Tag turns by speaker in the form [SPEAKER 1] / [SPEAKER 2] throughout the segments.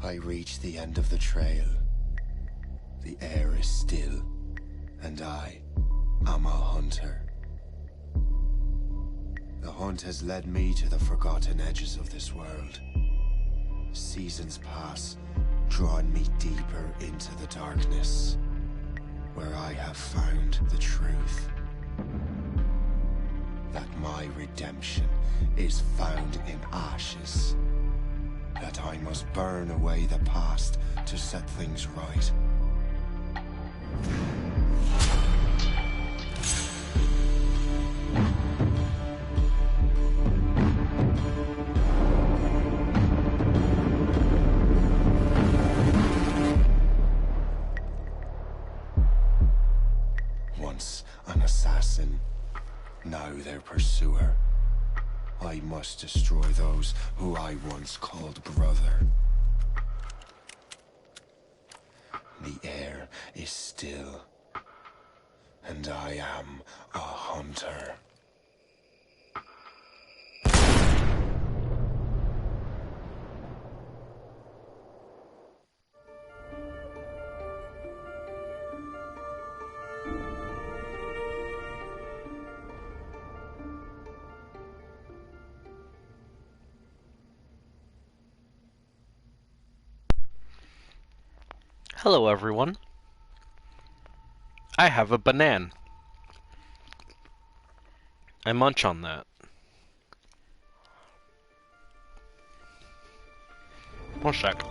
[SPEAKER 1] I reach the end of the trail, the air is still, and I am a hunter. The hunt has led me to the forgotten edges of this world. Seasons pass, drawing me deeper into the darkness, where I have found the truth. That my redemption is found in ashes. That I must burn away the past to set things right. Once an assassin, now their pursuer. I must destroy those who I once called brother. The air is still, and I am a hunter.
[SPEAKER 2] Hello everyone. I have a banana. I munch on that. One sec.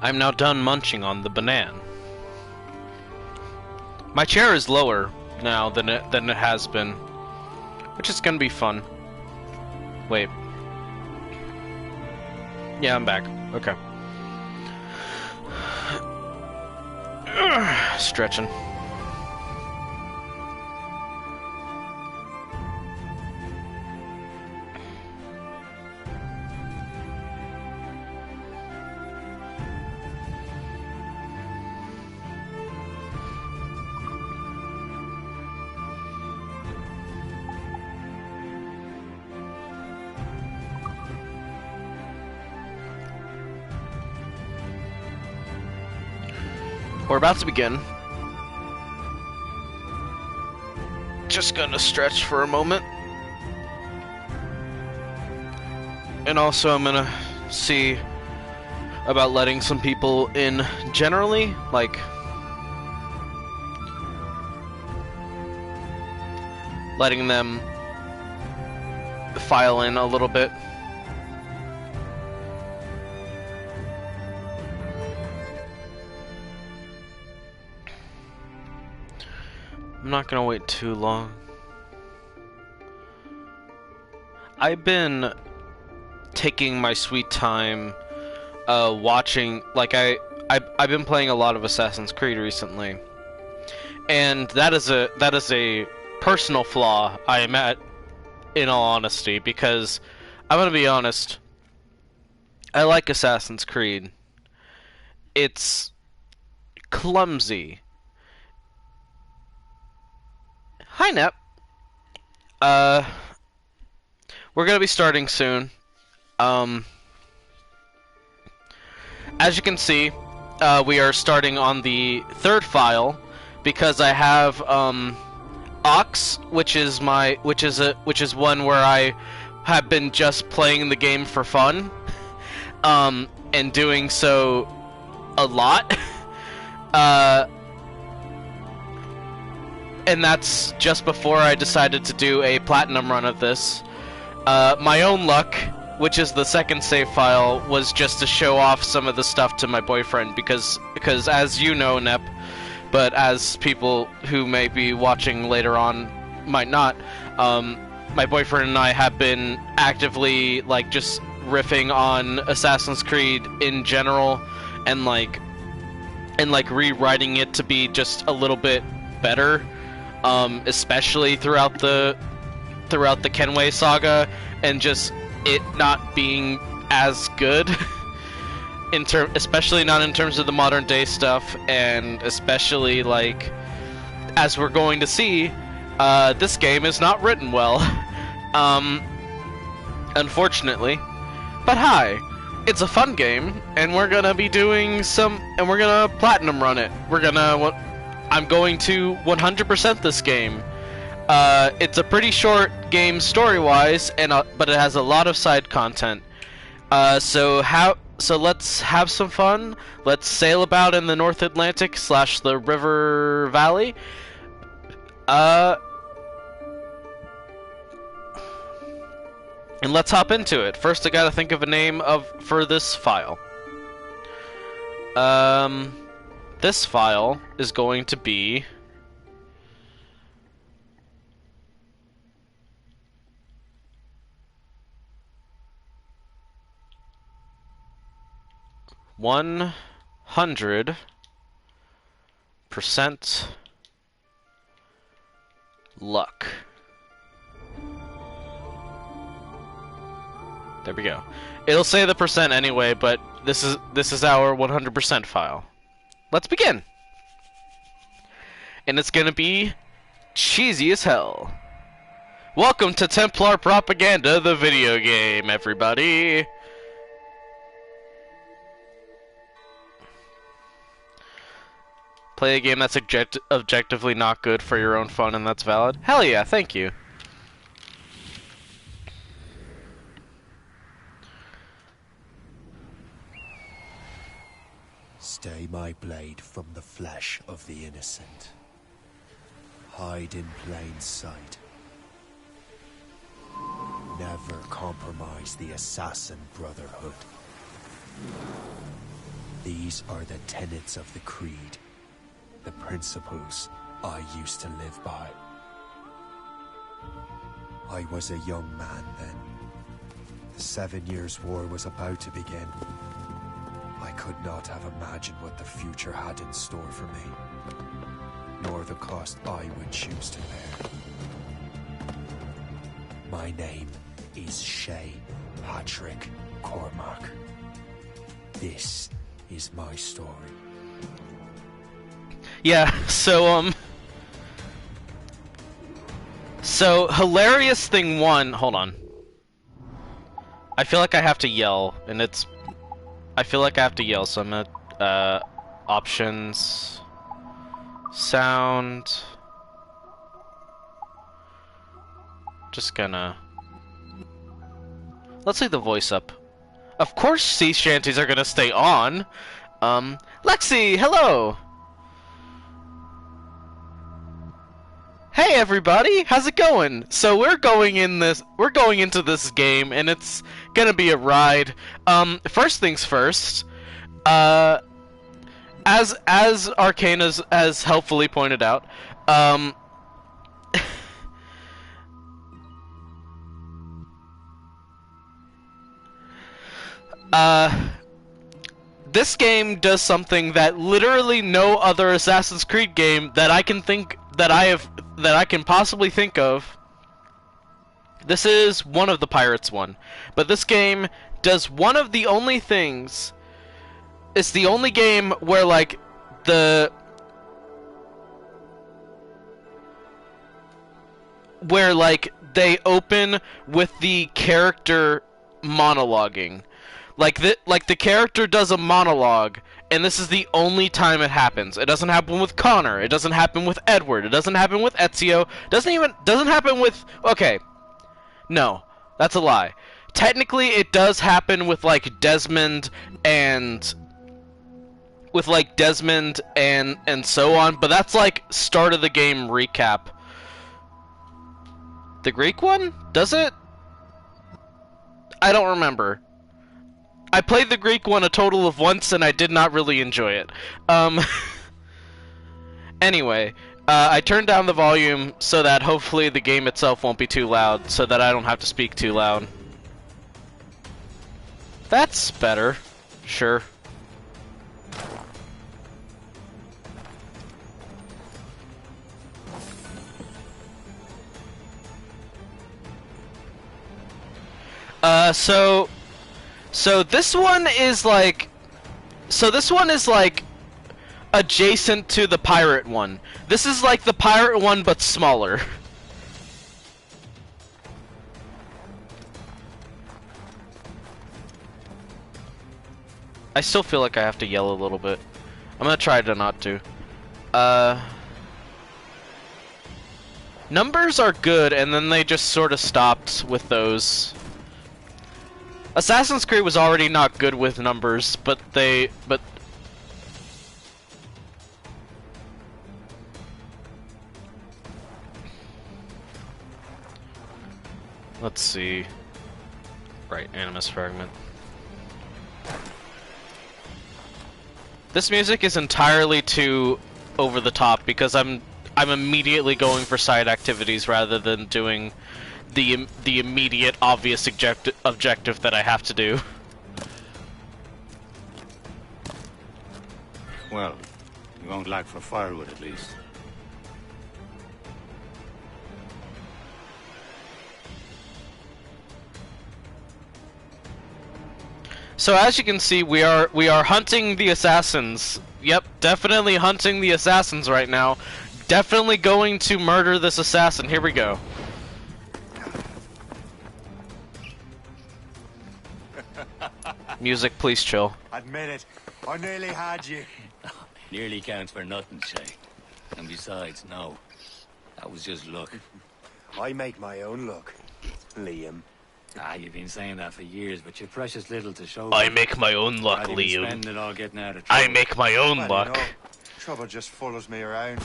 [SPEAKER 2] I'm now done munching on the banana. My chair is lower now than it has been, which is gonna be fun. Wait. Yeah, I'm back. Okay. Stretching. We're about to begin. Just gonna stretch for a moment. And also I'm gonna see about letting some people in generally, like letting them file in a little bit. I'm not gonna wait too long. I've been taking my sweet time watching, like I've been playing a lot of Assassin's Creed recently. And that is a personal flaw I am at, in all honesty, because I'm gonna be honest, I like Assassin's Creed. It's clumsy. Hi, Nep. We're gonna be starting soon. As you can see, we are starting on the third file because I have Ox, which is one where I have been just playing the game for fun, and doing so a lot. And that's just before I decided to do a platinum run of this. My own luck, which is the second save file, was just to show off some of the stuff to my boyfriend, because as you know, Nep, but as people who may be watching later on might not, my boyfriend and I have been actively, like, just riffing on Assassin's Creed in general, and rewriting it to be just a little bit better. Especially throughout the Kenway saga, and just it not being as good, especially not in terms of the modern day stuff, and especially, like, as we're going to see, This game is not written well. Unfortunately. But hi, it's a fun game, and we're gonna be doing we're gonna platinum run it. I'm going to 100% this game. It's a pretty short game story-wise, but it has a lot of side content. So let's have some fun. Let's sail about in the North Atlantic / the River Valley. And let's hop into it. First, I gotta think of a name for this file. This file is going to be... "100% luck." There we go. It'll say the percent anyway, but this is our 100% file. Let's begin. And it's gonna be cheesy as hell. Welcome to Templar Propaganda, the video game, everybody. Play a game that's objectively not good for your own fun, and that's valid. Hell yeah, thank you.
[SPEAKER 1] Stay my blade from the flesh of the innocent. Hide in plain sight. Never compromise the Assassin Brotherhood. These are the tenets of the Creed, the principles I used to live by. I was a young man then. The 7 Years' War was about to begin. I could not have imagined what the future had in store for me, nor the cost I would choose to bear. My name is Shay Patrick Cormac. This is my story.
[SPEAKER 2] Yeah, so hilarious thing one, hold on. I feel like I have to yell, and I feel like I have to yell, so I'm gonna, options, sound, just gonna, let's leave the voice up. Of course sea shanties are gonna stay on. Lexi, hello! Hey everybody, how's it going? So we're going into this game, and it's gonna be a ride. First things first, as Arcane has helpfully pointed out, this game does something that literally no other Assassin's Creed game that I can possibly think of. This is one of the Pirates one, but this game does one of the only things. It's the only game where like they open with the character monologuing. Like the character does a monologue, and this is the only time it happens. It doesn't happen with Connor. It doesn't happen with Edward. It doesn't happen with Ezio. Doesn't happen with... Okay. No. That's a lie. Technically, it does happen with, like, Desmond and so on, but that's, like, start of the game recap. The Greek one? Does it? I don't remember. I played the Greek one a total of once, and I did not really enjoy it. Anyway, I turned down the volume so that hopefully the game itself won't be too loud, so that I don't have to speak too loud. That's better. Sure. So this one is like... So this one is like adjacent to the pirate one. This is like the pirate one but smaller. I still feel like I have to yell a little bit. I'm gonna try to not to. Numbers are good, and then they just sort of stopped with those. Assassin's Creed was already not good with numbers, but let's see. Right, Animus Fragment. This music is entirely too over the top because I'm immediately going for side activities rather than doing the immediate obvious objective that I have to do.
[SPEAKER 3] Well, you won't lack for firewood at least.
[SPEAKER 2] So as you can see, we are hunting the assassins. Yep, definitely hunting the assassins right now. Definitely going to murder this assassin. Here we go. Music, please chill.
[SPEAKER 1] Admit it. I nearly had you.
[SPEAKER 3] Nearly counts for nothing, Shay. And besides, no. That was just luck.
[SPEAKER 1] I make my own luck, Liam.
[SPEAKER 3] Ah, you've been saying that for years, but you're precious little to show.
[SPEAKER 2] I make my own luck,
[SPEAKER 3] Rather than
[SPEAKER 2] Liam.
[SPEAKER 3] spend it all getting out of trouble.
[SPEAKER 2] I make my own
[SPEAKER 1] Well,
[SPEAKER 2] luck.
[SPEAKER 1] you know, trouble just follows me around.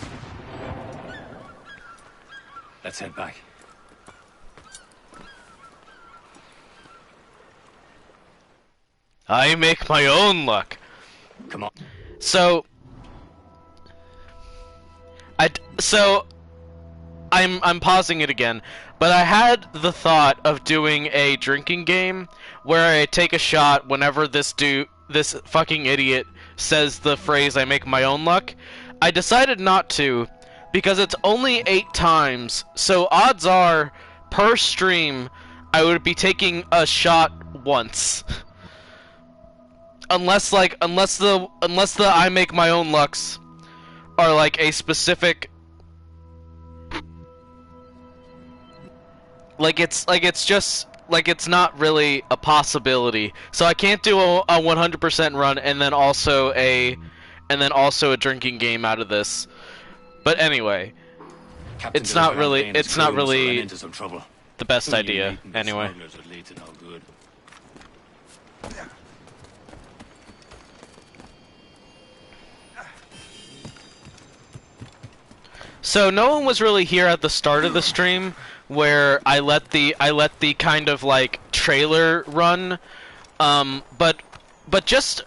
[SPEAKER 3] Let's head back.
[SPEAKER 2] I make my own luck.
[SPEAKER 3] Come on.
[SPEAKER 2] So I'm pausing it again, but I had the thought of doing a drinking game where I take a shot whenever this fucking idiot says the phrase "I make my own luck." I decided not to because it's only 8 times, so odds are per stream I would be taking a shot once. Unless the I make my own lucks are like a specific, it's not really a possibility. So I can't do a 100% run and then also a drinking game out of this. But anyway,
[SPEAKER 3] Captain
[SPEAKER 2] it's not really
[SPEAKER 3] into some trouble.
[SPEAKER 2] the best idea. Anyway.
[SPEAKER 3] Smugglers would lead to no good.
[SPEAKER 2] So no one was really here at the start of the stream where I let the kind of like trailer run, but just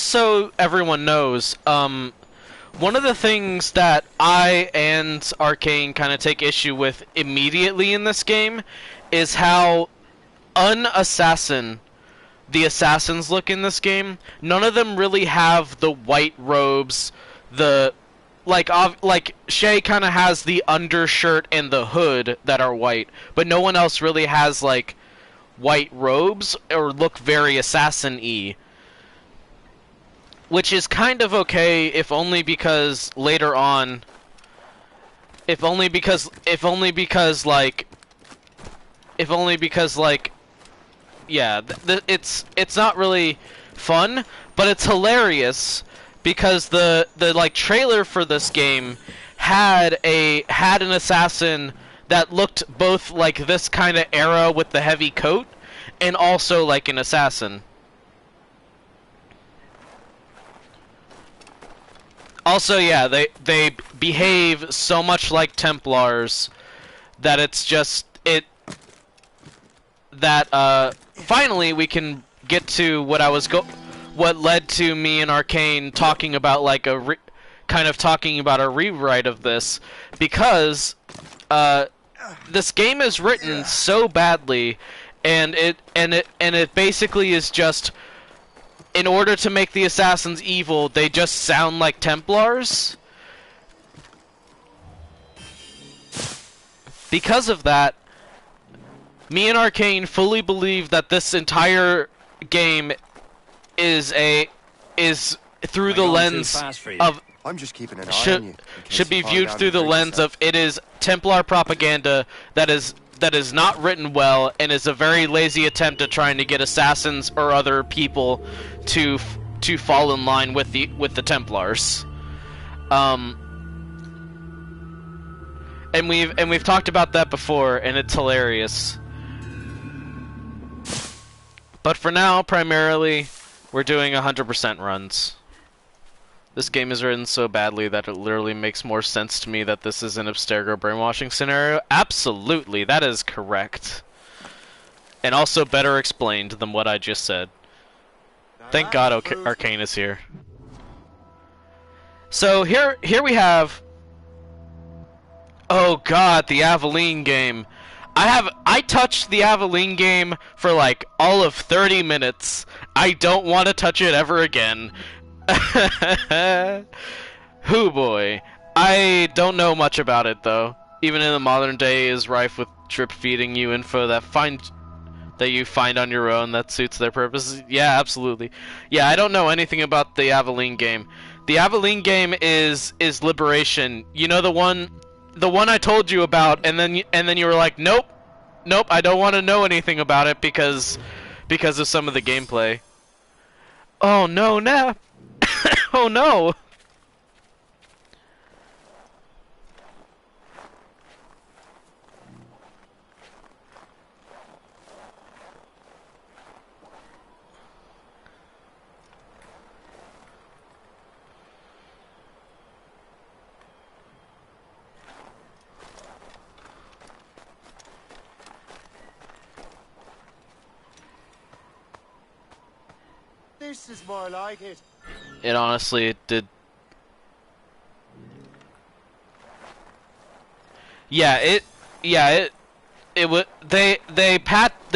[SPEAKER 2] so everyone knows, one of the things that I and Arcane kind of take issue with immediately in this game is how the assassins look in this game. None of them really have the white robes, like Shay kind of has the undershirt and the hood that are white, but no one else really has like white robes or look very assassin-y. Which is kind of okay, if only because later on, yeah, it's not really fun, but it's hilarious. Because the like trailer for this game had an assassin that looked both like this kind of era with the heavy coat and also like an assassin. Also, yeah, they behave so much like Templars that it's just finally we can get to what led to me and Arcane talking about like a rewrite of this, because this game is written so badly, and it basically is just, in order to make the assassins evil, they just sound like Templars. Because of that, me and Arcane fully believe that this entire game is through the lens of
[SPEAKER 1] I'm just keeping an eye on you.
[SPEAKER 2] should be viewed through the lens of it is Templar propaganda that is not written well and is a very lazy attempt at trying to get assassins or other people to to fall in line with the Templars. And we've talked about that before, and it's hilarious. But for now, primarily, we're doing 100% runs. This game is written so badly that it literally makes more sense to me that this is an Abstergo brainwashing scenario. Absolutely, that is correct. And also better explained than what I just said. Thank God Arcane is here. So here we have... Oh god, the Aveline game. I touched the Aveline game for like all of 30 minutes. I don't want to touch it ever again. Hoo boy. I don't know much about it though. Even in the modern day is rife with drip feeding you info that you find on your own that suits their purposes. Yeah, absolutely. Yeah, I don't know anything about the Aveline game. The Aveline game is Liberation. You know the one I told you about, and then you were like, nope, I don't want to know anything about it because of some of the gameplay. Oh no, Nap. Oh no.
[SPEAKER 1] This is more like it.
[SPEAKER 2] It honestly did. They would they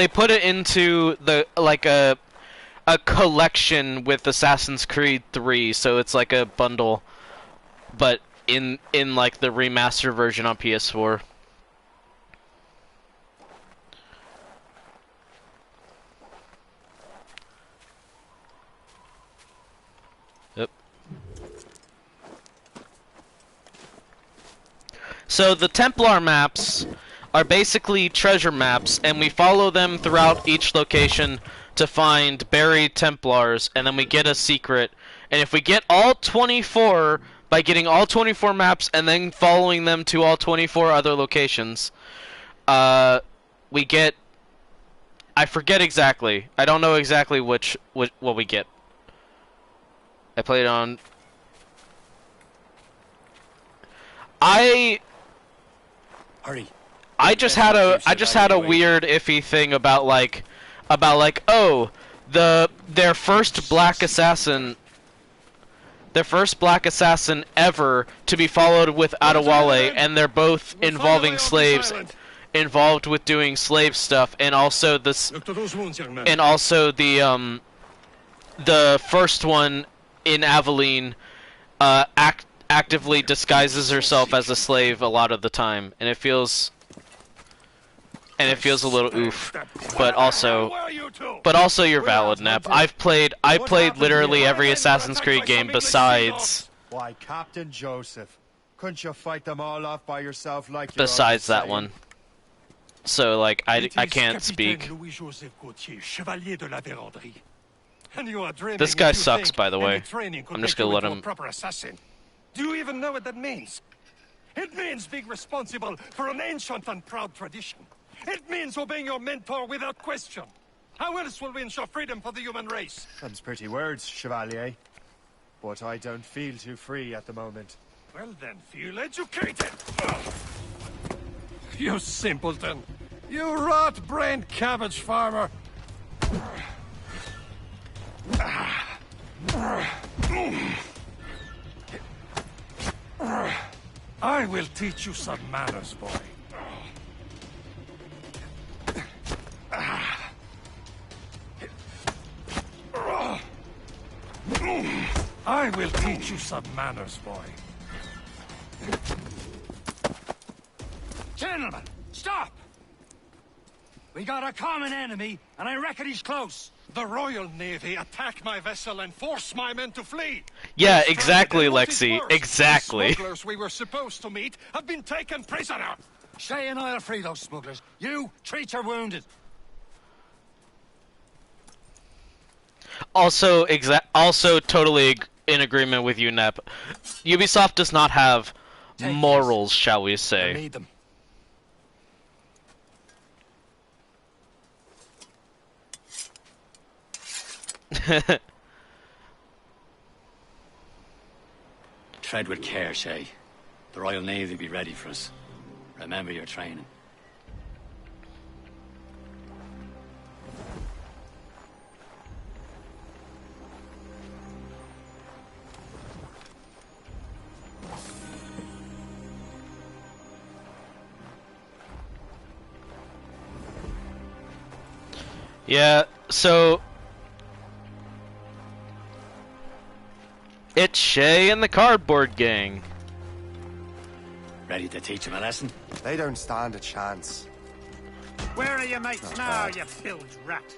[SPEAKER 2] put it into the like a collection with Assassin's Creed 3, so it's like a bundle, but in like the remastered version on PS4. Yep. So the Templar maps are basically treasure maps, and we follow them throughout each location to find buried Templars, and then we get a secret. And if we get all 24, by getting all 24 maps and then following them to all 24 other locations, we get... I forget exactly. I don't know exactly what we get. I played on...
[SPEAKER 3] Hurry.
[SPEAKER 2] I just had a weird iffy thing about like oh, their first black assassin ever to be followed with Adewale, and they're both involving slaves, involved with doing slave stuff, and also the first one in Aveline actively disguises herself as a slave a lot of the time, and it feels a little oof, but also you're valid, Nep. I played literally every Assassin's Creed game besides
[SPEAKER 1] Why, Captain Joseph, couldn't you fight them all off by yourself like
[SPEAKER 2] besides that one. So like I can't speak. This guy sucks, by the way. I'm just gonna let him.
[SPEAKER 4] Do you even know what that means? It means being responsible for an ancient and proud tradition. It means obeying your mentor without question. How else will we ensure freedom for the human race?
[SPEAKER 1] Them's pretty words, Chevalier. But I don't feel too free at the moment.
[SPEAKER 4] Well then, feel educated! You simpleton! You rot-brained cabbage farmer! I will teach you some manners, boy. I will teach you some manners, boy.
[SPEAKER 5] Gentlemen, stop! We got a common enemy, and I reckon he's close.
[SPEAKER 4] The Royal Navy attack my vessel and force my men to flee.
[SPEAKER 2] Yeah, exactly, Lexi. Exactly.
[SPEAKER 4] The smugglers we were supposed to meet have been taken prisoner.
[SPEAKER 5] Shay and I'll free those smugglers. You treat your wounded.
[SPEAKER 2] also totally in agreement with you, Nep. Ubisoft does not have
[SPEAKER 4] Take
[SPEAKER 2] morals, shall we
[SPEAKER 4] I
[SPEAKER 2] say.
[SPEAKER 4] need them.
[SPEAKER 3] Tread with care, Shay. The Royal Navy will be ready for us. Remember your training.
[SPEAKER 2] Yeah, so it's Shay and the Cardboard Gang.
[SPEAKER 3] Ready to teach him a lesson?
[SPEAKER 1] They don't stand a chance.
[SPEAKER 5] Where are your mates
[SPEAKER 1] Not
[SPEAKER 5] now,
[SPEAKER 1] bad.
[SPEAKER 5] you bilge rat?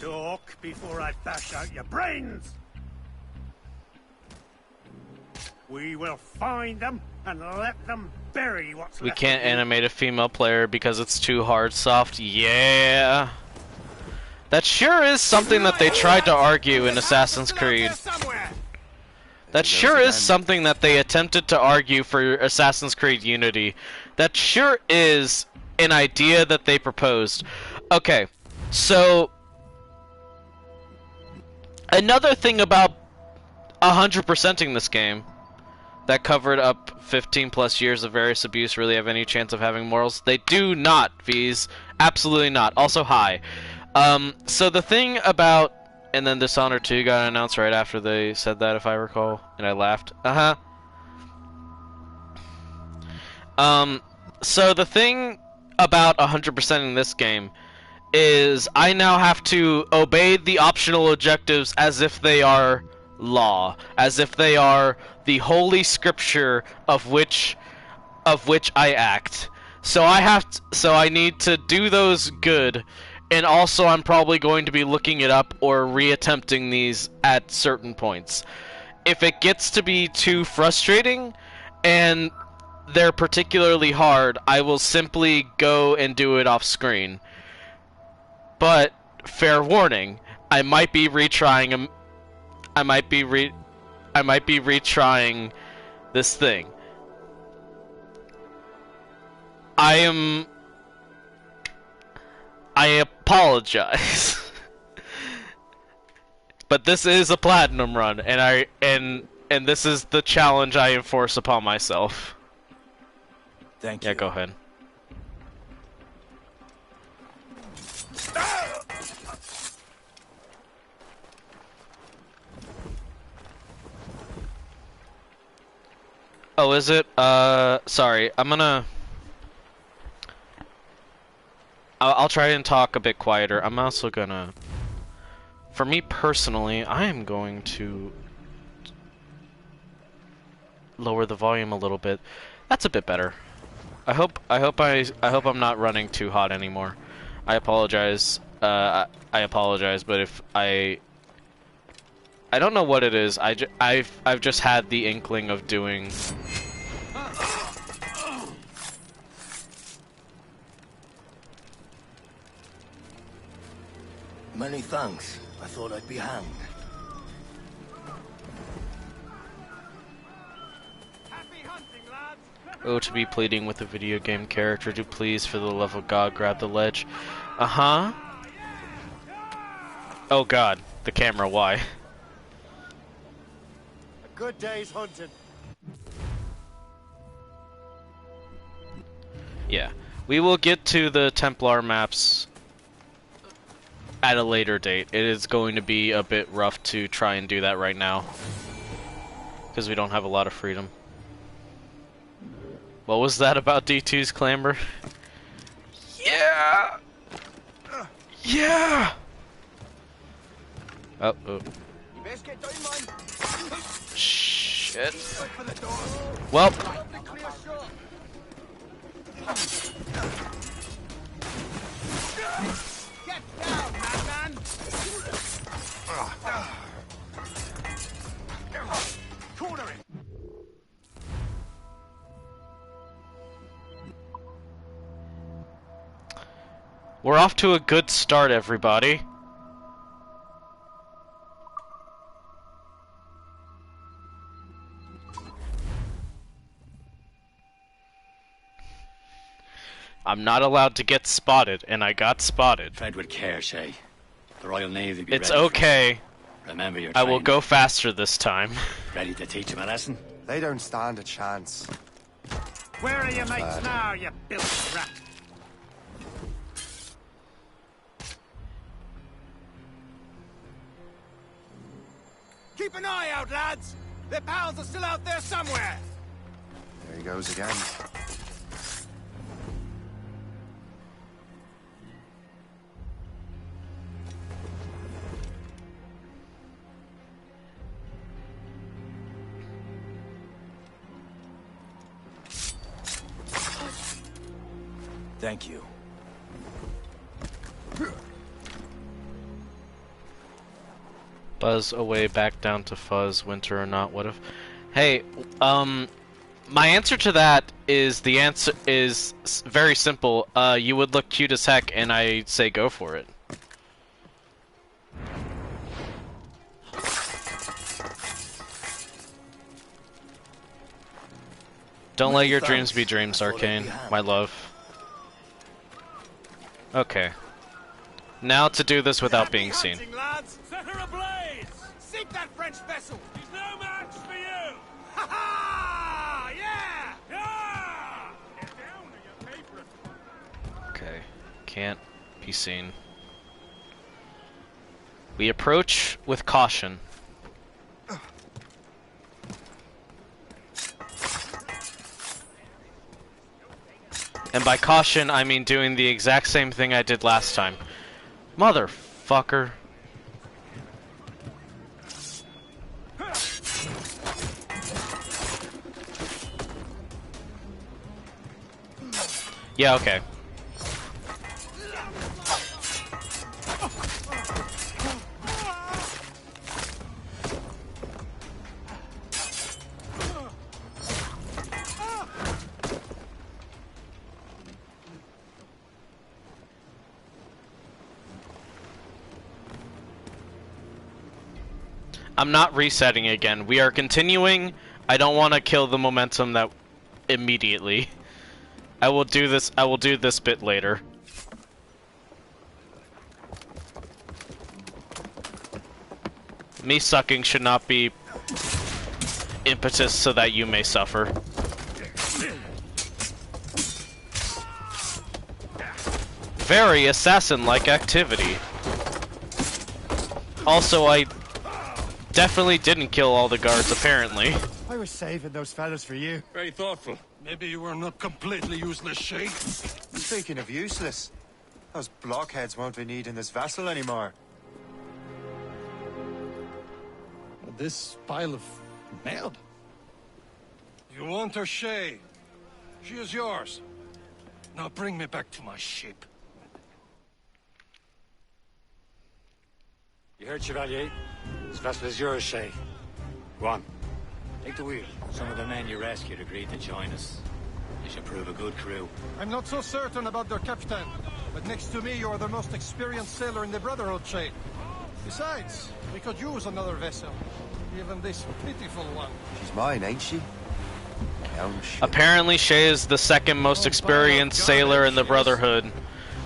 [SPEAKER 5] Talk before I bash out your brains! We will find them and let them bury what's
[SPEAKER 2] We
[SPEAKER 5] left
[SPEAKER 2] can't
[SPEAKER 5] of you.
[SPEAKER 2] animate a female player because it's too hard soft. Yeah. That sure is something that they tried to argue in Assassin's Creed. That sure is something that they attempted to argue for Assassin's Creed Unity. That sure is an idea that they proposed. Okay, so another thing about 100%ing this game that covered up 15 plus years of various abuse really have any chance of having morals? They do not, V's. Absolutely not. Also, hi. So the thing about... And then Dishonored 2 got announced right after they said that, if I recall. And I laughed. So the thing about 100%ing this game is I now have to obey the optional objectives as if they are law. As if they are the holy scripture of which I act. So I need to do those good. And also, I'm probably going to be looking it up or reattempting these at certain points. If it gets to be too frustrating and they're particularly hard, I will simply go and do it off screen. But fair warning, I might be retrying them. I might be retrying this thing. I apologize. But this is a platinum run, and this is the challenge I enforce upon myself.
[SPEAKER 1] Thank you.
[SPEAKER 2] Yeah, go ahead. Oh, is it? Sorry. I'll try and talk a bit quieter. I'm also gonna... For me personally, I am going to lower the volume a little bit. That's a bit better. I hope I'm not running too hot anymore. I apologize. I apologize, but if I don't know what it is. I've just had the inkling of doing.
[SPEAKER 3] Many thanks. I thought I'd be hanged.
[SPEAKER 2] Oh, to be pleading with a video game character to please, for the love of God, grab the ledge. Uh-huh. Oh God, the camera, why?
[SPEAKER 1] A good day's hunting.
[SPEAKER 2] Yeah. We will get to the Templar maps at a later date. It is going to be a bit rough to try and do that right now, because we don't have a lot of freedom. What was that about D2's clamber? Yeah! Yeah! Oh, oh. Shit. Well. We're off to a good start, everybody. I'm not allowed to get spotted, and I got spotted.
[SPEAKER 3] Tread with care, Shay. The Royal Navy be
[SPEAKER 2] It's
[SPEAKER 3] ready for
[SPEAKER 2] okay.
[SPEAKER 3] us. Remember your
[SPEAKER 2] I
[SPEAKER 3] training.
[SPEAKER 2] will go faster this time.
[SPEAKER 3] Ready to teach him a lesson?
[SPEAKER 1] They don't stand a chance.
[SPEAKER 5] Where are your mates now, you billy rat?
[SPEAKER 6] Keep an eye out, lads! Their pals are still out there somewhere!
[SPEAKER 1] There he goes again.
[SPEAKER 6] Thank you.
[SPEAKER 2] Buzz away back down to fuzz, winter or not, what if... Hey, my answer to that is, the answer is very simple. You would look cute as heck, and I say go for it. Don't let your dreams be dreams, Arcane, my love. Okay. Now to do this without being seen.
[SPEAKER 6] Lads. Set her ablaze! Sink that French vessel! She's no match for you! Ha ha! Yeah! Yeah! Get down or you pay for it.
[SPEAKER 2] Okay. Can't be seen. We approach with caution. And by caution, I mean doing the exact same thing I did last time. Motherfucker. Yeah, okay. I'm not resetting again. We are continuing. I don't want to kill the momentum that immediately. I will do this bit later. Me sucking should not be impetus so that you may suffer. Very assassin-like activity. Also, I definitely didn't kill all the guards, apparently.
[SPEAKER 1] I was saving those fellas for you.
[SPEAKER 4] Very thoughtful. Maybe you were not completely useless, Shay.
[SPEAKER 1] Speaking of useless, those blockheads won't be needing this vessel anymore.
[SPEAKER 4] This pile of mail. You want her, Shay? She is yours. Now bring me back to my ship.
[SPEAKER 3] You heard, Chevalier? This vessel is yours, Shay. Go on. Take the wheel. Some of the men you rescued agreed to join us. You should prove a good crew.
[SPEAKER 4] I'm not so certain about their captain, but next to me, you're the most experienced sailor in the Brotherhood, Shay. Besides, we could use another vessel. Even this pitiful one.
[SPEAKER 1] She's mine, ain't she? My own ship.
[SPEAKER 2] Apparently, Shay is the second most experienced sailor in the Brotherhood,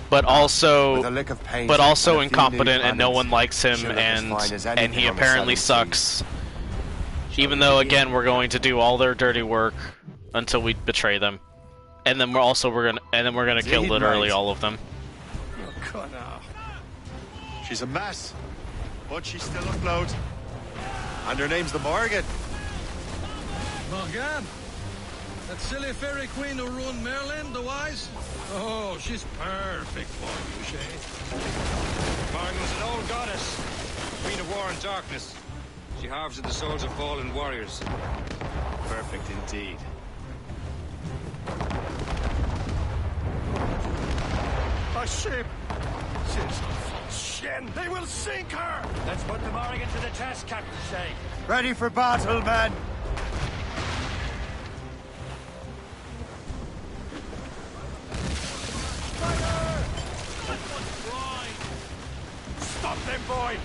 [SPEAKER 2] but
[SPEAKER 1] With a
[SPEAKER 2] also
[SPEAKER 1] lick of paint
[SPEAKER 2] but also
[SPEAKER 1] and a few
[SPEAKER 2] incompetent,
[SPEAKER 1] new
[SPEAKER 2] and no
[SPEAKER 1] cannons,
[SPEAKER 2] one likes him,
[SPEAKER 1] she'll look as fine as
[SPEAKER 2] and
[SPEAKER 1] anything
[SPEAKER 2] he
[SPEAKER 1] on the
[SPEAKER 2] apparently
[SPEAKER 1] Southern
[SPEAKER 2] sucks. Even though, again, we're going to do all their dirty work until we betray them, and then we're gonna kill
[SPEAKER 1] Indeed,
[SPEAKER 2] literally
[SPEAKER 1] mate.
[SPEAKER 2] all of them.
[SPEAKER 4] Oh, God, now.
[SPEAKER 1] She's a mess, but she's still afloat. And her name's the Morgan.
[SPEAKER 4] Morgan? That silly fairy queen who ruined Merlin, the wise? Oh, she's perfect for you, Shay.
[SPEAKER 6] Morgan's an old goddess. Queen of war and darkness. She harvests the souls of fallen warriors.
[SPEAKER 1] Perfect indeed.
[SPEAKER 4] A ship! She's a false shen! They will sink her!
[SPEAKER 5] Let's put the Morrigan to the test, Captain Shay.
[SPEAKER 1] Ready for battle, men!
[SPEAKER 6] boy!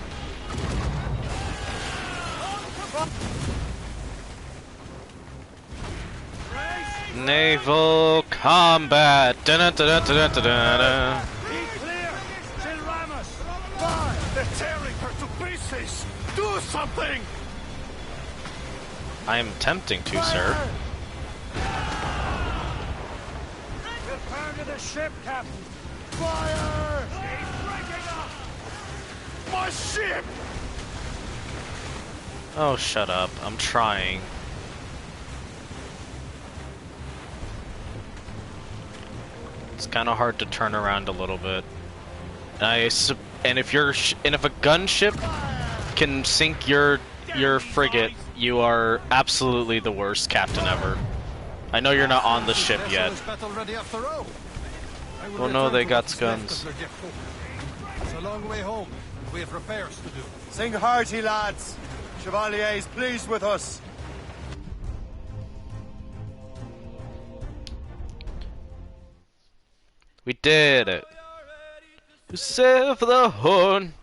[SPEAKER 2] Naval combat. Dun-dun-dun-dun-dun-dun-dun.
[SPEAKER 6] Be clear! Still Ramos!
[SPEAKER 4] They're tearing her to pieces! Do something!
[SPEAKER 2] I am attempting to, sir.
[SPEAKER 6] Return to the ship, Captain!
[SPEAKER 4] Fire!
[SPEAKER 6] He's breaking up!
[SPEAKER 4] My ship!
[SPEAKER 2] Oh, shut up. I'm trying. It's kind of hard to turn around a little bit. And if a gunship can sink your frigate, you are absolutely the worst captain ever. I know you're not on the ship yet. Well, no, they got guns.
[SPEAKER 4] It's a long way home. We have repairs to do.
[SPEAKER 1] Sing hearty, lads. Chevalier is pleased with us.
[SPEAKER 2] We did it. To save the horn.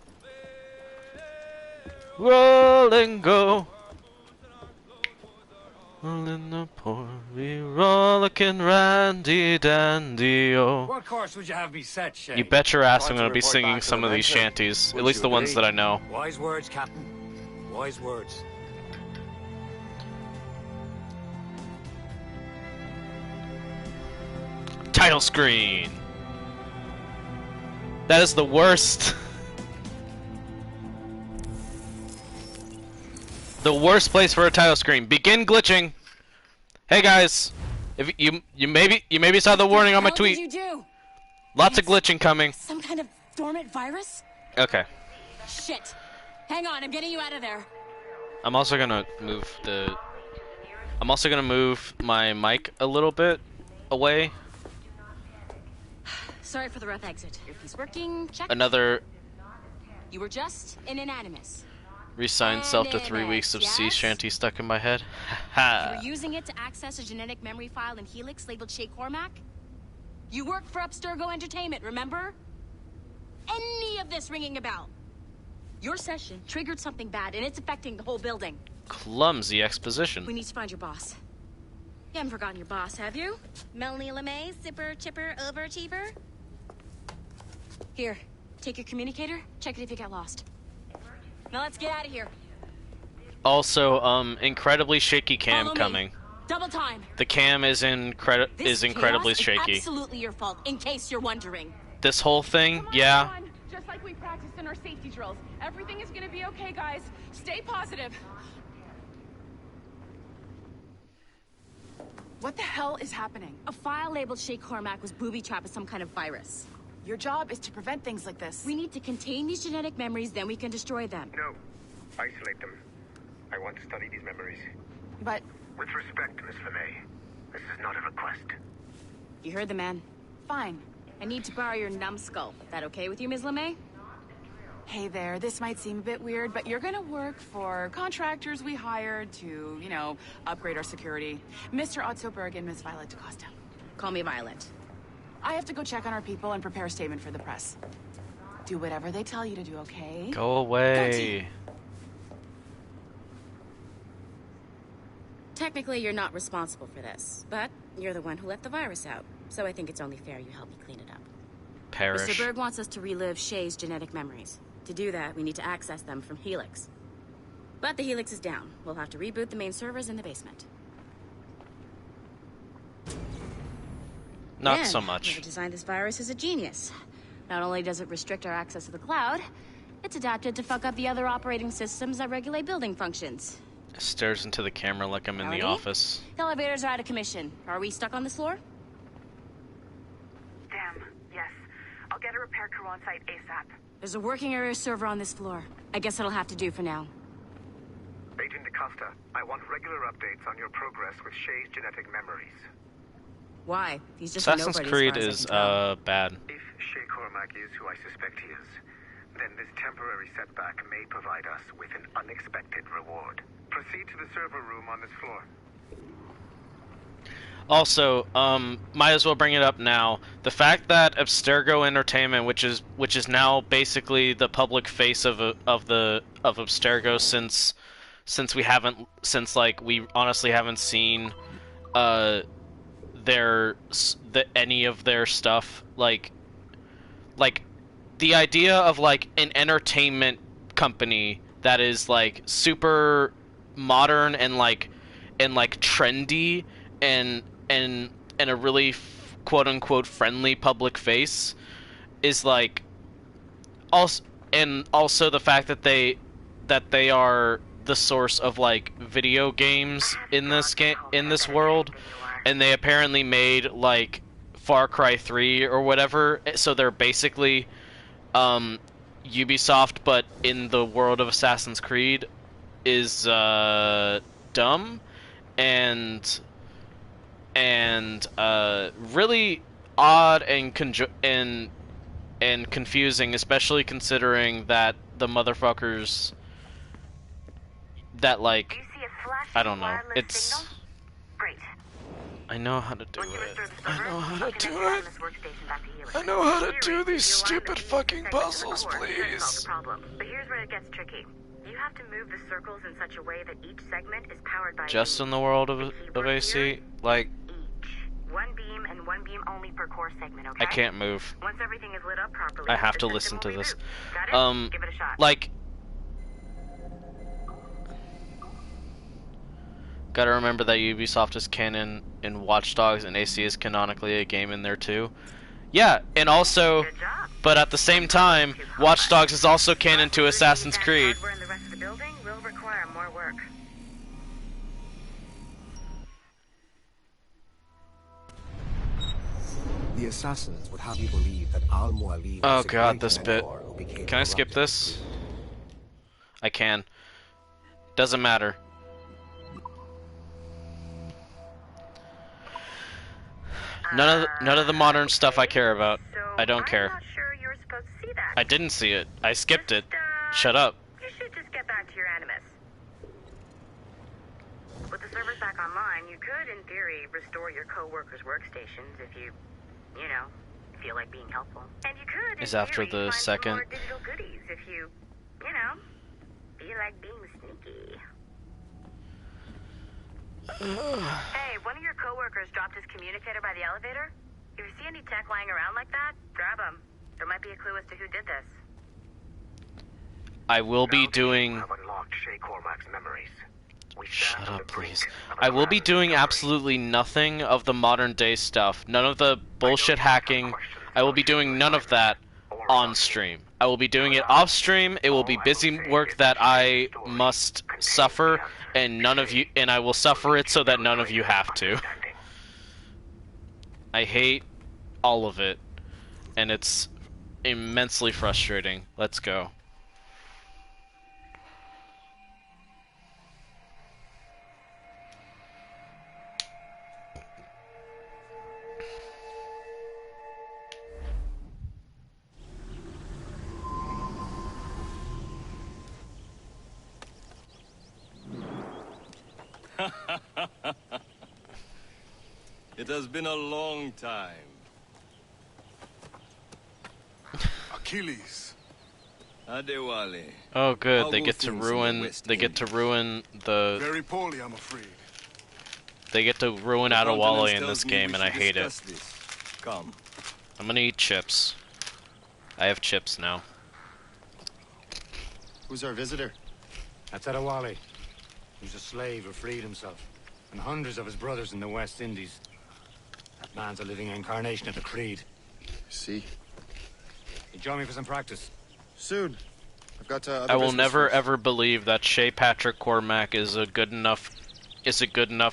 [SPEAKER 2] Roll and go. Roll in the port. We rollickin' randy dandy oh.
[SPEAKER 3] What course would you have me set, Shay?
[SPEAKER 2] You bet your ass I'm
[SPEAKER 3] Want
[SPEAKER 2] gonna
[SPEAKER 3] to
[SPEAKER 2] be
[SPEAKER 3] report
[SPEAKER 2] singing
[SPEAKER 3] back to
[SPEAKER 2] some
[SPEAKER 3] the
[SPEAKER 2] of these
[SPEAKER 3] Venture?
[SPEAKER 2] shanties.
[SPEAKER 3] Would
[SPEAKER 2] At least
[SPEAKER 3] you
[SPEAKER 2] the ones
[SPEAKER 3] agree?
[SPEAKER 2] that I know.
[SPEAKER 3] Wise words, Captain. Wise words.
[SPEAKER 2] Title screen. That is the worst. The worst place for a title screen. Begin glitching. Hey guys, if you maybe saw the warning on my
[SPEAKER 7] What the hell
[SPEAKER 2] tweet.
[SPEAKER 7] did you do?
[SPEAKER 2] Lots of glitching coming.
[SPEAKER 7] Some kind of dormant virus?
[SPEAKER 2] Okay.
[SPEAKER 7] Shit. Hang on, I'm getting you out of there.
[SPEAKER 2] I'm also gonna move my mic a little bit away.
[SPEAKER 7] Sorry for the rough exit. Earpiece working. Check.
[SPEAKER 2] Another
[SPEAKER 7] You were just in an animus.
[SPEAKER 2] resigned self to 3 weeks of sea
[SPEAKER 7] Yes?
[SPEAKER 2] shanty stuck in my head.
[SPEAKER 7] You
[SPEAKER 2] Ha.
[SPEAKER 7] were using it to access a genetic memory file in Helix labeled Shay Cormac. You worked for Abstergo Entertainment, remember? Any of this ringing a bell? Your session triggered something bad, and it's affecting the whole building.
[SPEAKER 2] Clumsy exposition.
[SPEAKER 7] We need to find your boss. You haven't forgotten your boss, have you? Melanie LeMay, zipper, chipper, overachiever? Here, take your communicator, check it if you get lost. Now let's get out of here.
[SPEAKER 2] Also, incredibly shaky cam
[SPEAKER 7] Follow me.
[SPEAKER 2] coming.
[SPEAKER 7] Double time.
[SPEAKER 2] The cam is
[SPEAKER 7] This
[SPEAKER 2] incredibly
[SPEAKER 7] chaos
[SPEAKER 2] shaky.
[SPEAKER 7] is absolutely your fault, in case you're wondering.
[SPEAKER 2] This whole thing,
[SPEAKER 8] Come on,
[SPEAKER 2] yeah.
[SPEAKER 8] come on. Just like we practiced in our safety drills. Everything is gonna be okay, guys. Stay positive. What the hell is happening?
[SPEAKER 7] A file labeled Shay Cormac was booby-trapped with some kind of virus.
[SPEAKER 8] Your job is to prevent things like this.
[SPEAKER 7] We need to contain these genetic memories, then we can destroy them.
[SPEAKER 9] No. Isolate them. I want to study these memories.
[SPEAKER 8] But
[SPEAKER 9] With respect, Miss LeMay, this is not a request.
[SPEAKER 7] You heard the man.
[SPEAKER 8] fine.
[SPEAKER 7] I need to borrow your numbskull. That okay with you, Ms. LeMay?
[SPEAKER 8] Hey there, this might seem a bit weird, but you're gonna work for contractors we hired to, you know, upgrade our security. Mr. Otto Berg and Ms. Violet DaCosta.
[SPEAKER 7] Call me Violet.
[SPEAKER 8] I have to go check on our people and prepare a statement for the press. Do whatever they tell you to do, okay?
[SPEAKER 2] Go away.
[SPEAKER 7] Technically, you're not responsible for this, but you're the one who let the virus out. So I think it's only fair you help me clean it up.
[SPEAKER 2] Perish.
[SPEAKER 7] Mr. Berg wants us to relive Shay's genetic memories. To do that, we need to access them from Helix. But the Helix is down. We'll have to reboot the main servers in the basement.
[SPEAKER 2] Not
[SPEAKER 7] Man,
[SPEAKER 2] so much.
[SPEAKER 7] Whoever designed this virus is a genius. Not only does it restrict our access to the cloud, it's adapted to fuck up the other operating systems that regulate building functions.
[SPEAKER 2] Stares into the camera like I'm in the
[SPEAKER 7] Howdy?
[SPEAKER 2] office.
[SPEAKER 7] The elevators are out of commission. Are we stuck on this floor?
[SPEAKER 10] Damn, yes. I'll get a repair crew on site ASAP.
[SPEAKER 7] There's a working area server on this floor. I guess that'll have to do for now.
[SPEAKER 9] Agent DaCosta, I want regular updates on your progress with Shay's genetic memories.
[SPEAKER 7] Why? He's just
[SPEAKER 2] Assassin's
[SPEAKER 7] a nobody
[SPEAKER 2] Creed
[SPEAKER 7] as far as
[SPEAKER 2] is
[SPEAKER 7] I can tell.
[SPEAKER 2] bad.
[SPEAKER 9] If Shay Cormac is who I suspect he is, then this temporary setback may provide us with an unexpected reward. Proceed to the server room on this floor.
[SPEAKER 2] Also, might as well bring it up now. The fact that Abstergo Entertainment, which is now basically the public face of Abstergo since we honestly haven't seen any of their stuff, like the idea of like an entertainment company that is like super modern and trendy and a really quote unquote friendly public face is like also the fact that they are the source of like video games in this world, and they apparently made like Far Cry 3 or whatever, so they're basically Ubisoft but in the world of Assassin's Creed is dumb and really odd and confusing, especially considering that the motherfuckers that like I don't know. It's I know how to do it. I know how to do it. I know how to do these stupid fucking puzzles, please.
[SPEAKER 10] But here's where it gets tricky. You have to move the circles in such a way that each segment is powered by
[SPEAKER 2] just in the world of AC, like
[SPEAKER 10] one beam and one beam only per core segment, okay?
[SPEAKER 2] I can't move.
[SPEAKER 10] Once everything is lit up properly,
[SPEAKER 2] I have to listen to this.
[SPEAKER 10] Got it? Give it a shot.
[SPEAKER 2] Like gotta remember that Ubisoft is canon in Watch Dogs and AC is canonically a game in there too. Yeah, and also, but at the same time, Watch Dogs is also canon to Assassin's Creed.
[SPEAKER 11] The assassins would have you believe that Al-Mualim.
[SPEAKER 2] Oh god, this bit. Can I skip this? I can. Doesn't matter. None of the modern stuff I care about. I don't care.
[SPEAKER 10] I'm not sure you were supposed to see that.
[SPEAKER 2] I didn't see it. I skipped it. Shut up.
[SPEAKER 10] You should just get back to your animus. With the servers back online, you could, in theory, restore your co-workers' workstations if you know, feel like being helpful. And you could, in
[SPEAKER 2] is after
[SPEAKER 10] theory,
[SPEAKER 2] the
[SPEAKER 10] find
[SPEAKER 2] second.
[SPEAKER 10] more digital goodies if you know, feel like being sneaky. Hey, one of your coworkers dropped his communicator by the elevator. If you see any tech lying around like that, grab them. There might be a clue as to who did this.
[SPEAKER 2] I will be doing...
[SPEAKER 9] have unlocked Shay Cormac's memories.
[SPEAKER 2] Shut up, please. I will be doing absolutely nothing of the modern day stuff. None of the bullshit hacking. I will be doing none of that on stream. I will be doing it off stream. It will be busy work that I must suffer, and none of you, and I will suffer it so that none of you have to. I hate all of it, and it's immensely frustrating. Let's go.
[SPEAKER 6] It has been a long time.
[SPEAKER 12] Achilles.
[SPEAKER 6] Adewale.
[SPEAKER 2] Oh, good.
[SPEAKER 6] How
[SPEAKER 2] They
[SPEAKER 6] go
[SPEAKER 2] get to
[SPEAKER 6] things in the
[SPEAKER 2] ruin.
[SPEAKER 6] West
[SPEAKER 2] They get to ruin the.
[SPEAKER 12] Very poorly, I'm afraid.
[SPEAKER 2] They get to ruin
[SPEAKER 6] The
[SPEAKER 2] Adewale
[SPEAKER 6] Countenance
[SPEAKER 2] in
[SPEAKER 6] tells
[SPEAKER 2] this
[SPEAKER 6] me
[SPEAKER 2] game,
[SPEAKER 6] we
[SPEAKER 2] and I
[SPEAKER 6] should
[SPEAKER 2] hate it.
[SPEAKER 6] discuss this. Come.
[SPEAKER 2] I'm gonna eat chips. I have chips now.
[SPEAKER 1] Who's our visitor?
[SPEAKER 3] That's Adewale. He's a slave who freed himself, and hundreds of his brothers in the West Indies. That man's a living incarnation of the Creed.
[SPEAKER 1] See?
[SPEAKER 3] You join me for some practice?
[SPEAKER 1] Soon. I've got to.
[SPEAKER 2] I will never ever believe that Shay Patrick Cormac is a good enough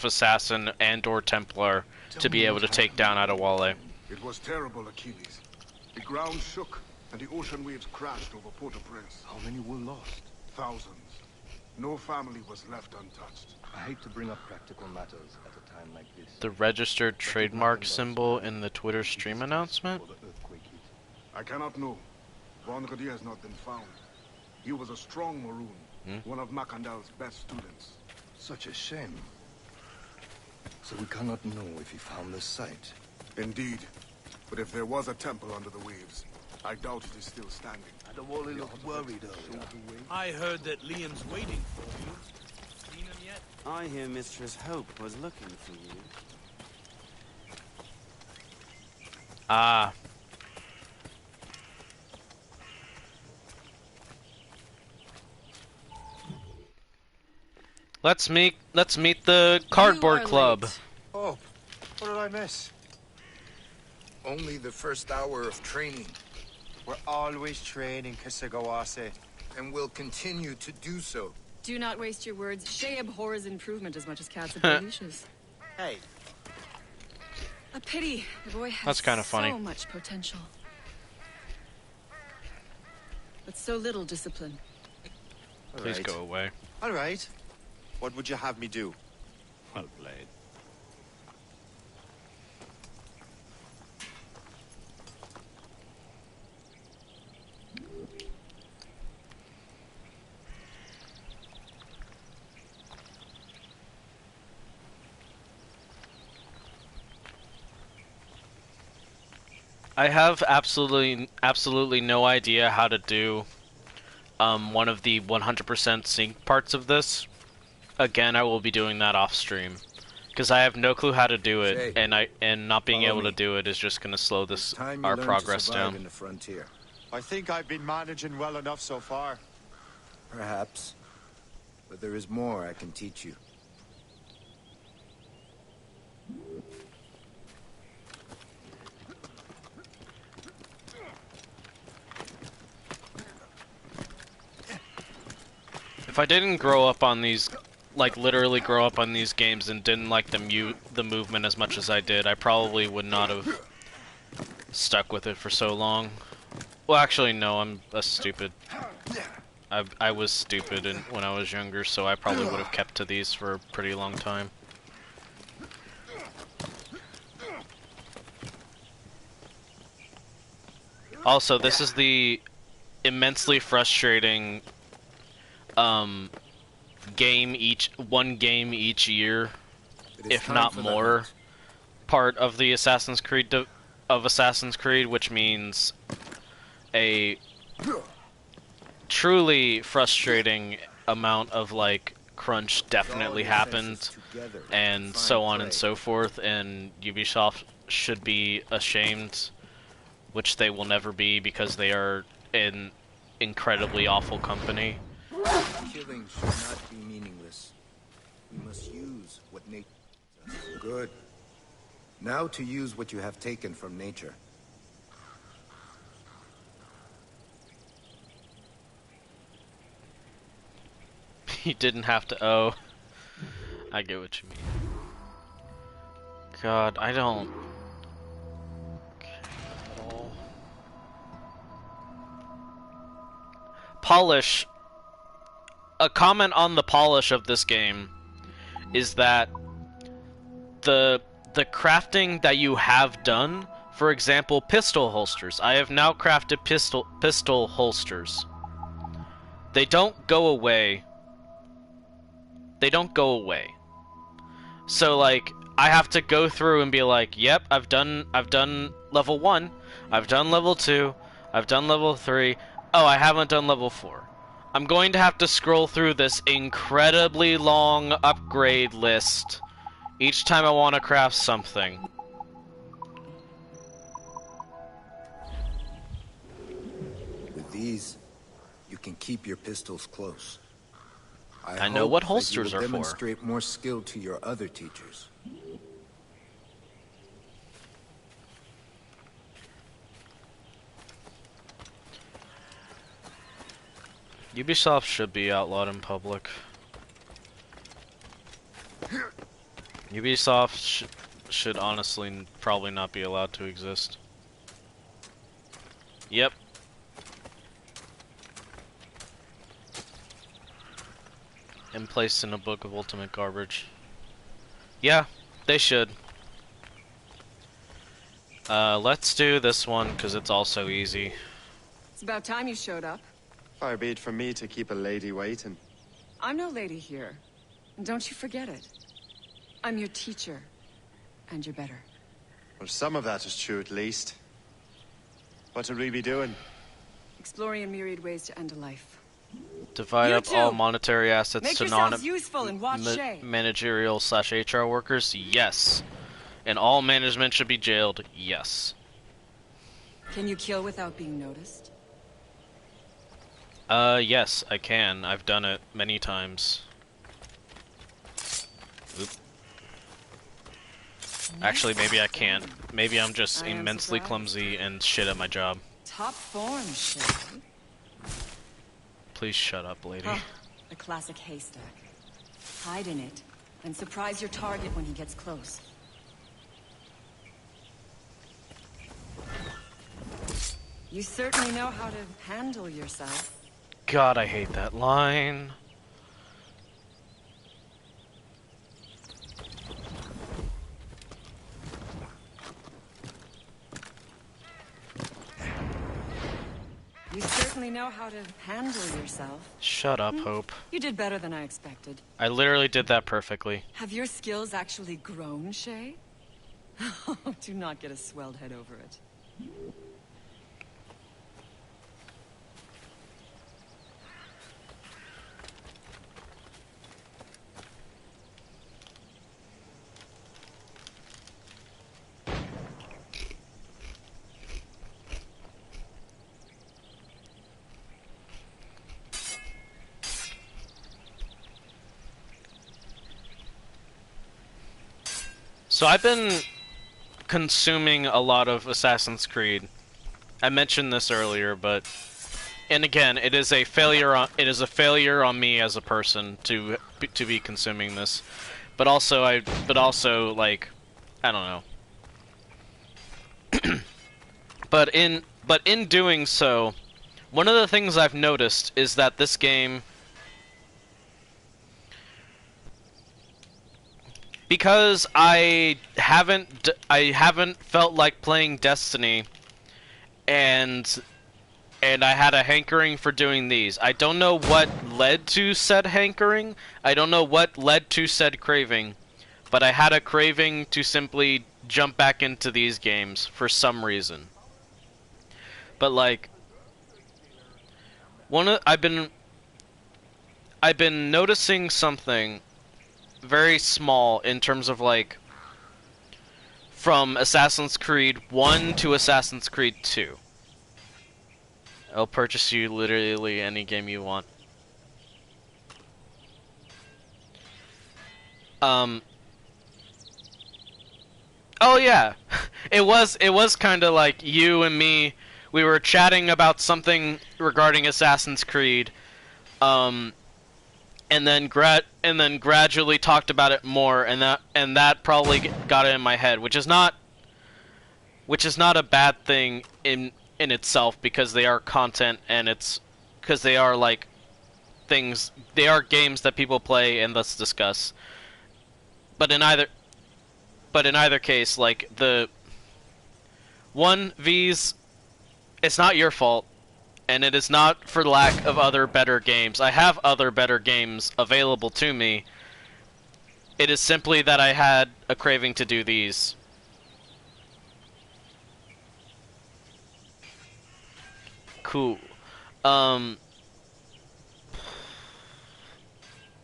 [SPEAKER 2] assassin and/or Templar to be able to take down Adewale.
[SPEAKER 12] It was terrible, Achilles. The ground shook, and the ocean waves crashed over Port-au-Prince.
[SPEAKER 11] How many were lost?
[SPEAKER 12] Thousands. No family was left untouched.
[SPEAKER 11] I hate to bring up practical matters at a time like this.
[SPEAKER 2] The registered trademark symbol in the Twitter stream announcement?
[SPEAKER 12] I cannot know. Bonredi has not been found. He was a strong Maroon, one of Macandal's best students.
[SPEAKER 11] Such a shame.
[SPEAKER 13] So we cannot know if he found the site.
[SPEAKER 12] Indeed. But if there was a temple under the waves, I doubt it is still standing.
[SPEAKER 13] And Wally looked worried earlier.
[SPEAKER 6] I heard that Liam's waiting for you. Seen him yet?
[SPEAKER 14] I hear Mistress Hope was looking for you.
[SPEAKER 2] Ah. Let's meet the cardboard club.
[SPEAKER 15] Oh, what did I miss?
[SPEAKER 13] Only the first hour of training.
[SPEAKER 15] We're always training, Kisagawase.
[SPEAKER 13] And will continue to do so.
[SPEAKER 16] Do not waste your words. Shay abhors improvement as much as cats abhor leashes.
[SPEAKER 15] Hey.
[SPEAKER 16] A pity. The boy has
[SPEAKER 2] That's kind of funny.
[SPEAKER 16] So much potential. But so little discipline.
[SPEAKER 2] Please go away.
[SPEAKER 15] All right. What would you have me do?
[SPEAKER 3] Well played.
[SPEAKER 2] I have absolutely no idea how to do one of the 100% sync parts of this. Again, I will be doing that off stream because I have no clue how to do it, and not being able to do it is just going to slow our progress down.
[SPEAKER 13] In the frontier.
[SPEAKER 15] I think I've been managing well enough so far.
[SPEAKER 13] Perhaps. But there is more I can teach you.
[SPEAKER 2] If I didn't grow up on these, like literally grow up on these games and didn't like the movement as much as I did, I probably would not have stuck with it for so long. Well, actually, no, I'm stupid. I was stupid when I was younger, so I probably would have kept to these for a pretty long time. Also, this is the immensely frustrating one game each year, if not more, part of the Assassin's Creed which means a truly frustrating amount of like crunch definitely happened, and so on and so forth, and Ubisoft should be ashamed, which they will never be because they are an incredibly awful company.
[SPEAKER 13] Killing should not be meaningless. We must use what nature does. Good. Now to use what you have taken from nature.
[SPEAKER 2] You didn't have to. Oh, I get what you mean. God, I don't. Polish. A comment on the polish of this game is that the crafting that you have done, for example, pistol holsters. I have now crafted pistol holsters. They don't go away. They don't go away. So like I have to go through and be like, "Yep, I've done level 1. I've done level 2. I've done level 3. Oh, I haven't done level 4." I'm going to have to scroll through this incredibly long upgrade list each time I want to craft something.
[SPEAKER 13] With these, you can keep your pistols close.
[SPEAKER 2] I know what holsters are for.
[SPEAKER 13] Demonstrate more skill to your other teachers.
[SPEAKER 2] Ubisoft should be outlawed in public. Ubisoft should honestly probably not be allowed to exist. Yep. And placed in a book of ultimate garbage. Yeah, they should. Let's do this one because it's also easy.
[SPEAKER 16] It's about time you showed up.
[SPEAKER 15] Far be it from me to keep a lady waiting.
[SPEAKER 16] I'm no lady here. And don't you forget it. I'm your teacher. And you're better.
[SPEAKER 15] Well, some of that is true at least. What would we be doing?
[SPEAKER 16] Exploring a myriad ways to end a life.
[SPEAKER 2] Divide
[SPEAKER 16] You
[SPEAKER 2] up
[SPEAKER 16] too.
[SPEAKER 2] all monetary assets
[SPEAKER 16] Make
[SPEAKER 2] to
[SPEAKER 16] yourselves useful and watch Shay.
[SPEAKER 2] managerial / HR workers? Yes. And all management should be jailed? Yes.
[SPEAKER 16] Can you kill without being noticed?
[SPEAKER 2] Yes, I can. I've done it many times. Oop. Actually, maybe I can't. Maybe I'm just
[SPEAKER 16] I am
[SPEAKER 2] immensely
[SPEAKER 16] surprised.
[SPEAKER 2] clumsy and shit at my job.
[SPEAKER 16] Top form, Shay.
[SPEAKER 2] Please shut up, lady.
[SPEAKER 16] Huh. The classic haystack. Hide in it, and surprise your target when he gets close. You certainly know how to handle yourself.
[SPEAKER 2] God, I hate that line.
[SPEAKER 16] You certainly know how to handle yourself.
[SPEAKER 2] Shut up, Hope.
[SPEAKER 16] You did better than I expected.
[SPEAKER 2] I literally did that perfectly.
[SPEAKER 16] Have your skills actually grown, Shay? Do not get a swelled head over it.
[SPEAKER 2] So I've been consuming a lot of Assassin's Creed. I mentioned this earlier, but and again, it is a failure on me as a person to be consuming this. But also like I don't know. but in doing so, one of the things I've noticed is that this game, because I haven't felt like playing Destiny, and I had a hankering for doing these. I don't know what led to said hankering. I don't know what led to said craving, but I had a craving to simply jump back into these games for some reason. But like, I've been noticing something very small in terms of like from Assassin's Creed 1 to Assassin's Creed 2. I'll purchase you literally any game you want. Oh yeah, it was kind of like you and me. We were chatting about something regarding Assassin's Creed, and then gradually talked about it more, and that probably got it in my head, which is not a bad thing in itself, because they are content, and it's because they are like things, they are games that people play and thus discuss. But in either case, like the V's, it's not your fault. And it is not for lack of other better games. I have other better games available to me. It is simply that I had a craving to do these. Cool.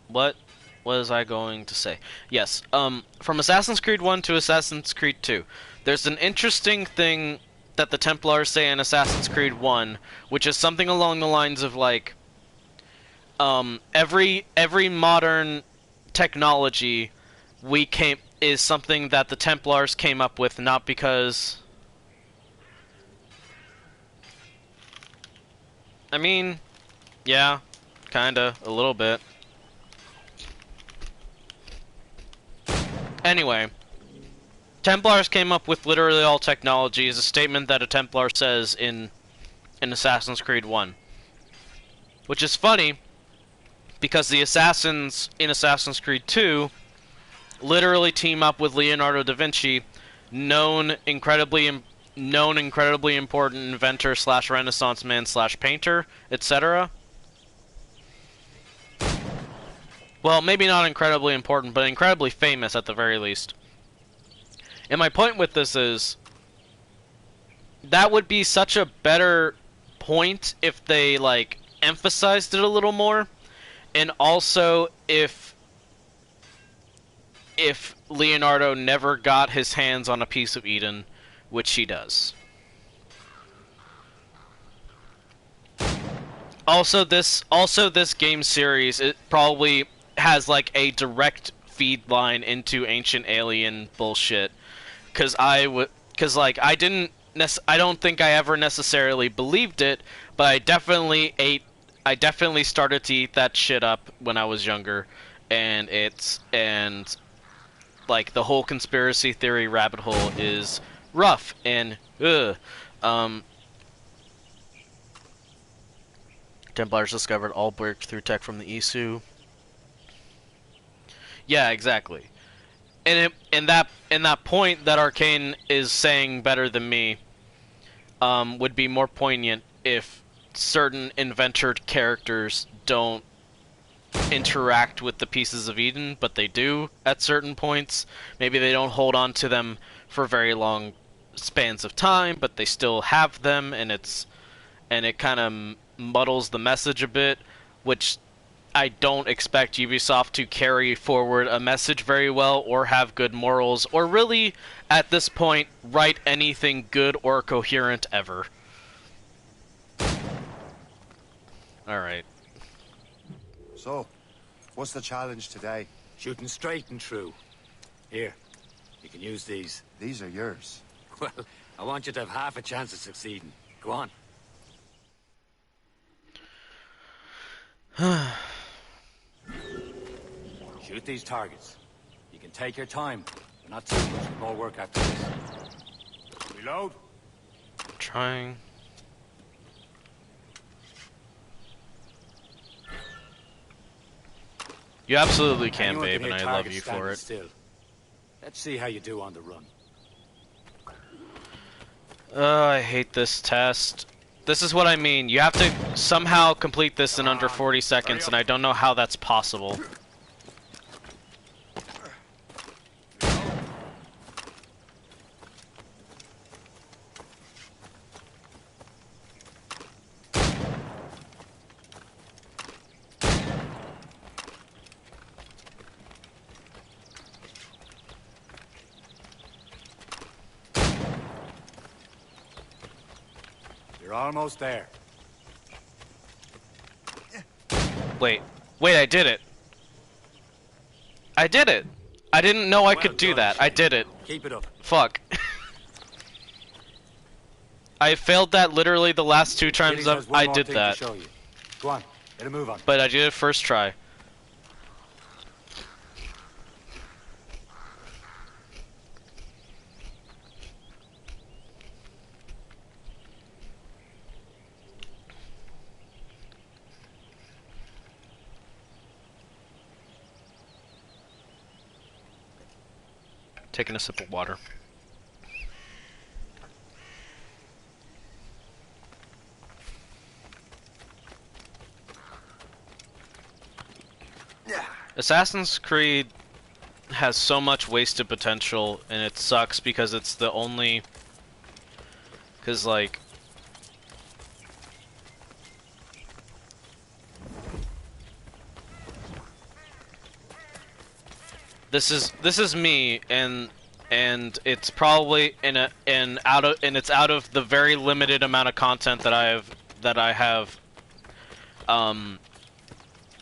[SPEAKER 2] What was I going to say? Yes, from Assassin's Creed 1 to Assassin's Creed 2, there's an interesting thing that the Templars say in Assassin's Creed 1, which is something along the lines of like, every modern technology is something that the Templars came up with, not because, I mean, yeah, kinda, a little bit. Anyway, Templars came up with literally all technology is a statement that a Templar says in Assassin's Creed 1. Which is funny, because the assassins in Assassin's Creed 2 literally team up with Leonardo da Vinci, known incredibly important inventor / Renaissance man / painter, etc. Well, maybe not incredibly important, but incredibly famous at the very least. And my point with this is, that would be such a better point if they, like, emphasized it a little more, and also if Leonardo never got his hands on a piece of Eden, which he does. Also this game series, it probably has like a direct feed line into Ancient Alien bullshit, because I don't think I ever necessarily believed it, but I definitely started to eat that shit up when I was younger, and like the whole conspiracy theory rabbit hole is rough and Templars discovered all breakthrough tech from the Isu. Yeah, exactly. And that point that Arcane is saying better than me would be more poignant if certain invented characters don't interact with the pieces of Eden, but they do at certain points. Maybe they don't hold on to them for very long spans of time, but they still have them, and it kind of muddles the message a bit, which I don't expect Ubisoft to carry forward a message very well, or have good morals, or really, at this point, write anything good or coherent ever. Alright.
[SPEAKER 1] So, what's the challenge today?
[SPEAKER 3] Shooting straight and true. Here, you can use these.
[SPEAKER 1] These are yours.
[SPEAKER 3] Well, I want you to have half a chance of succeeding. Go on. Shoot these targets. You can take your time, but not too much more work after this. Reload.
[SPEAKER 2] Trying. You absolutely can, babe, and I love you for it.
[SPEAKER 3] Still. Let's see how you do on the run.
[SPEAKER 2] I hate this test. This is what I mean. You have to somehow complete this in under 40 seconds, and I don't know how that's possible.
[SPEAKER 3] You're almost there.
[SPEAKER 2] Wait, I did it. I did it. I didn't know I could do that. I did it.
[SPEAKER 3] Keep it up.
[SPEAKER 2] Fuck. I failed that literally the last 2 times I did that.
[SPEAKER 3] Go on, get a move on.
[SPEAKER 2] But I did it first try. Taking a sip of water. Assassin's Creed has so much wasted potential, and it sucks because it's the only... Because, like... This is me, and it's probably it's out of the very limited amount of content that I have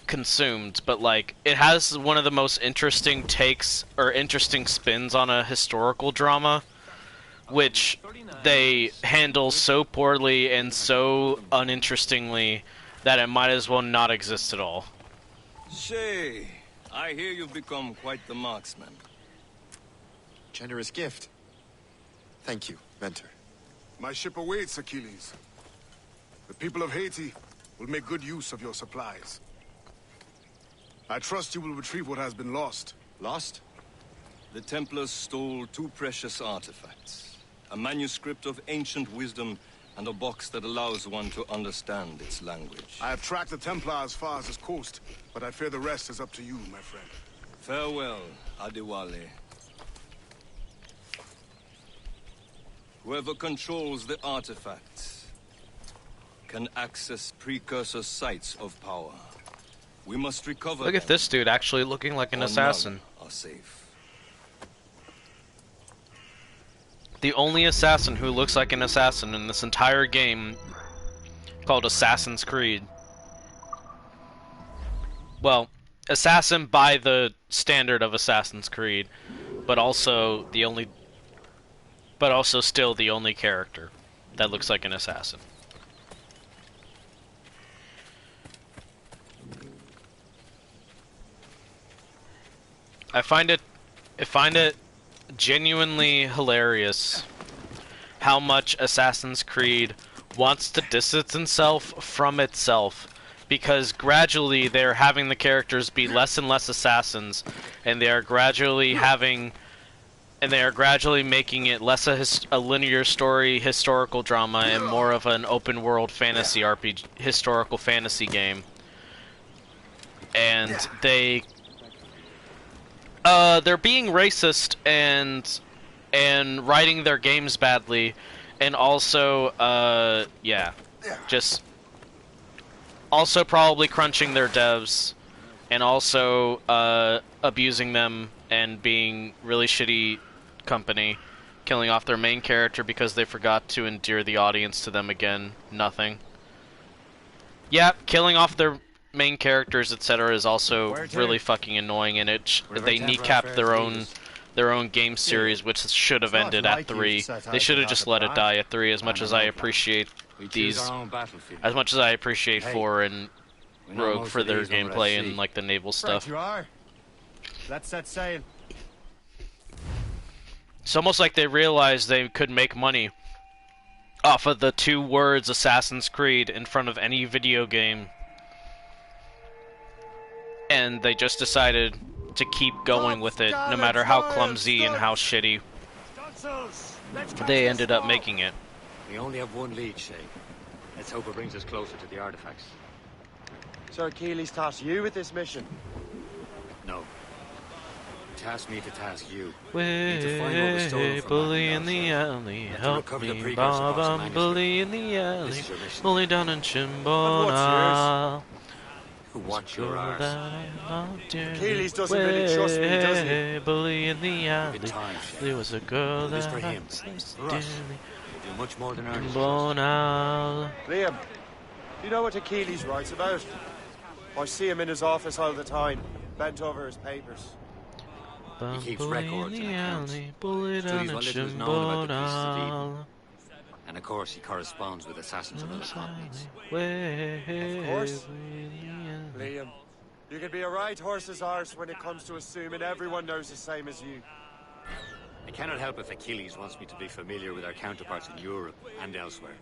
[SPEAKER 2] consumed, but like it has one of the most interesting takes or interesting spins on a historical drama, which they handle so poorly and so uninterestingly that it might as well not exist at all.
[SPEAKER 17] Shay, I hear you've become quite the marksman.
[SPEAKER 15] Generous gift. Thank you, Mentor.
[SPEAKER 12] My ship awaits, Achilles. The people of Haiti will make good use of your supplies. I trust you will retrieve what has been lost.
[SPEAKER 15] Lost?
[SPEAKER 17] The Templars stole 2 precious artifacts. A manuscript of ancient wisdom and a box that allows one to understand its language.
[SPEAKER 12] I have tracked the Templar as far as this coast, but I fear the rest is up to you, my friend.
[SPEAKER 17] Farewell, Adewale. Whoever controls the artifacts can access precursor sites of power. We must recover
[SPEAKER 2] Look at this dude actually looking like an assassin.
[SPEAKER 17] Are safe.
[SPEAKER 2] The only assassin who looks like an assassin in this entire game, called Assassin's Creed. Well, assassin by the standard of Assassin's Creed, but also still the only character that looks like an assassin. I find it genuinely hilarious how much Assassin's Creed wants to distance itself from itself, because gradually they're having the characters be less and less assassins, and they are gradually making it less a linear story historical drama and more of an open world fantasy RPG historical fantasy game. And they're being racist and writing their games badly, and also just also probably crunching their devs, and also abusing them and being really shitty company, killing off their main character because they forgot to endear the audience to them again. Nothing. Yeah, killing off their main characters, etc., is also really fucking annoying, and they kneecapped their own game series, which should have ended at 3. They should have just let it die at 3. As much as I appreciate as much as I appreciate 4 and Rogue for their gameplay and like the naval stuff.
[SPEAKER 15] You are. Let's set sail.
[SPEAKER 2] It's almost like they realized they could make money off of the 2 words Assassin's Creed in front of any video game, and they just decided to keep going with it, no matter how clumsy and how shitty they ended up making it.
[SPEAKER 3] We only have one lead, Shay. Let's hope it brings us closer to the artifacts.
[SPEAKER 15] Sir Keeley's tasked you with this mission.
[SPEAKER 3] No. Task me to task you.
[SPEAKER 2] Way, bully in the alley, help me, Bob, I'm bully in the alley, bully down in Chimbona.
[SPEAKER 3] Watch your arse.
[SPEAKER 15] Keeley's doesn't really trust me, does he?
[SPEAKER 2] Bully in the alley, there was a girl
[SPEAKER 3] this
[SPEAKER 2] that
[SPEAKER 3] for him. For us. You do much more than earn his
[SPEAKER 15] Liam, you know what Achilles writes about? I see him in his office all the time, bent over his papers.
[SPEAKER 3] He keeps records and accounts. Studies what little is known about the pieces of Eden. And of course he corresponds with assassins of other continents.
[SPEAKER 15] Of course. Liam, you can be a right horse's arse when it comes to assuming everyone knows the same as you.
[SPEAKER 3] I cannot help if Achilles wants me to be familiar with our counterparts in Europe and elsewhere.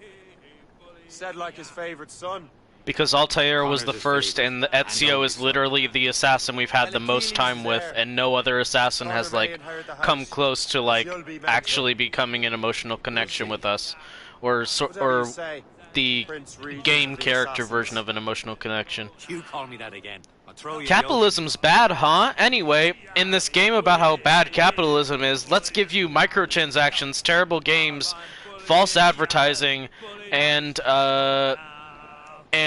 [SPEAKER 15] Said like his favorite son.
[SPEAKER 2] Because Altair was the first, and Ezio is literally the assassin we've had the most time with, and no other assassin has, like, come close to, like, actually becoming an emotional connection with us. Or the game character version of an emotional connection.
[SPEAKER 3] You call me that again. I'll throw you.
[SPEAKER 2] Capitalism's bad, huh? Anyway, in this game about how bad capitalism is, let's give you microtransactions, terrible games, false advertising, and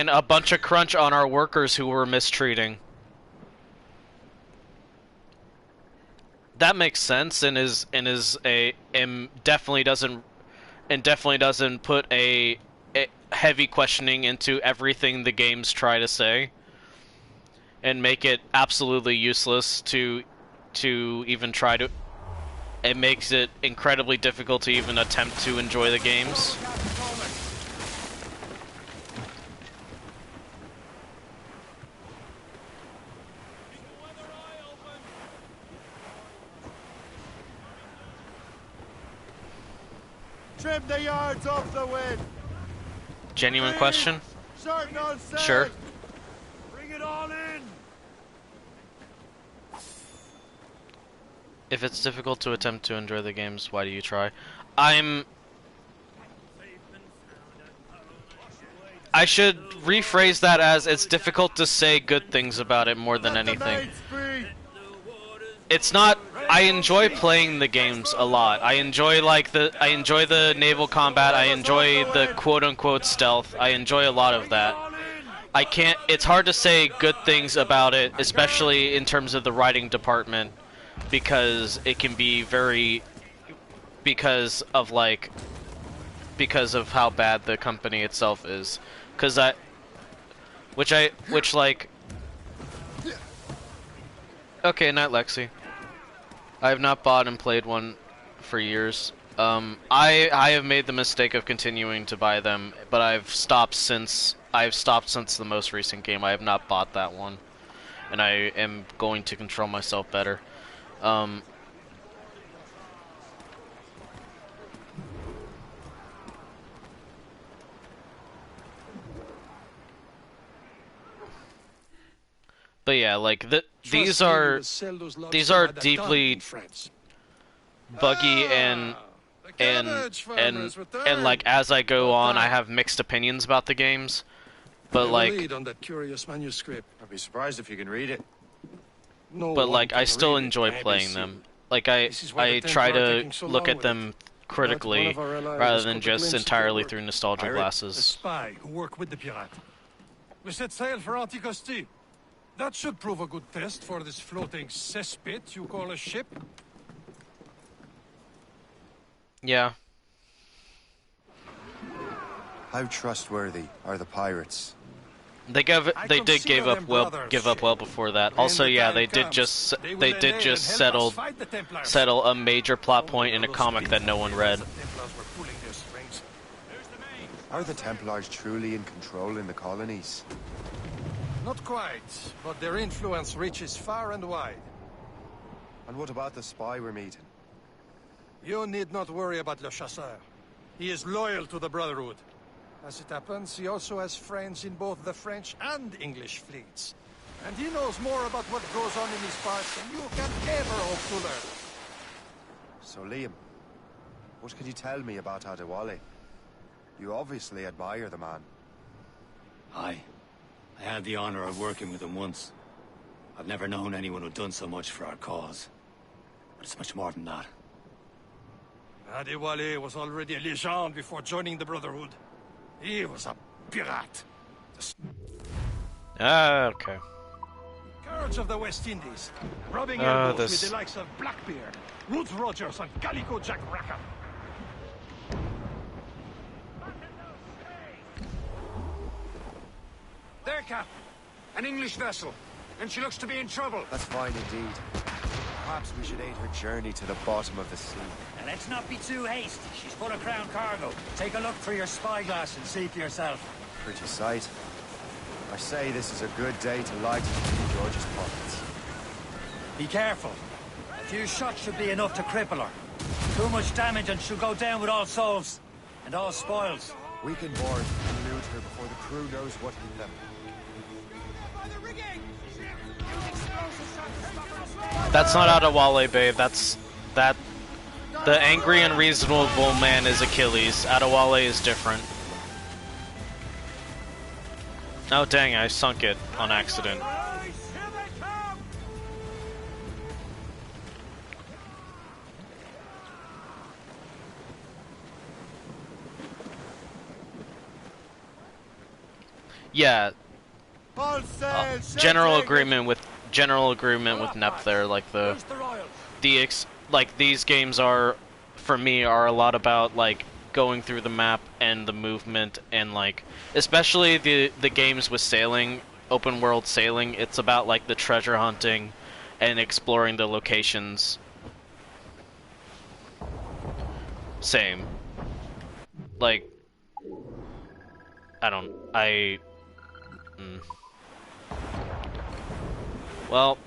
[SPEAKER 2] a bunch of crunch on our workers who we're mistreating. That makes sense, and definitely doesn't put a heavy questioning into everything the games try to say, and make it absolutely useless to even try to. It makes it incredibly difficult to even attempt to enjoy the games.
[SPEAKER 15] Trim the yards off the wind.
[SPEAKER 2] Genuine question? Sure.
[SPEAKER 15] Bring it all in.
[SPEAKER 2] If it's difficult to attempt to enjoy the games, why do you try? I should rephrase that as it's difficult to say good things about it more than anything. It's not. I enjoy playing the games a lot. I enjoy the naval combat. I enjoy the quote-unquote stealth. I enjoy a lot of that. I can't. It's hard to say good things about it, especially in terms of the writing department, because it can be very. Because of how bad the company itself is. Okay, not Lexi. I have not bought and played one for years. I have made the mistake of continuing to buy them, but I've stopped since the most recent game. I have not bought that one, and I am going to control myself better. But yeah, like these are deeply buggy and like as I go on, I have mixed opinions about the games. But like,
[SPEAKER 4] on that curious manuscript.
[SPEAKER 15] I'd be surprised if you can read it.
[SPEAKER 2] But like, I still enjoy playing them. Like I try to look at them critically rather than just entirely through nostalgia glasses.
[SPEAKER 4] A spy who worked with the pirate. We set sail for Anticosti. That should prove a good test for this floating cesspit you call a ship.
[SPEAKER 2] Yeah.
[SPEAKER 1] How trustworthy are the pirates?
[SPEAKER 2] They did give up well before that. Also, yeah, they did just settle a major plot point in a comic that no one read.
[SPEAKER 1] Are the Templars truly in control in the colonies?
[SPEAKER 4] Not quite, but their influence reaches far and wide.
[SPEAKER 1] And what about the spy we're meeting?
[SPEAKER 4] You need not worry about Le Chasseur. He is loyal to the Brotherhood. As it happens, he also has friends in both the French and English fleets. And he knows more about what goes on in these parts than you can ever hope to learn.
[SPEAKER 1] So Liam, what can you tell me about Adewale? You obviously admire the man.
[SPEAKER 3] Aye. I had the honor of working with him once. I've never known anyone who'd done so much for our cause. But it's much more than that.
[SPEAKER 4] Adewale was already a legend before joining the Brotherhood. He was a pirate.
[SPEAKER 2] Okay.
[SPEAKER 4] Courage of the West Indies, rubbing elbows with the likes of Blackbeard, Woodes Rogers, and Calico Jack Rackham.
[SPEAKER 5] There, Cap. An English vessel. And she looks to be in trouble.
[SPEAKER 1] That's fine indeed. Perhaps we should aid her journey to the bottom of the sea.
[SPEAKER 5] Now, let's not be too hasty. She's full of crown cargo. Take a look through your spyglass and see for yourself.
[SPEAKER 1] Pretty sight. I say this is a good day to light King George's pockets.
[SPEAKER 5] Be careful. A few shots should be enough to cripple her. Too much damage and she'll go down with all souls. And all spoils.
[SPEAKER 1] We can board and loot her before the crew knows what hit them.
[SPEAKER 2] That's not Adewale, babe. The angry and reasonable man is Achilles. Adewale is different. Oh dang, I sunk it on accident. Yeah. General agreement with Nep there, like these games are, for me, are a lot about like going through the map and the movement and like, especially the games with sailing, open world sailing, it's about like the treasure hunting and exploring the locations. Same. Like, well,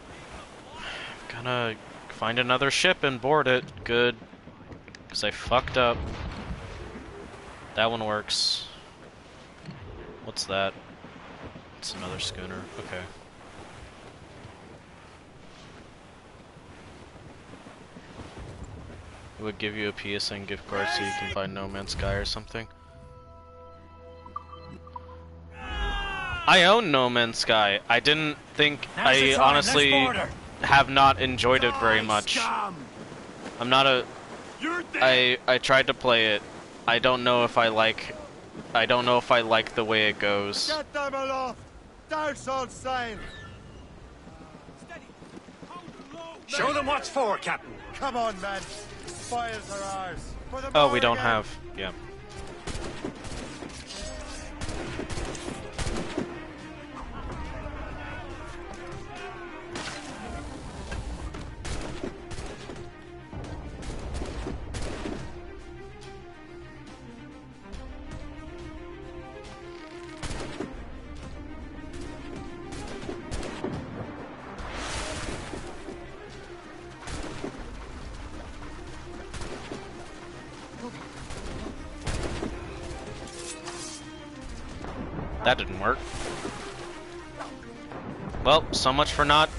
[SPEAKER 2] gonna find another ship and board it. Good. Because I fucked up. That one works. What's that? It's another schooner. Okay. It would give you a PSN gift card so you can find No Man's Sky or something. I own No Man's Sky. I didn't think... I honestly have not enjoyed it very much. I'm not a... I tried to play it. I don't know if I like... I don't know if I like the way it goes.
[SPEAKER 15] Get them aloft! Douse on sail!
[SPEAKER 5] Show them what's for, Captain.
[SPEAKER 15] Come on, men. Spoils are ours.
[SPEAKER 2] Oh, we don't have... Yeah. That didn't work. Well, so much for not...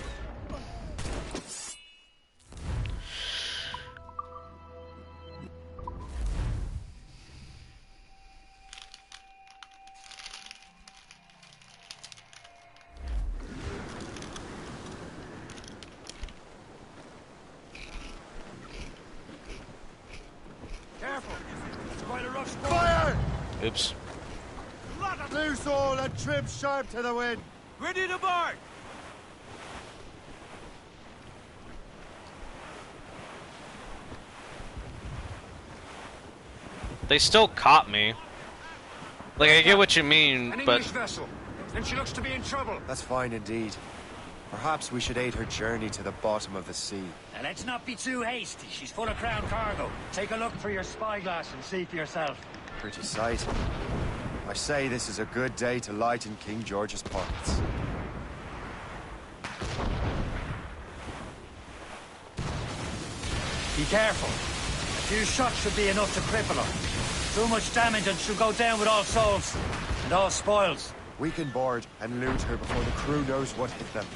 [SPEAKER 5] Careful! It's quite a rough spot.
[SPEAKER 15] Fire!
[SPEAKER 2] Oops.
[SPEAKER 15] Loose all and trim sharp to the wind.
[SPEAKER 6] Ready to board!
[SPEAKER 2] They still caught me. Like, I get what you mean,
[SPEAKER 5] An
[SPEAKER 2] but...
[SPEAKER 5] English vessel, and she looks to be in trouble.
[SPEAKER 11] That's fine indeed. Perhaps we should aid her journey to the bottom of the sea.
[SPEAKER 5] Now let's not be too hasty. She's full of crown cargo. Take a look through your spyglass and see for yourself.
[SPEAKER 11] Pretty sight. I say this is a good day to lighten King George's pockets.
[SPEAKER 5] Be careful. A few shots should be enough to cripple her. Too much damage and she'll go down with all souls. And all spoils.
[SPEAKER 11] We can board and loot her before the crew knows what hit them.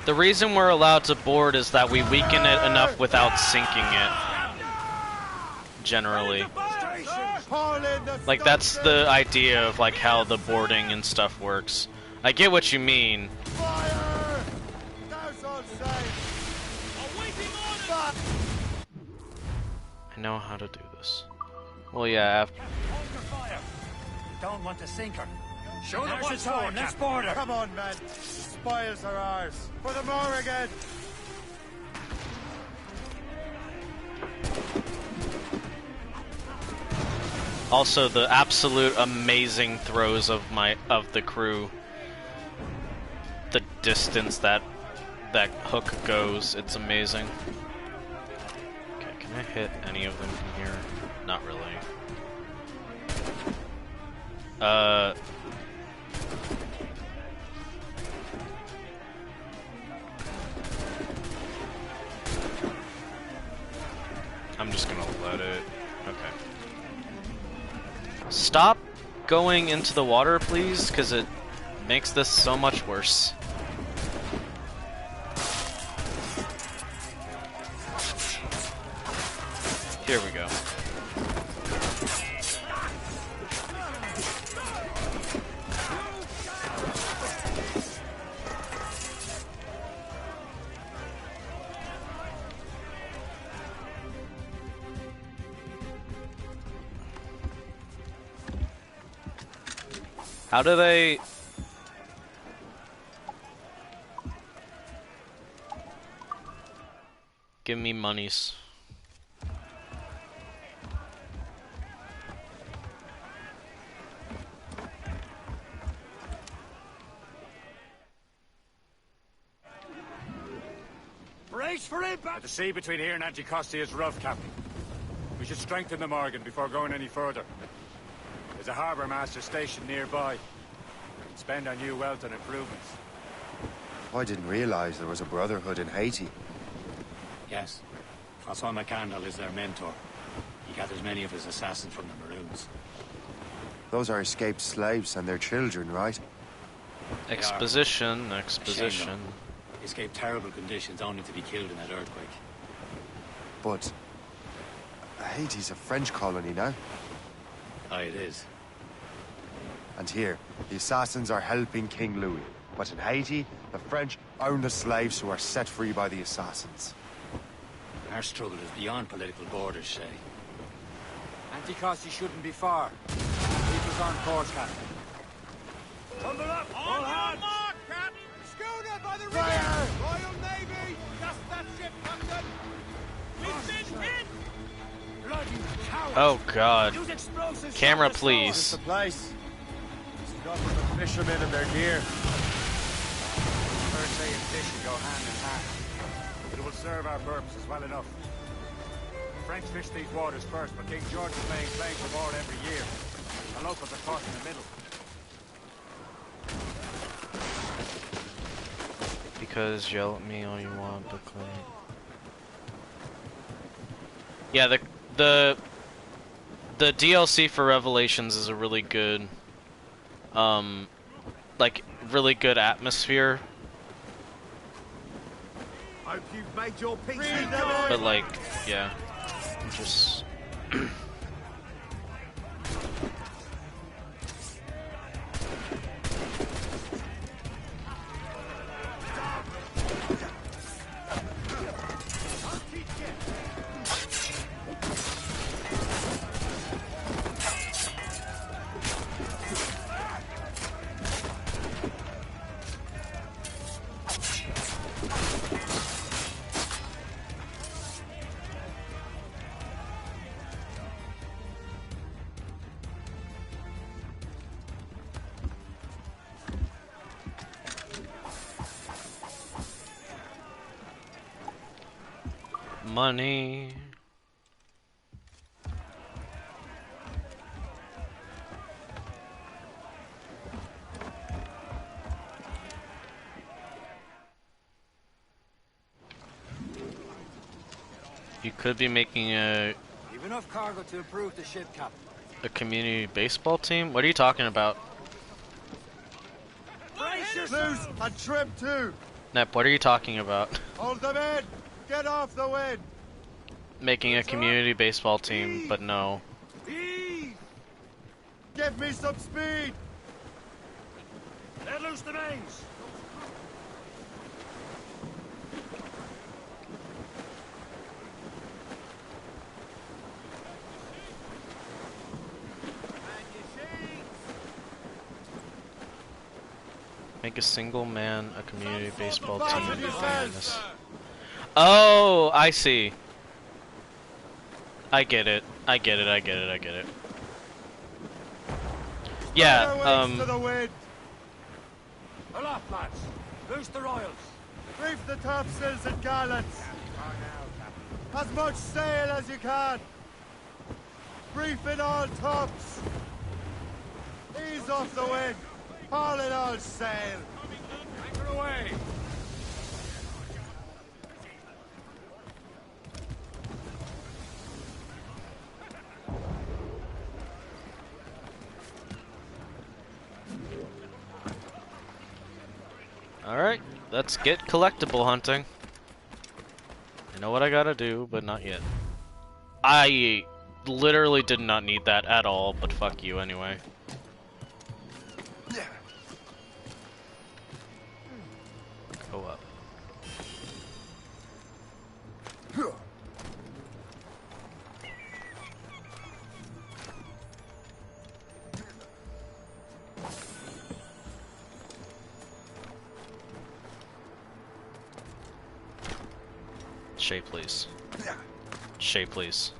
[SPEAKER 2] The reason we're allowed to board is that we weaken it enough without sinking it. Generally. Like, that's the idea of, like, how the boarding and stuff works. I get what you mean. I know how to do this. Well, yeah, after...
[SPEAKER 5] You don't want to sink her.
[SPEAKER 15] Show them what's for. Let's board her. Come on, men. The spoils are ours. For the more again.
[SPEAKER 2] Also, the absolute amazing throws of the crew. The distance that hook goes, it's amazing. Okay, can I hit any of them from here? Not really. I'm just gonna let it. Okay. Stop going into the water, please, because it makes this so much worse. Here we go. How do they... Give me monies.
[SPEAKER 5] Brace for impact! The sea between here and Anticosti is rough, Captain. We should strengthen the Morgan before going any further. There's a harbour master stationed nearby. We can spend our new wealth on improvements.
[SPEAKER 11] I didn't realize there was a brotherhood in Haiti.
[SPEAKER 5] Yes. Francois McCandle is their mentor. He gathers many of his assassins from the Maroons.
[SPEAKER 11] Those are escaped slaves and their children, right?
[SPEAKER 2] Exposition.
[SPEAKER 5] Escaped terrible conditions only to be killed in that earthquake.
[SPEAKER 11] But Haiti's a French colony now.
[SPEAKER 3] Aye, it is.
[SPEAKER 11] And here, the assassins are helping King Louis. But in Haiti, the French own the slaves who are set free by the assassins.
[SPEAKER 3] Our struggle is beyond political borders, Shay.
[SPEAKER 5] Anticosti shouldn't be far. Keep us on course, Captain.
[SPEAKER 6] Tumble up! All hands! Mark, Cap! Schooner by the rigging! Royal Navy! Just that ship, Captain! We've been hit! Bloody cowards!
[SPEAKER 2] Oh god.
[SPEAKER 6] Use explosives.
[SPEAKER 2] Camera,
[SPEAKER 15] It's
[SPEAKER 2] please.
[SPEAKER 15] the place. It's nothing but fishermen and their gear.
[SPEAKER 5] Birthday and fishing go hand in hand. It will serve our purposes well enough. The French fish these waters first, but King George is laying claim to more every year. The locals are caught in the middle.
[SPEAKER 2] Because yell at me all you want, but yeah, the DLC for Revelations is a really good, like really good atmosphere.
[SPEAKER 6] Hope you've made your peace.
[SPEAKER 2] But like, yeah, just. Money. You could be making
[SPEAKER 5] You've enough cargo to improve the ship, Captain.
[SPEAKER 2] a community baseball team. What are you talking about,
[SPEAKER 15] Loose and trim too.
[SPEAKER 2] Nep? What are you talking about?
[SPEAKER 15] Hold them in. Get off the wind.
[SPEAKER 2] Making a community baseball team, but no.
[SPEAKER 15] Give me some speed.
[SPEAKER 6] Let loose the mains.
[SPEAKER 2] Make a single man a community baseball team. Oh, I see. I get it. I get it. I get it. I get it. Yeah.
[SPEAKER 6] Aloft, lads. Loose the royals.
[SPEAKER 15] Reef the topsails and gallants. As much sail as you can. Reef in all tops. Ease off the wind. Haul in all sail.
[SPEAKER 6] Anchor away.
[SPEAKER 2] Alright, let's get collectible hunting. I know what I gotta do, but not yet. I literally did not need that at all, but fuck you anyway. Go up. Shay, please. Shay, please.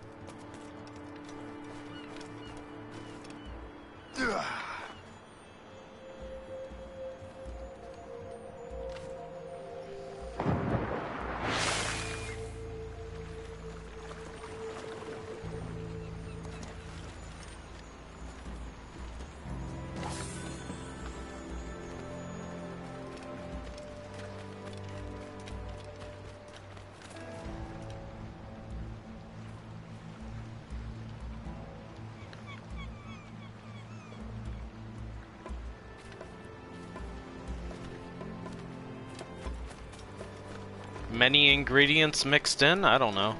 [SPEAKER 2] Many ingredients mixed in? I don't know.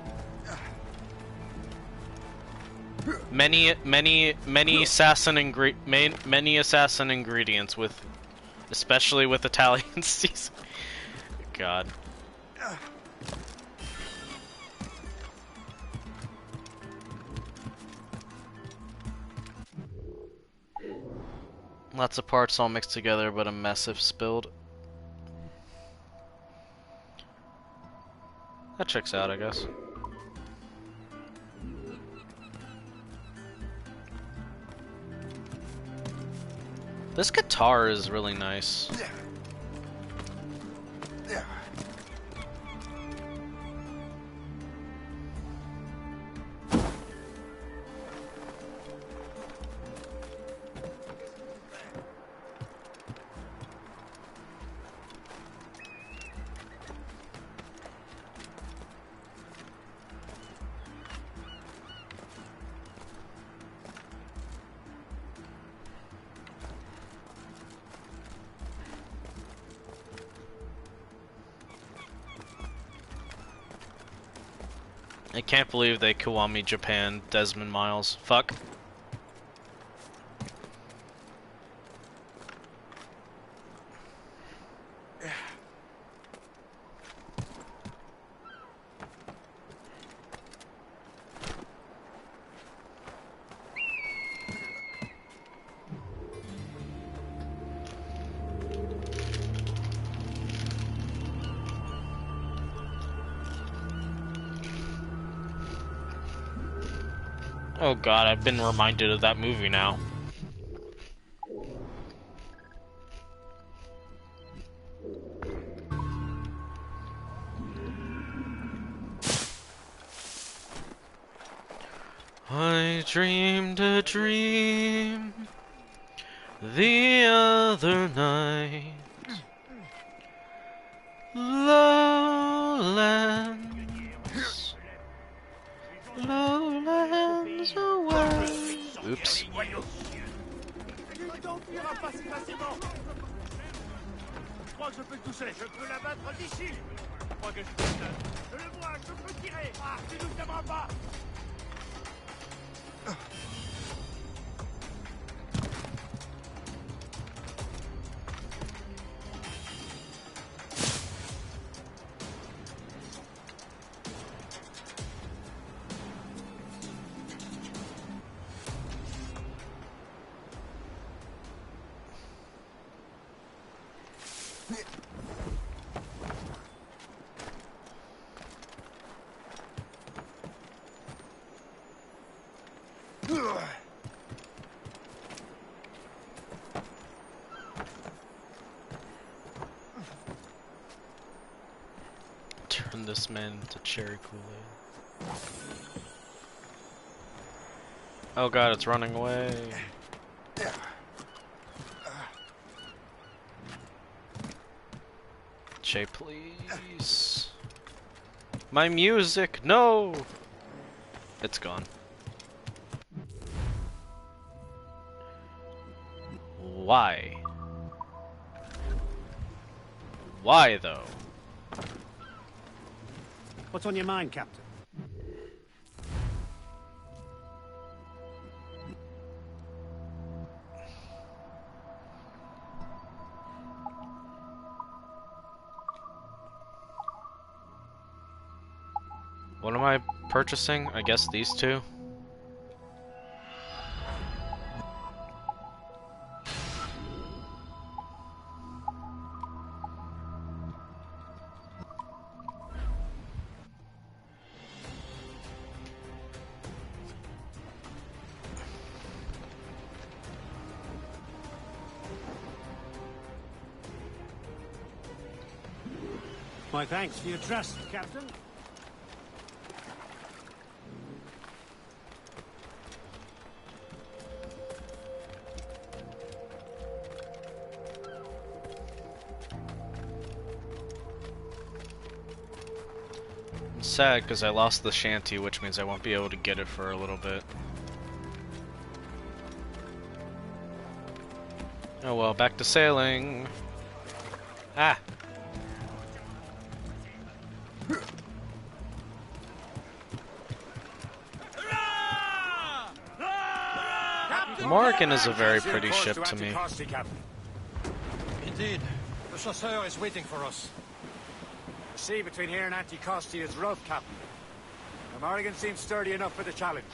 [SPEAKER 2] Many assassin ingredients with, especially with Italian season. God. Lots of parts all mixed together, but a mess if spilled. That checks out, I guess. This guitar is really nice. I can't believe they Kiwami Japan Desmond Miles. Fuck. Oh god, I've been reminded of that movie now. I dreamed a dream the other night. Lowlands, lowlands away. Oops.
[SPEAKER 6] Je crois que je peux le toucher. Je peux l'abattre d'ici. Je crois que je peux je le vois, je peux tirer. Ah, tu nous tiendras pas.
[SPEAKER 2] Turn this man into cherry Kool-Aid. Oh god, it's running away. Che, please. My music, no! It's gone. Why? Why though?
[SPEAKER 6] What's on your mind, Captain?
[SPEAKER 2] What am I purchasing? I guess these two?
[SPEAKER 6] My thanks for your trust, Captain.
[SPEAKER 2] I'm sad because I lost the shanty, which means I won't be able to get it for a little bit. Oh well, back to sailing. Ah! Morgan is a very pretty ship to me.
[SPEAKER 4] Indeed. The chasseur is waiting for us.
[SPEAKER 5] The sea between here and Anticosti is rough, Captain. The Morrigan seems sturdy enough for the challenge.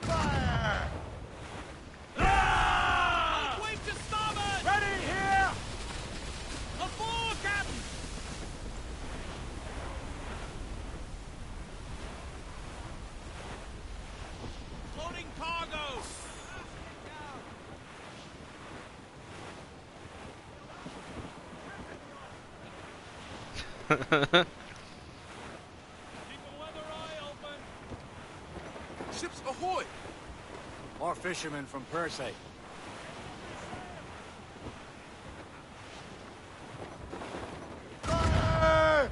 [SPEAKER 6] Fire!
[SPEAKER 15] Wing to starboard! Ready here! Aboard, Captain! Loading cargo!
[SPEAKER 5] Ships ahoy! More fishermen from Persay.
[SPEAKER 6] Fire!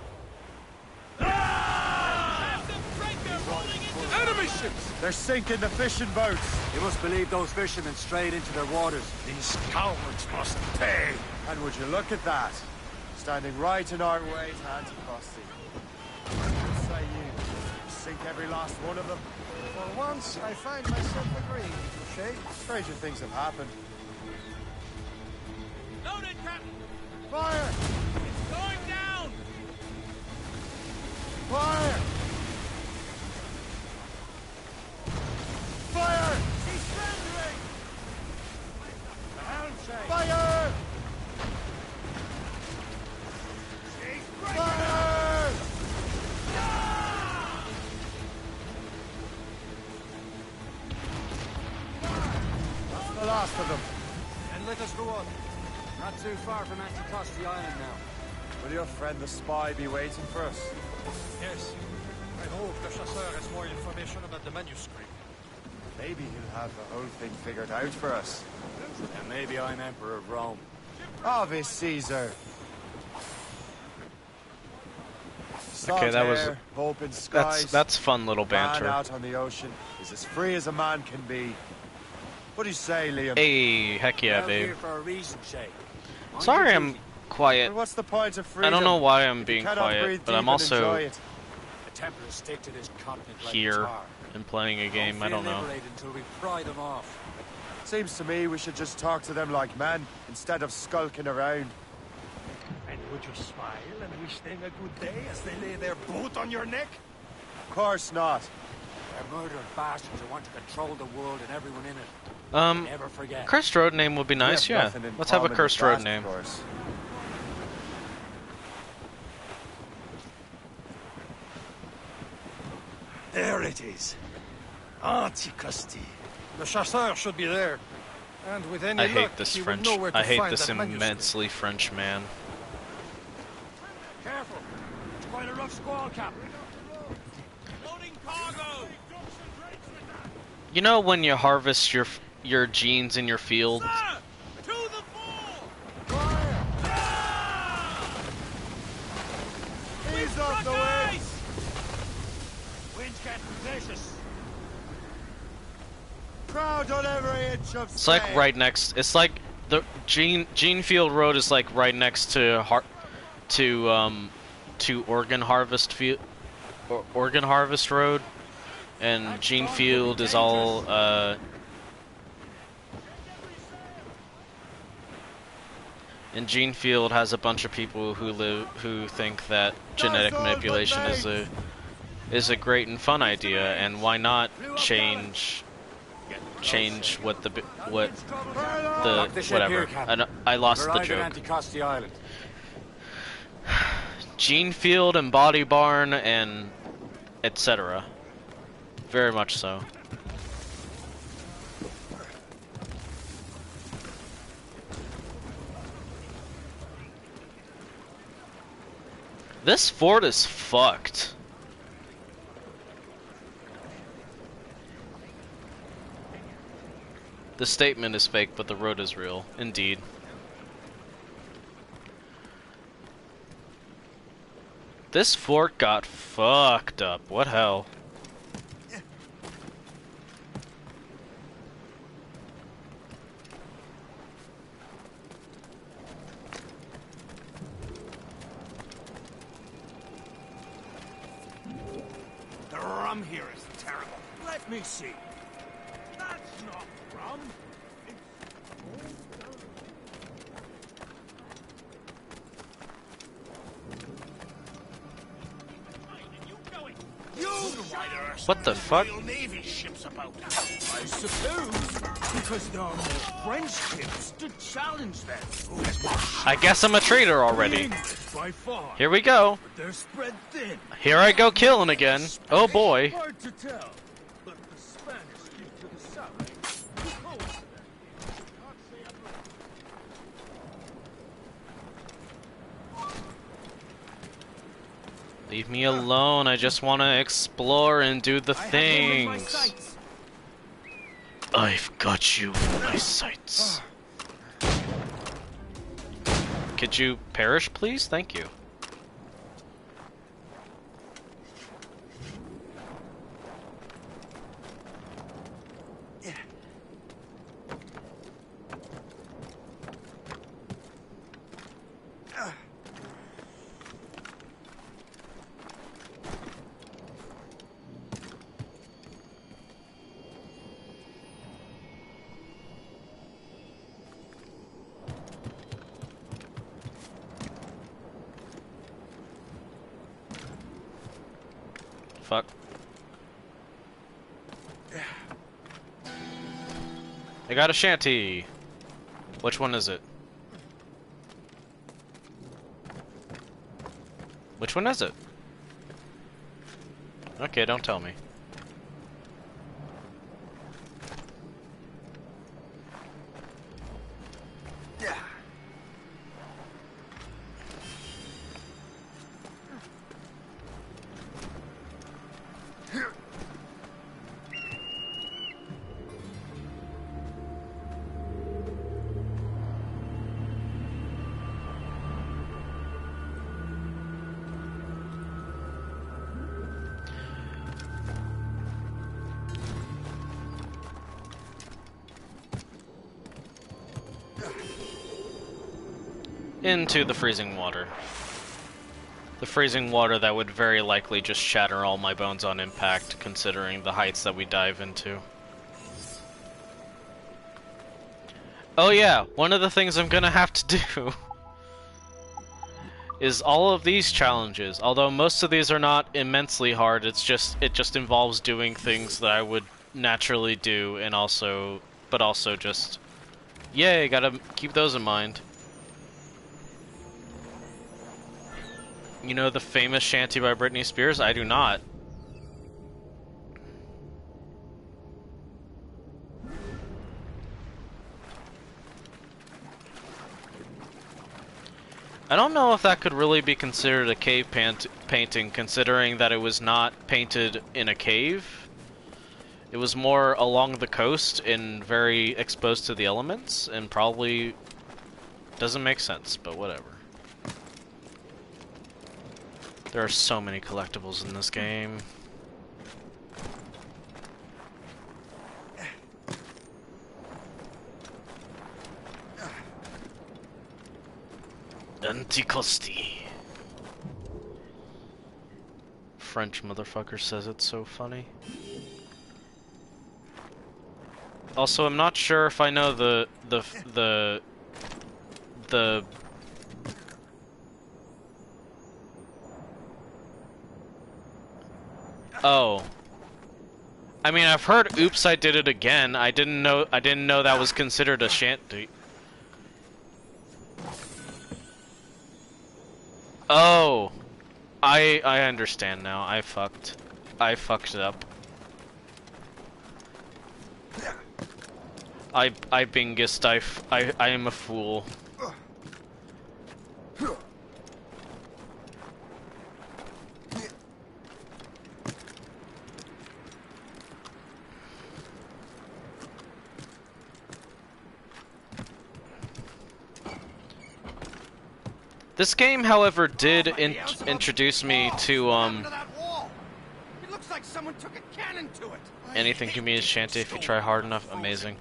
[SPEAKER 5] Enemy ships!
[SPEAKER 15] They're sinking the fishing boats.
[SPEAKER 5] You must believe those fishermen strayed into their waters.
[SPEAKER 4] These cowards must pay.
[SPEAKER 15] And would you look at that? Standing right in our way to Anticosti. What say you? Sink every last one of them?
[SPEAKER 4] For once, I find myself agreeing, Touché.
[SPEAKER 15] Stranger things have happened.
[SPEAKER 6] Loaded, Captain!
[SPEAKER 15] Fire!
[SPEAKER 6] It's going down!
[SPEAKER 15] Fire! Fire!
[SPEAKER 6] He's surrendering!
[SPEAKER 4] The helm shake.
[SPEAKER 15] Fire! Fire! That's the last of them.
[SPEAKER 4] And let us go on.
[SPEAKER 5] Not too far from Anticosti Island now.
[SPEAKER 15] Will your friend the spy be waiting for us?
[SPEAKER 4] Yes. I hope the chasseur has more information about the manuscript.
[SPEAKER 15] Maybe he'll have the whole thing figured out for us.
[SPEAKER 5] And maybe I'm Emperor of Rome.
[SPEAKER 15] Ave Caesar.
[SPEAKER 2] Okay, that was
[SPEAKER 15] hope in skies.
[SPEAKER 2] that's fun little banter.
[SPEAKER 15] Man out on the ocean is as free as a man can be. What do you say, Liam?
[SPEAKER 2] Hey, heck yeah,
[SPEAKER 5] Well,
[SPEAKER 2] babe.
[SPEAKER 5] here for a reason, Shay.
[SPEAKER 2] Sorry I'm quiet.
[SPEAKER 15] Well, what's the point of freedom?
[SPEAKER 2] I don't know why I'm
[SPEAKER 15] if
[SPEAKER 2] being
[SPEAKER 15] you cannot
[SPEAKER 2] quiet,
[SPEAKER 15] breathe
[SPEAKER 2] but
[SPEAKER 15] deep
[SPEAKER 2] I'm
[SPEAKER 15] and
[SPEAKER 2] also
[SPEAKER 15] enjoy it?
[SPEAKER 5] The Templars stick to this continent like
[SPEAKER 2] here
[SPEAKER 5] tar.
[SPEAKER 2] and playing a game. I don't know.
[SPEAKER 5] Liberated until we pry them off.
[SPEAKER 15] Seems to me we should just talk to them like men instead of skulking around.
[SPEAKER 4] And would you smile and wish them a good day as they lay their boat on your neck?
[SPEAKER 15] Of course not.
[SPEAKER 5] They're murdered bastards who want to control the world and everyone in it. Never forget.
[SPEAKER 2] Cursed road name would be nice,
[SPEAKER 15] We have
[SPEAKER 2] yeah.
[SPEAKER 15] nothing in
[SPEAKER 2] Let's have a
[SPEAKER 15] common
[SPEAKER 2] cursed
[SPEAKER 15] with
[SPEAKER 2] road
[SPEAKER 15] that,
[SPEAKER 2] name.
[SPEAKER 15] of course.
[SPEAKER 4] There it is. Anticosti. The chasseur should be there. And with any
[SPEAKER 2] I
[SPEAKER 4] luck,
[SPEAKER 2] hate this
[SPEAKER 4] he will
[SPEAKER 2] French.
[SPEAKER 4] know where to
[SPEAKER 2] I hate
[SPEAKER 4] find
[SPEAKER 2] this
[SPEAKER 4] that manuscript.
[SPEAKER 2] immensely French man.
[SPEAKER 5] Careful. It's quite a rough squall, Captain.
[SPEAKER 6] Loading cargo!
[SPEAKER 2] You know when you harvest your genes in your field?
[SPEAKER 6] Sir! To the fore!
[SPEAKER 15] Ease off the way!
[SPEAKER 5] Wind's getting vicious.
[SPEAKER 15] Crowd on every inch of
[SPEAKER 2] It's like
[SPEAKER 15] sail.
[SPEAKER 2] right next. It's like the Genefield Road is like right next to Organ Harvest Field, Organ Harvest Road, and Genefield is all and Genefield has a bunch of people who think that genetic manipulation is a great and fun idea, and why not change what the whatever. I lost the joke.
[SPEAKER 5] Anticosti Island.
[SPEAKER 2] Genefield and Body Barn and etc. Very much so. This fort is fucked. The statement is fake, but the road is real. Indeed. This fort got fucked up. What hell?
[SPEAKER 6] rum here is terrible. Let me see. That's not rum.
[SPEAKER 2] What the fuck?
[SPEAKER 6] Navy ships about. I suppose because there are more French ships to challenge them.
[SPEAKER 2] I guess I'm a traitor already.
[SPEAKER 6] By far.
[SPEAKER 2] Here we go.
[SPEAKER 6] They're spread thin.
[SPEAKER 2] Here I go killing again. Oh boy.
[SPEAKER 6] Hard to tell, but the Spanish keep to the south.
[SPEAKER 2] Leave me alone. I just want to explore and do the things. I've got you in my sights. Could you perish, please? Thank you. Fuck. I got a shanty. Which one is it? Which one is it? Okay, don't tell me. Into the freezing water. The freezing water that would very likely just shatter all my bones on impact, considering the heights that we dive into. Oh yeah, one of the things I'm gonna have to do is all of these challenges. Although most of these are not immensely hard, it just involves doing things that I would naturally do, and also just, yay, gotta keep those in mind. You know the famous Shanty by Britney Spears? I do not. I don't know if that could really be considered a cave painting, considering that it was not painted in a cave. It was more along the coast and very exposed to the elements, and probably doesn't make sense, but whatever. There are so many collectibles in this game. Anticosti. French motherfucker says it's so funny. Also, I'm not sure if I know the Oh. I mean, I've heard "Oops, I did it again." I didn't know that was considered a shanty. Oh. I understand now. I fucked it up. I bingist. I am a fool. This game, however, did introduce me to
[SPEAKER 6] It looks like someone took a cannon to it.
[SPEAKER 2] anything can be a shanty if you try hard enough. Amazing.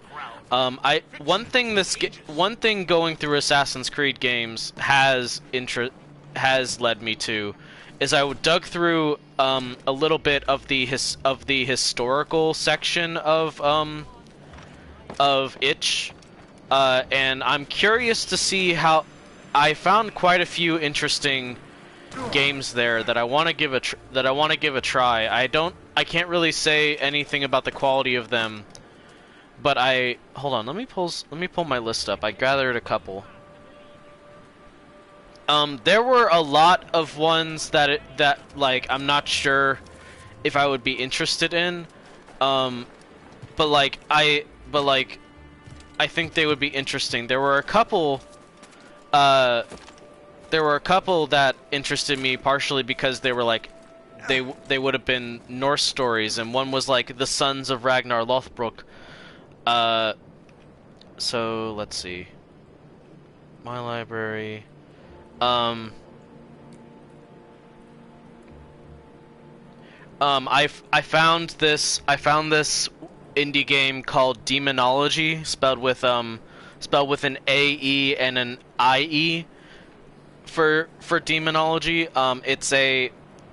[SPEAKER 2] One thing going through Assassin's Creed games has has led me to is I dug through a little bit of the historical section of Itch, and I'm curious to see how. I found quite a few interesting games there that I want to give a try. I can't really say anything about the quality of them, but hold on. Let me pull my list up. I gathered a couple. There were a lot of ones that like I'm not sure if I would be interested in, but I think they would be interesting. There were a couple that interested me partially because they were like they would have been Norse stories, and one was like the Sons of Ragnar Lothbrok. So let's see. My library. I found this indie game called Demonology, spelled with an A-E and an I-E for Demonology.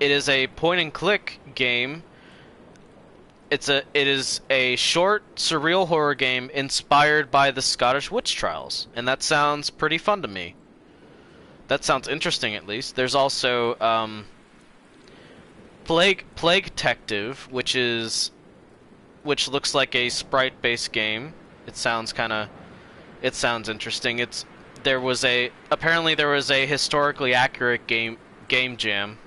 [SPEAKER 2] It is a point and click game. It is a short surreal horror game inspired by the Scottish witch trials, and that sounds pretty fun to me. That sounds interesting, at least. There's also Plague Detective, which looks like a sprite-based game. It sounds interesting. Apparently there was a historically accurate game jam.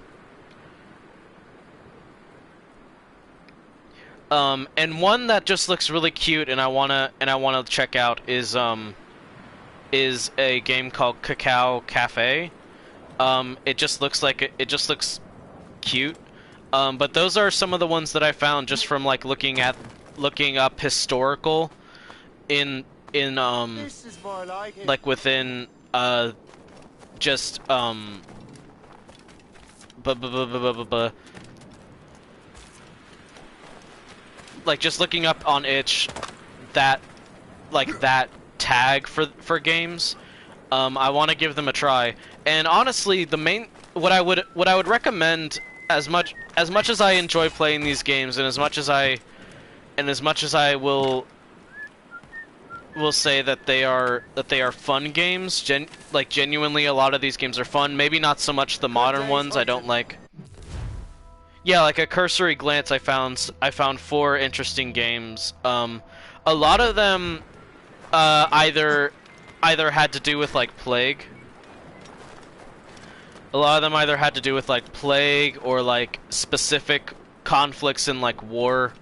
[SPEAKER 2] And one that just looks really cute and I wanna check out is a game called Cacao Cafe. It just looks cute. But those are some of the ones that I found just from like looking up historical in like within just like just looking up on Itch that tag for games. I want to give them a try, and honestly what I would recommend, as much as I enjoy playing these games, and as much as I will say that they are fun games, genuinely a lot of these games are fun. Maybe not so much the modern ones. I don't like. Yeah, like a cursory glance, I found 4 interesting games. A lot of them either had to do with like Plague. A lot of them either had to do with like Plague or like specific conflicts in like war,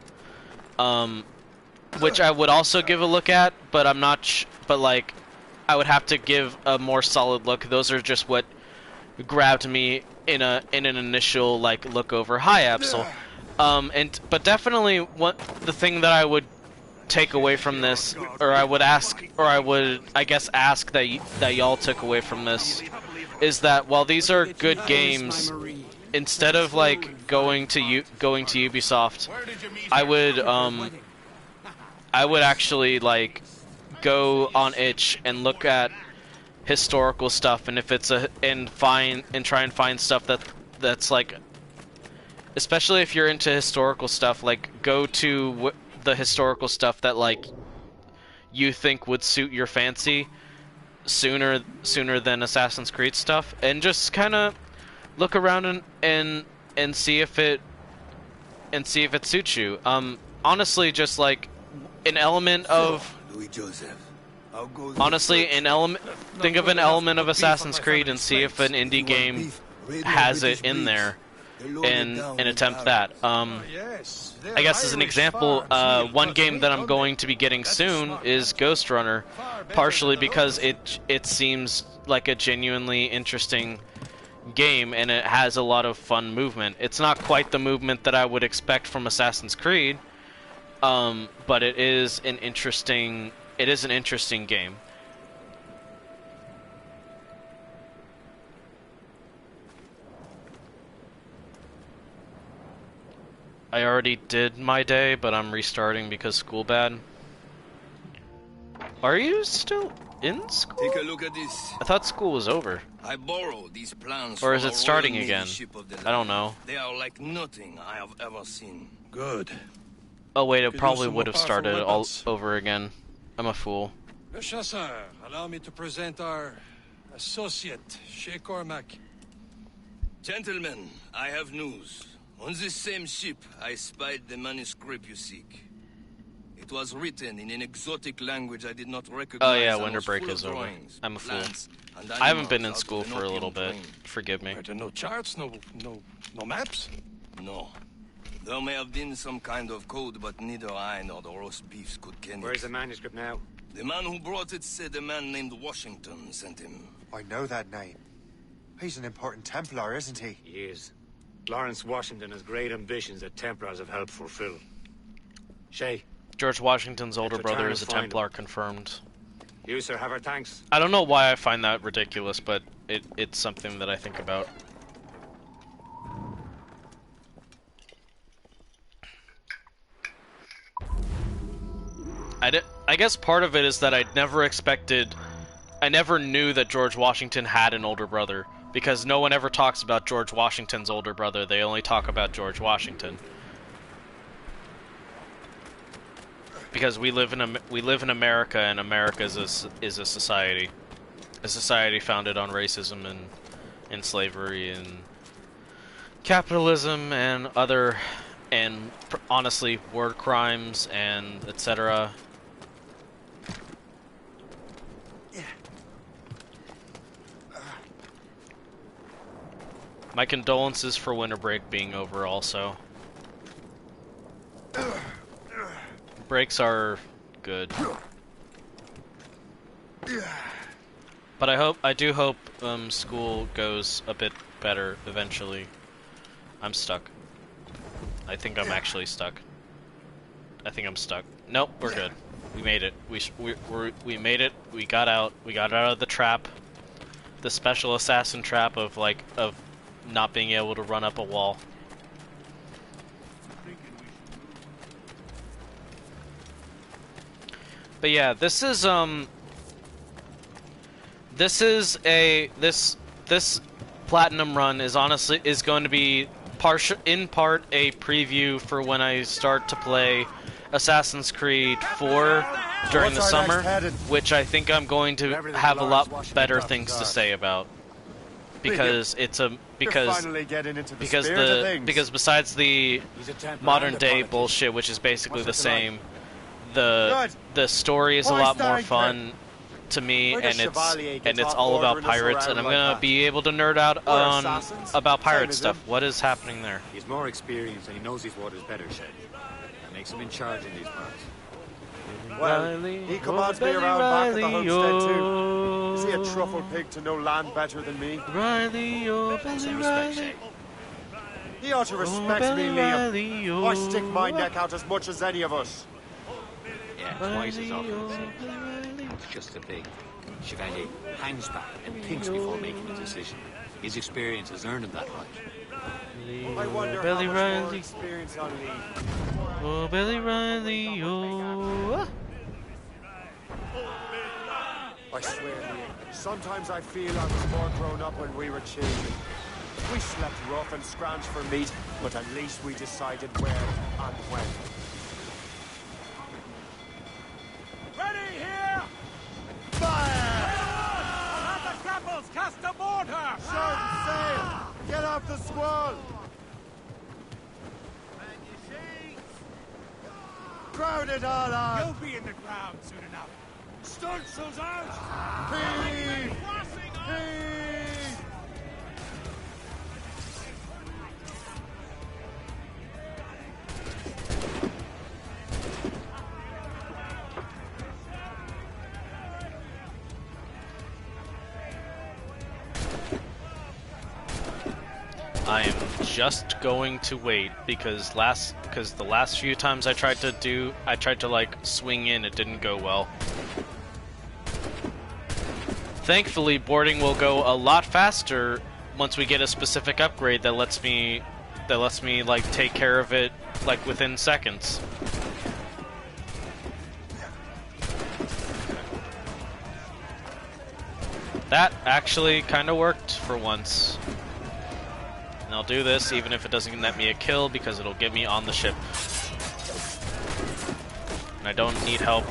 [SPEAKER 2] which I would also give a look at, but I'm not. But like, I would have to give a more solid look. Those are just what grabbed me in an initial like look over. Hi, Absol. But definitely the thing that I would take away from this, or I would ask that y'all took away from this, is that while these are good games, instead of like going to Ubisoft, I would actually like go on Itch and look at historical stuff, and if it's try and find stuff that's like, especially if you're into historical stuff, like go to the historical stuff that like you think would suit your fancy sooner than Assassin's Creed stuff, and just kind of look around and see if it suits you. Honestly, just like an element of think of an element of Assassin's Creed and see if an indie game has it in there, and attempt that. I guess as an example, one game that I'm going to be getting soon is Ghost Runner, partially because it seems like a genuinely interesting game, and it has a lot of fun movement. It's not quite the movement that I would expect from Assassin's Creed, but it is an interesting game. I already did my day, but I'm restarting because school bad. Are you still? in school?
[SPEAKER 17] Take a look at this.
[SPEAKER 2] I thought school was over.
[SPEAKER 17] I borrowed these plans
[SPEAKER 2] Or is
[SPEAKER 17] from
[SPEAKER 2] it
[SPEAKER 17] a
[SPEAKER 2] starting
[SPEAKER 17] Royal Navy
[SPEAKER 2] again?
[SPEAKER 17] ship of the
[SPEAKER 2] I don't know.
[SPEAKER 17] They are like nothing I have ever seen.
[SPEAKER 12] Good.
[SPEAKER 2] Oh wait, it
[SPEAKER 12] Could
[SPEAKER 2] probably
[SPEAKER 12] use some
[SPEAKER 2] would
[SPEAKER 12] more
[SPEAKER 2] have started
[SPEAKER 12] powerful
[SPEAKER 2] all
[SPEAKER 12] weapons.
[SPEAKER 2] over again. I'm a fool.
[SPEAKER 4] Le Chasseur, allow me to present our associate, Shay Cormac.
[SPEAKER 17] Gentlemen, I have news. On this same ship, I spied the manuscript you seek. It was written in an exotic language I did not recognize.
[SPEAKER 2] Oh yeah,
[SPEAKER 17] and
[SPEAKER 2] winter
[SPEAKER 17] was
[SPEAKER 2] break
[SPEAKER 17] full
[SPEAKER 2] is
[SPEAKER 17] of
[SPEAKER 2] over.
[SPEAKER 17] drawings,
[SPEAKER 2] I'm a fool.
[SPEAKER 17] plants, and
[SPEAKER 2] I haven't been in
[SPEAKER 17] animals out
[SPEAKER 2] school
[SPEAKER 17] of an
[SPEAKER 2] for a little
[SPEAKER 17] opium
[SPEAKER 2] bit.
[SPEAKER 17] plain.
[SPEAKER 2] Forgive me.
[SPEAKER 4] Are there no charts, no maps?
[SPEAKER 17] No. There may have been some kind of code, but neither I nor the roast beefs could ken it.
[SPEAKER 5] Where's the manuscript now?
[SPEAKER 17] The man who brought it said a man named Washington sent him.
[SPEAKER 11] I know that name. He's an important Templar, isn't he?
[SPEAKER 5] He is. Lawrence Washington has great ambitions that Templars have helped fulfill. Shay.
[SPEAKER 2] George Washington's older
[SPEAKER 5] Let's return
[SPEAKER 2] brother
[SPEAKER 5] and
[SPEAKER 2] is a
[SPEAKER 5] find
[SPEAKER 2] Templar, confirmed.
[SPEAKER 5] You, sir, have our thanks.
[SPEAKER 2] I don't know why I find that ridiculous, but it's something that I think about. I guess part of it is that I never knew that George Washington had an older brother, because no one ever talks about George Washington's older brother, they only talk about George Washington. Because we live in America, and America is a society founded on racism and slavery and capitalism and honestly war crimes and etc. My condolences for winter break being over also. Breaks are good. But I do hope school goes a bit better eventually. I'm stuck. I think I'm actually stuck. I think I'm stuck. Nope, we're good. We made it. We made it. We got out. We got out of the trap. The special assassin trap of not being able to run up a wall. But yeah, this platinum run is going to be in part a preview for when I start to play Assassin's Creed 4 during the summer, which I think I'm going to have a lot better things to say about, because because besides the modern day bullshit, which is basically the same, the story is a lot more fun to me, and it's all about pirates, and I'm gonna be able to nerd out on about pirate stuff. What is happening there?
[SPEAKER 5] He's more experienced and he knows these waters better, Shay. That makes him in charge in these parts.
[SPEAKER 15] Well, he commands me around back at the homestead too. Is he a truffle pig to know land better than me?
[SPEAKER 2] Riley, oh, Billy Riley.
[SPEAKER 15] He ought to respect me, Liam. I stick my neck out as much as any of us.
[SPEAKER 5] Yeah, twice as often. It's just a big Chevalier hangs back and thinks before making a decision. His experience has earned him that right.
[SPEAKER 15] I wonder
[SPEAKER 2] Billy
[SPEAKER 15] how much
[SPEAKER 2] Riley.
[SPEAKER 15] more experience I'll need.
[SPEAKER 2] Oh, Billy Riley, oh.
[SPEAKER 15] I swear, Liam, sometimes I feel I was more grown up when we were children. We slept rough and scrounged for meat, but at least we decided where and when.
[SPEAKER 6] Ready here!
[SPEAKER 15] Fire!
[SPEAKER 6] Have the grapples cast aboard her!
[SPEAKER 15] Short sail! Get off the squall! Crowd it all on!
[SPEAKER 6] You'll be in the crowd soon enough. Stunsails out!
[SPEAKER 15] Heave!
[SPEAKER 6] Crossing on!
[SPEAKER 15] Heave!
[SPEAKER 2] I am just going to wait because the last few times I tried to like swing in, it didn't go well. Thankfully, boarding will go a lot faster once we get a specific upgrade that lets me like take care of it like within seconds. That actually kind of worked for once. And I'll do this even if it doesn't net me a kill because it'll get me on the ship. And I don't need help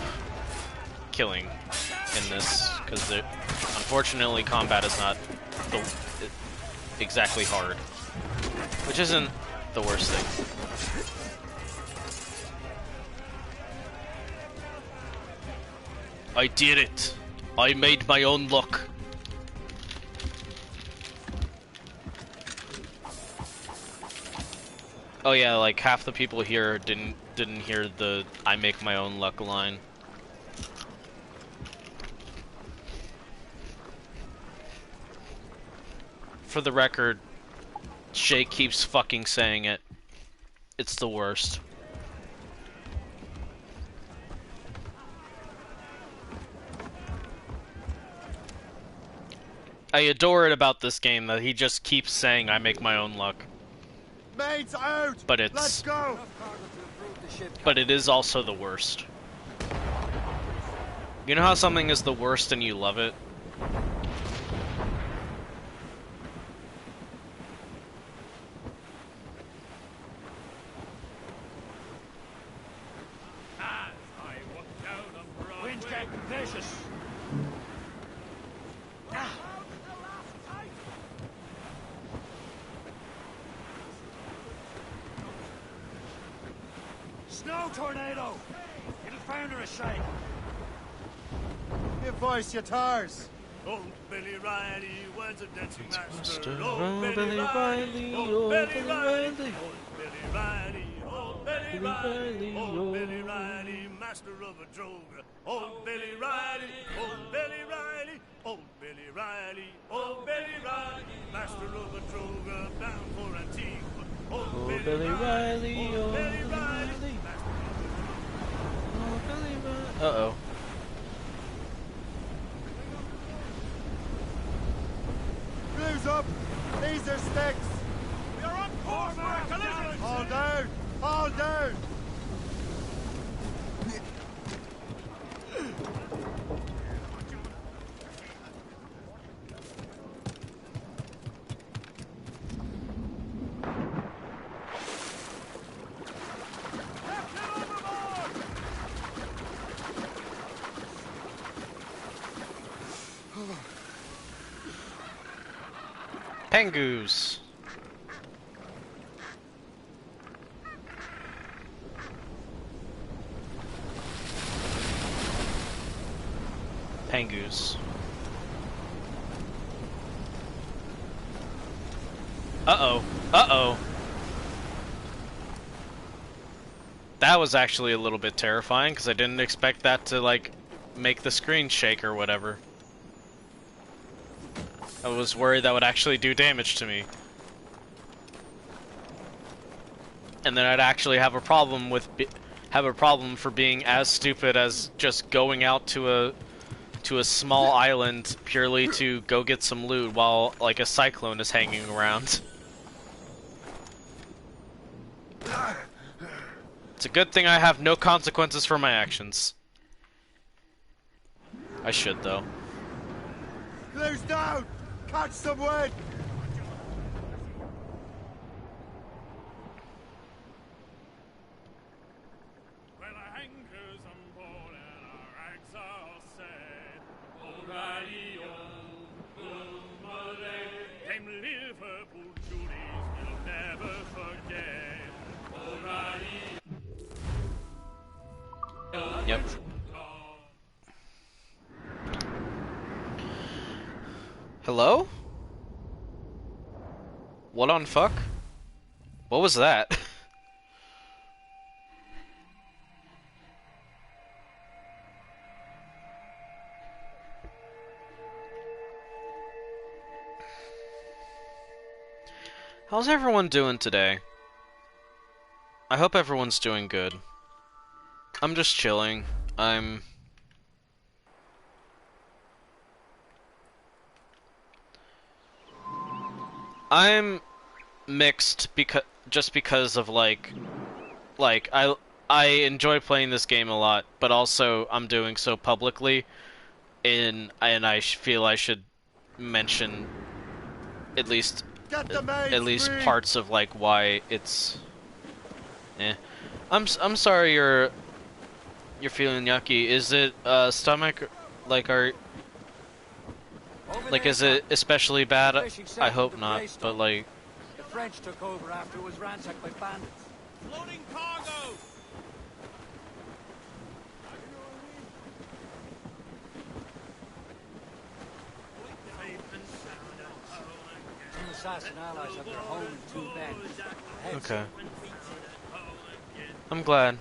[SPEAKER 2] killing in this because unfortunately combat is not exactly hard. Which isn't the worst thing. I did it! I made my own luck. Oh yeah, like half the people here didn't hear the I make my own luck line. For the record, Shay keeps fucking saying it. It's the worst. I adore it about this game that he just keeps saying I make my own luck.
[SPEAKER 15] Mates out!
[SPEAKER 2] But it's...
[SPEAKER 15] Let's go!
[SPEAKER 2] But it is also the worst. You know how something is the worst and you love it?
[SPEAKER 6] Wind's getting vicious. Snow tornado! It'll founder a shake.
[SPEAKER 15] Give voice your tars.
[SPEAKER 6] Old Billy Riley was a dancing master.
[SPEAKER 2] Oh, Billy Riley,
[SPEAKER 6] old Billy Riley,
[SPEAKER 2] Billy
[SPEAKER 6] old Billy Riley, old Billy Riley, old Billy Riley, master of a droga. Old Billy Riley, old Billy Riley, old Billy Riley, old Billy Riley, master of a droga, bound for Antigua. Old Billy Riley, old Billy Riley.
[SPEAKER 2] Uh-oh.
[SPEAKER 15] Blues up! These are sticks!
[SPEAKER 6] We are on course for a collision!
[SPEAKER 15] All down! All down!
[SPEAKER 2] Pengoose. Pengoose. Uh-oh. Uh-oh. That was actually a little bit terrifying, because I didn't expect that to, like, make the screen shake or whatever. I was worried that would actually do damage to me. And then I'd actually have a problem with for being as stupid as just going out to a small island purely to go get some loot while like a cyclone is hanging around. It's a good thing I have no consequences for my actions. I should though.
[SPEAKER 15] Blues down! Catch some wind!
[SPEAKER 6] Well, our anchors on board and our rags are set. O'Reilly, them Liverpool Judies will never forget. O'Reilly.
[SPEAKER 2] Yep. Hello? What on fuck? What was that? How's everyone doing today? I hope everyone's doing good. I'm just chilling. I'm mixed because of like I enjoy playing this game a lot, but also I'm doing so publicly, and I feel I should mention at least
[SPEAKER 15] free.
[SPEAKER 2] parts of like why it's. I'm sorry you're feeling yucky. Is it stomach like is it especially bad? I hope not, but like.
[SPEAKER 5] The French took over after it was ransacked by bandits.
[SPEAKER 6] Loading cargo!
[SPEAKER 5] Two assassin allies have their home in 2 men.
[SPEAKER 2] Okay. I'm glad.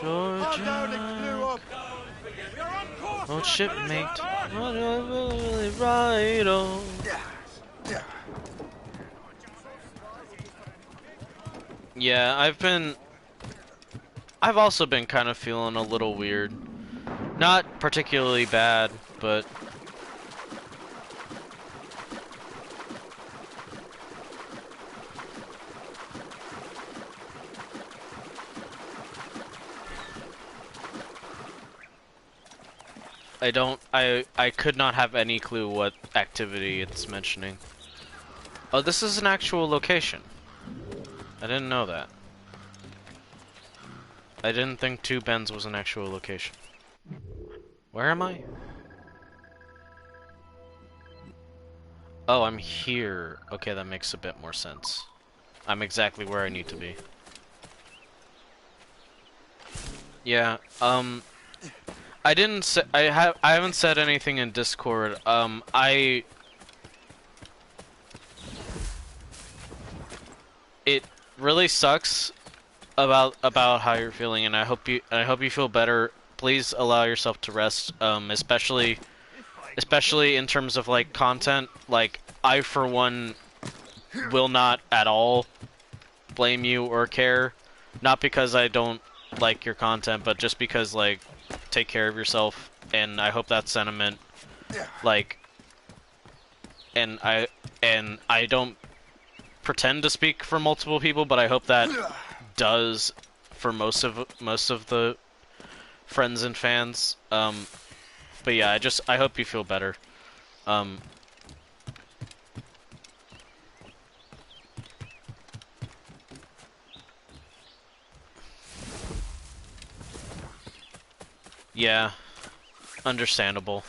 [SPEAKER 2] Georgia. Oh, shipmate. What do I really ride on? Yeah, I've also been kind of feeling a little weird. Not particularly bad, but I could not have any clue what activity it's mentioning. Oh, this is an actual location. I didn't know that. I didn't think Two Bends was an actual location. Where am I? Oh, I'm here. Okay, that makes a bit more sense. I'm exactly where I need to be. Yeah, I didn't say I haven't said anything in Discord. It really sucks about how you're feeling, and I hope you feel better. Please allow yourself to rest, especially in terms of like content. Like, I for one will not at all blame you or care, not because I don't like your content, but just because, like, take care of yourself, and I hope that sentiment, like, and I don't pretend to speak for multiple people, but I hope that does for most of the friends and fans. But yeah, I hope you feel better. Yeah, understandable.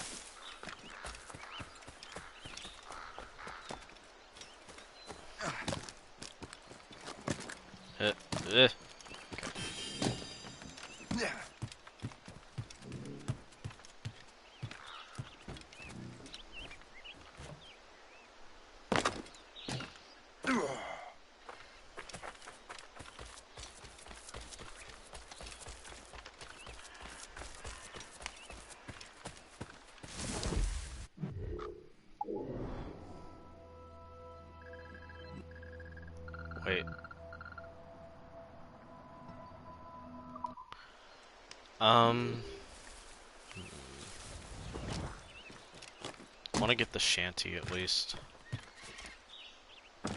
[SPEAKER 2] Wait. I want to get the shanty at least. I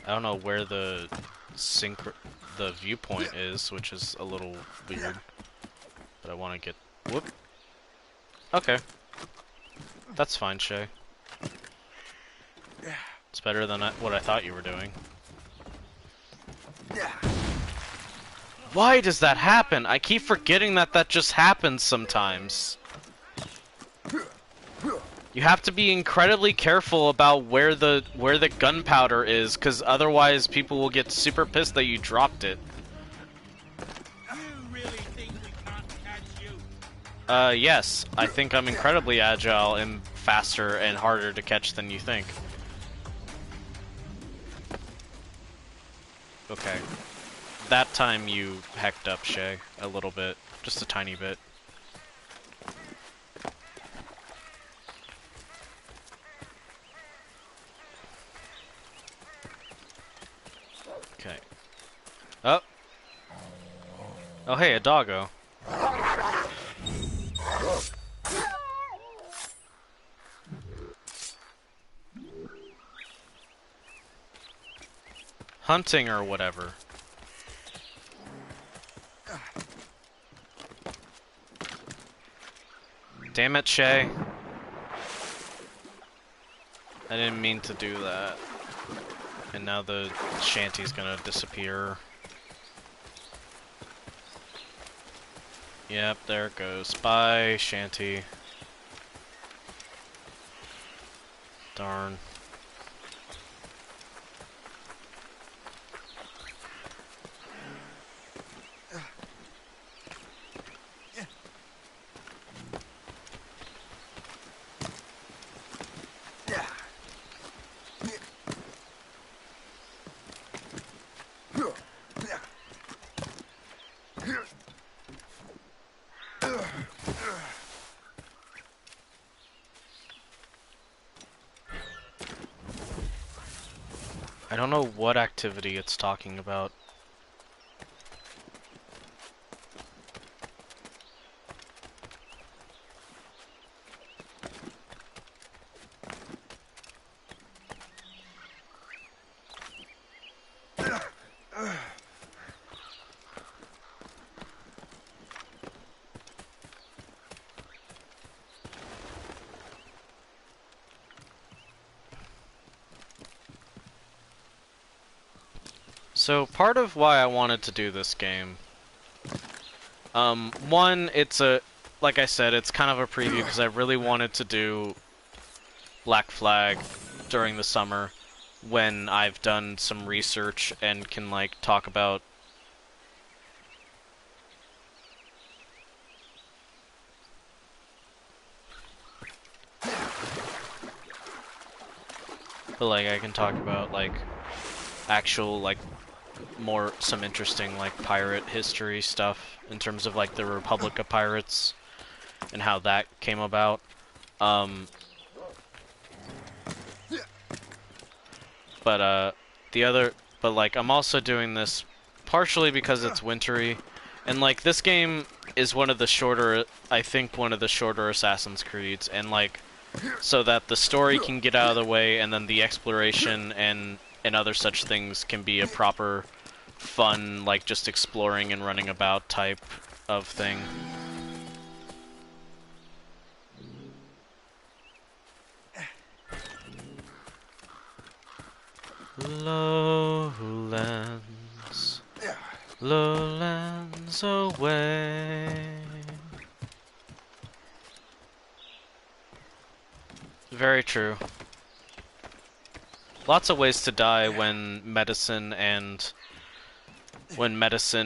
[SPEAKER 2] don't know where the viewpoint is, which is a little weird. But I want to get... Whoop. Okay. That's fine, Shay. It's better than what I thought you were doing. Why does that happen? I keep forgetting that just happens sometimes. You have to be incredibly careful about where the gunpowder is, because otherwise people will get super pissed that you dropped it. Yes. I think I'm incredibly agile and faster and harder to catch than you think. Okay. That time you hecked up, Shay, a little bit. Just a tiny bit. Okay. Oh! Oh hey, a doggo. Hunting or whatever. Damn it, Shay. I didn't mean to do that. And now the shanty's gonna disappear. Yep, there it goes. Bye, shanty. Darn. I don't know what activity it's talking about. So part of why I wanted to do this game, one, it's like I said, it's kind of a preview because I really wanted to do Black Flag during the summer when I've done some research and can like talk about I can talk about like actual like some interesting like pirate history stuff in terms of like the Republic of Pirates and how that came about. But like I'm also doing this partially because it's wintry, and like this game is one of the shorter, I think one of the shorter Assassin's Creeds, and like so that the story can get out of the way and then the exploration and other such things can be a proper fun, like just exploring and running about type of thing. Lowlands, lowlands away. Very true. Lots of ways to die when medicine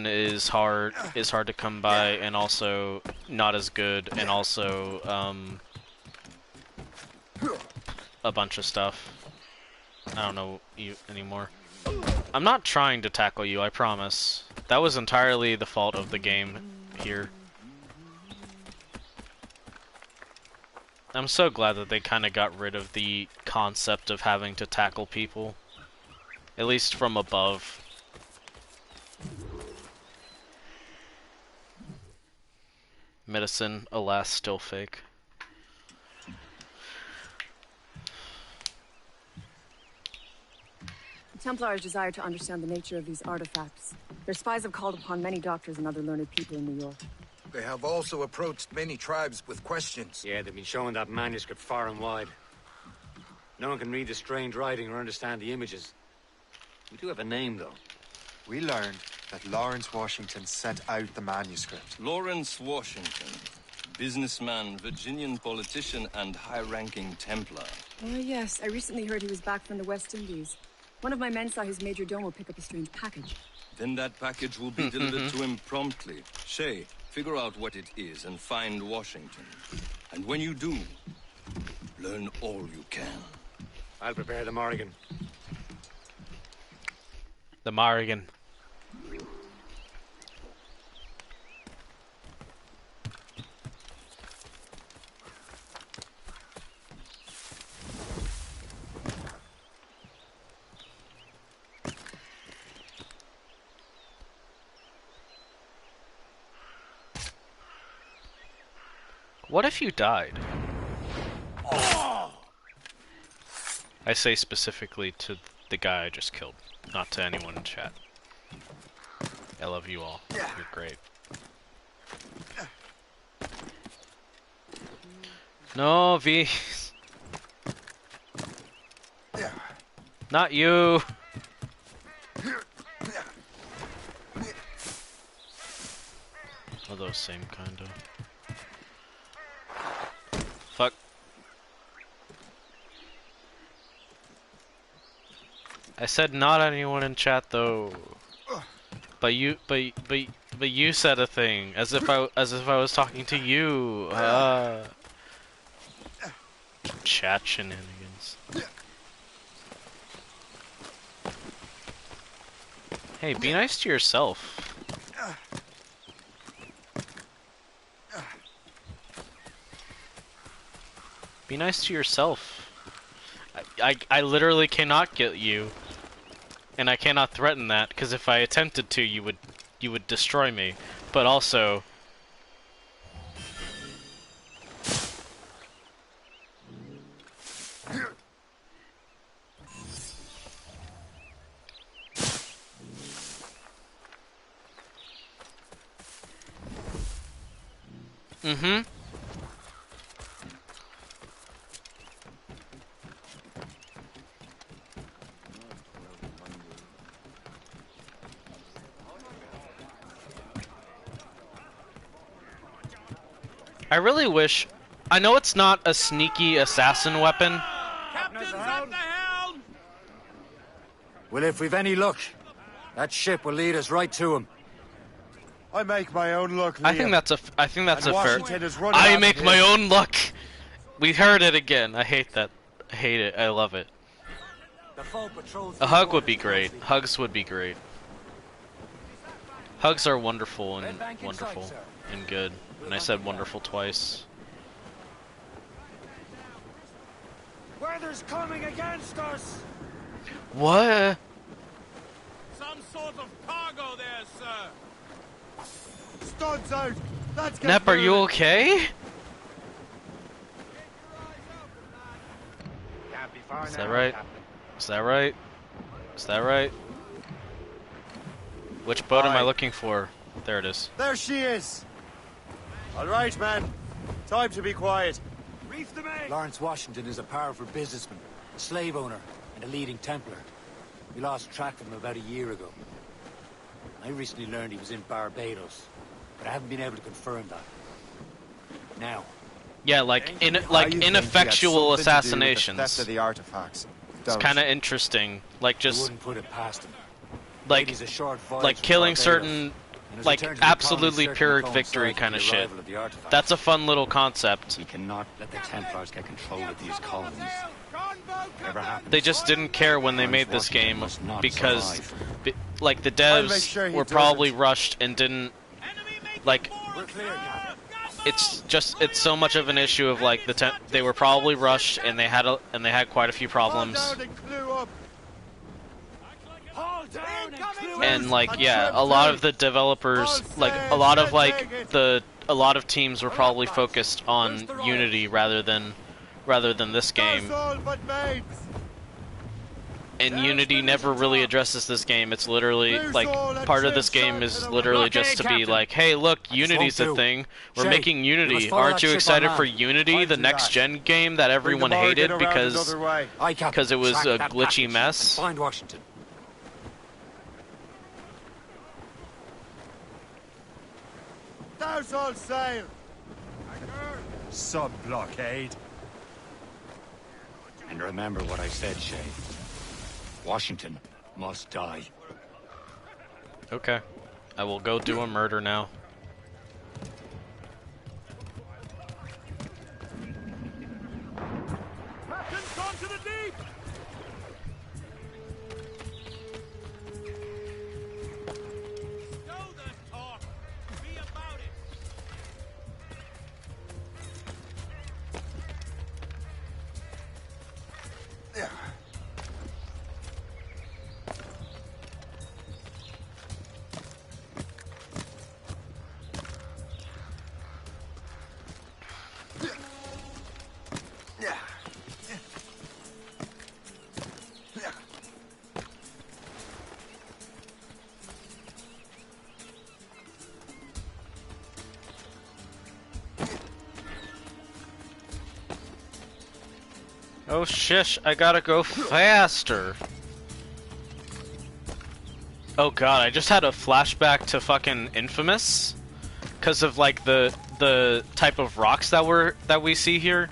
[SPEAKER 2] is hard to come by, and also not as good, and also a bunch of stuff. I don't know you anymore. I'm not trying to tackle you, I promise. That was entirely the fault of the game here. I'm so glad that they kind of got rid of the concept of having to tackle people. At least from above. Medicine, alas, still fake.
[SPEAKER 16] The Templars desire to understand the nature of these artifacts. Their spies have called upon many doctors and other learned people in New York.
[SPEAKER 13] They have also approached many tribes with questions.
[SPEAKER 5] Yeah, they've been showing that manuscript far and wide. No one can read the strange writing or understand the images. We do have a name, though.
[SPEAKER 11] We learned that Lawrence Washington sent out the manuscript.
[SPEAKER 17] Lawrence Washington. Businessman, Virginian politician, and high-ranking Templar.
[SPEAKER 16] Oh, yes. I recently heard he was back from the West Indies. One of my men saw his major domo pick up a strange package.
[SPEAKER 17] Then that package will be delivered to him promptly. Shay, figure out what it is and find Washington. And when you do, learn all you can.
[SPEAKER 5] I'll prepare the Morrigan.
[SPEAKER 2] The Morrigan. What if you died? I say specifically to the guy I just killed, not to anyone in chat. I love you all. You're great. No, V. Not you. Although same kinda. Fuck. I said not anyone in chat though. But you said a thing as if I was talking to you. Chat shenanigans. Hey, be nice to yourself. Be nice to yourself. I literally cannot get you, and I cannot threaten that because if I attempted to, you would destroy me. But also, I really wish. I know it's not a sneaky assassin weapon.
[SPEAKER 5] Captain's at the helm!
[SPEAKER 3] Well, if we've any luck, that ship will lead us right to him.
[SPEAKER 15] I make my own luck, Liam.
[SPEAKER 2] I think that's a fair.
[SPEAKER 15] Washington is running
[SPEAKER 2] I
[SPEAKER 15] out
[SPEAKER 2] make
[SPEAKER 15] of
[SPEAKER 2] my
[SPEAKER 15] here.
[SPEAKER 2] own luck. We heard it again. I hate that. I hate it. I love it. A hug would be great. Hugs would be great. Hugs are wonderful and wonderful and good. And I said wonderful twice.
[SPEAKER 6] Weather's coming against us!
[SPEAKER 2] What?
[SPEAKER 6] Some sort of cargo there, sir!
[SPEAKER 15] Studs out! Let's get
[SPEAKER 2] Nep, are you
[SPEAKER 15] moving.
[SPEAKER 2] okay?
[SPEAKER 6] Can't be far
[SPEAKER 2] Is
[SPEAKER 6] now,
[SPEAKER 2] that right?
[SPEAKER 6] Captain.
[SPEAKER 2] Is that right? Is that right? Which boat am I
[SPEAKER 15] Aye.
[SPEAKER 2] looking for? There it is.
[SPEAKER 15] There she is! Alright, man. Time to be quiet.
[SPEAKER 6] Reef the main!
[SPEAKER 3] Lawrence Washington is a powerful businessman, a slave owner, and a leading Templar. We lost track of him about a year ago. I recently learned he was in Barbados, but I haven't been able to confirm that. Now,
[SPEAKER 2] Yeah, like
[SPEAKER 11] I think he had
[SPEAKER 2] ineffectual
[SPEAKER 11] something to do with the
[SPEAKER 2] assassinations.
[SPEAKER 11] theft of the artifacts.
[SPEAKER 2] It's kind of interesting. Like
[SPEAKER 3] I
[SPEAKER 2] just
[SPEAKER 3] wouldn't put it past him.
[SPEAKER 2] like
[SPEAKER 3] He's a short voyage
[SPEAKER 2] like
[SPEAKER 3] from
[SPEAKER 2] killing
[SPEAKER 3] Barbados,
[SPEAKER 2] certain
[SPEAKER 3] and his
[SPEAKER 2] like
[SPEAKER 3] return to the colony
[SPEAKER 2] absolutely
[SPEAKER 3] certainly
[SPEAKER 2] pyrrhic
[SPEAKER 3] coincides
[SPEAKER 2] victory
[SPEAKER 3] with
[SPEAKER 2] kind of
[SPEAKER 3] the
[SPEAKER 2] shit.
[SPEAKER 3] arrival of the artifacts.
[SPEAKER 2] That's a fun little concept.
[SPEAKER 3] We cannot let the Templars get control of these colonies. Never happened.
[SPEAKER 2] They just didn't care when they made this game
[SPEAKER 3] Must not
[SPEAKER 2] because
[SPEAKER 3] survive.
[SPEAKER 2] like the
[SPEAKER 15] I'll make
[SPEAKER 2] devs
[SPEAKER 15] sure he
[SPEAKER 2] were probably
[SPEAKER 15] doesn't.
[SPEAKER 2] rushed and didn't like
[SPEAKER 3] We're clear, Captain.
[SPEAKER 2] it's so much of an issue of like they were probably rushed and they had quite a few problems.
[SPEAKER 15] Hold down and clue up.
[SPEAKER 6] Hold down and clue
[SPEAKER 2] And like
[SPEAKER 15] A
[SPEAKER 2] yeah,
[SPEAKER 15] trip
[SPEAKER 2] a lot
[SPEAKER 15] down.
[SPEAKER 2] of the developers
[SPEAKER 15] All
[SPEAKER 2] like
[SPEAKER 15] sails,
[SPEAKER 2] a lot of
[SPEAKER 15] let's
[SPEAKER 2] like
[SPEAKER 15] take it.
[SPEAKER 2] a lot of teams were probably focused on Unity rather than this game.
[SPEAKER 15] That's all but mates.
[SPEAKER 2] And Unity never really addresses this game. It's literally like part of this game is literally just to be like, hey, look, Unity's a thing. We're
[SPEAKER 3] Shay,
[SPEAKER 2] making
[SPEAKER 3] we
[SPEAKER 2] Unity.
[SPEAKER 3] must follow
[SPEAKER 2] Aren't
[SPEAKER 3] that
[SPEAKER 2] you
[SPEAKER 3] ship
[SPEAKER 2] excited
[SPEAKER 3] on
[SPEAKER 2] for
[SPEAKER 3] land.
[SPEAKER 2] Unity,
[SPEAKER 15] I'll
[SPEAKER 2] the
[SPEAKER 15] do
[SPEAKER 2] next
[SPEAKER 15] that.
[SPEAKER 2] gen game that everyone
[SPEAKER 15] Bring the
[SPEAKER 2] hated
[SPEAKER 15] Morgan around
[SPEAKER 2] because
[SPEAKER 15] another way.
[SPEAKER 3] Aye, Captain.
[SPEAKER 2] 'cause it was
[SPEAKER 3] Track
[SPEAKER 2] a
[SPEAKER 3] that
[SPEAKER 2] glitchy
[SPEAKER 3] package
[SPEAKER 2] mess?
[SPEAKER 3] and find Washington.
[SPEAKER 15] Douse all sail.
[SPEAKER 6] Sub-blockade.
[SPEAKER 3] And remember what I said, Shay. Washington must die.
[SPEAKER 2] Okay. I will go do a murder now.
[SPEAKER 6] Captain's gone to the deep! Stow that talk! Be about it!
[SPEAKER 2] Oh shish, I gotta go faster. Oh god, I just had a flashback to fucking Infamous because of like the type of rocks that we see here.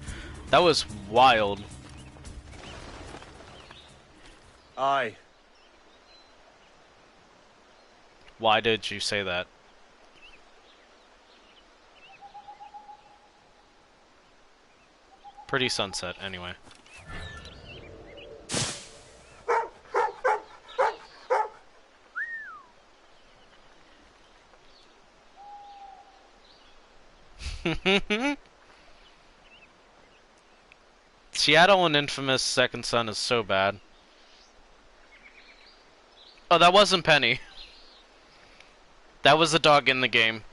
[SPEAKER 2] That was wild.
[SPEAKER 15] Aye.
[SPEAKER 2] Why did you say that? Pretty sunset, anyway. Seattle and Infamous Second Son is so bad. Oh, that wasn't Penny. That was the dog in the game.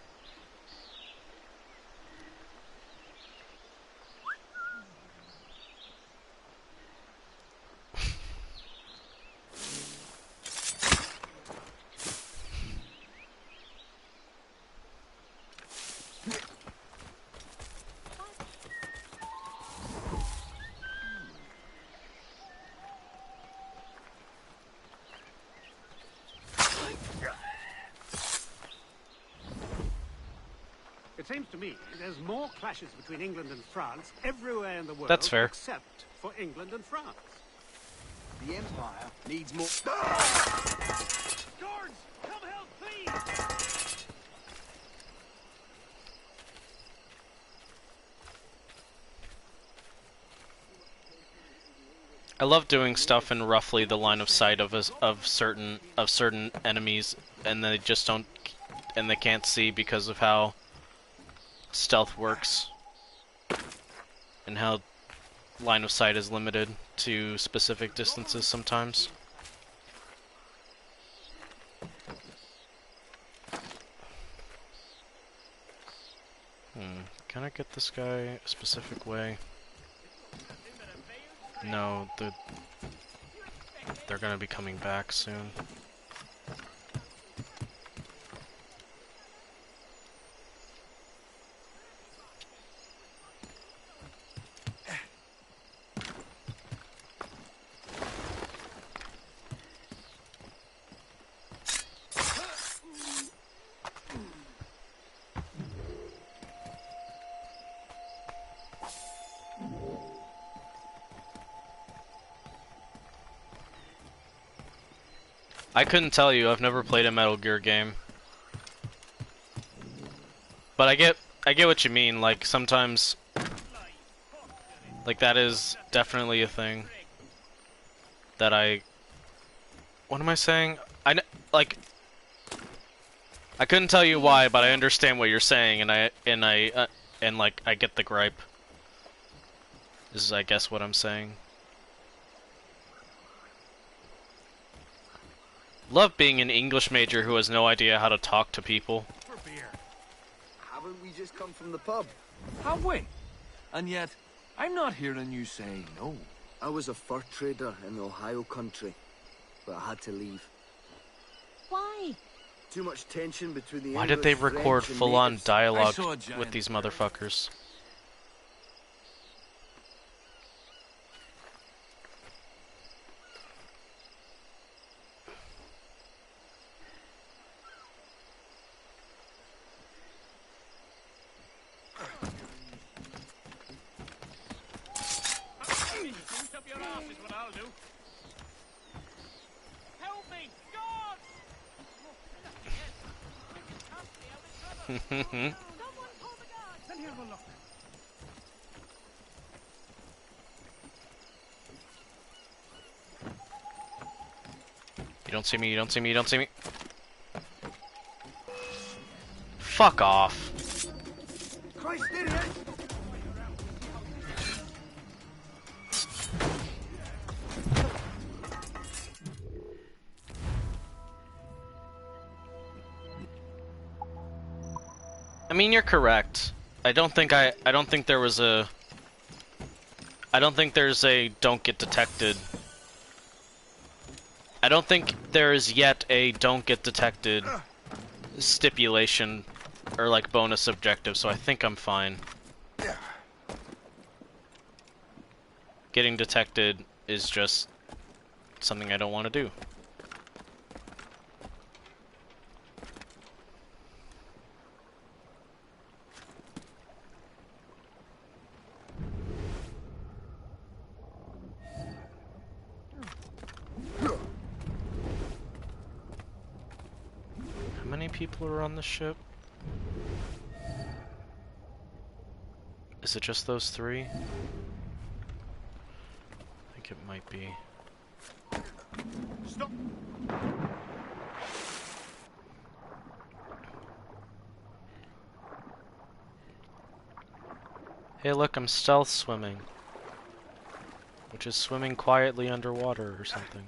[SPEAKER 18] It seems to me there's more clashes between England and France everywhere in the world.
[SPEAKER 2] That's fair.
[SPEAKER 18] Except for England and France.
[SPEAKER 6] The Empire needs more...
[SPEAKER 18] Guards! Come help, please!
[SPEAKER 2] I love doing stuff in roughly the line of sight of certain enemies, and they just don't, and they can't see because of how stealth works, and how line of sight is limited to specific distances sometimes. Can I get this guy a specific way? No, they're gonna be coming back soon. I couldn't tell you, I've never played a Metal Gear game. But I get what you mean, like sometimes like that is definitely a thing that what am I saying? I couldn't tell you why, but I understand what you're saying, and I get the gripe. This is I guess what I'm saying. Love being an English major who has no idea how to talk to people.
[SPEAKER 6] For beer. Haven't we just come from the pub?
[SPEAKER 19] Have we? And yet, I'm not hearing you say no.
[SPEAKER 6] I was a fur trader in the Ohio country, but I had to leave.
[SPEAKER 7] Why?
[SPEAKER 6] Too much tension between the
[SPEAKER 2] Why did they
[SPEAKER 6] English,
[SPEAKER 2] record
[SPEAKER 6] French, and
[SPEAKER 2] full-on
[SPEAKER 6] natives.
[SPEAKER 2] dialogue with these motherfuckers? You don't see me, you don't see me, you don't see me. Fuck off.
[SPEAKER 6] Christ, idiot!
[SPEAKER 2] I mean, you're correct. I don't think there's a don't get detected. I don't think there is yet a don't get detected stipulation or like bonus objective, so I think I'm fine. getting detected is just something I don't want to do. How many people are on the ship? Is it just those 3? I think it might be.
[SPEAKER 6] Stop.
[SPEAKER 2] Hey look, I'm stealth swimming. Which is swimming quietly underwater or something.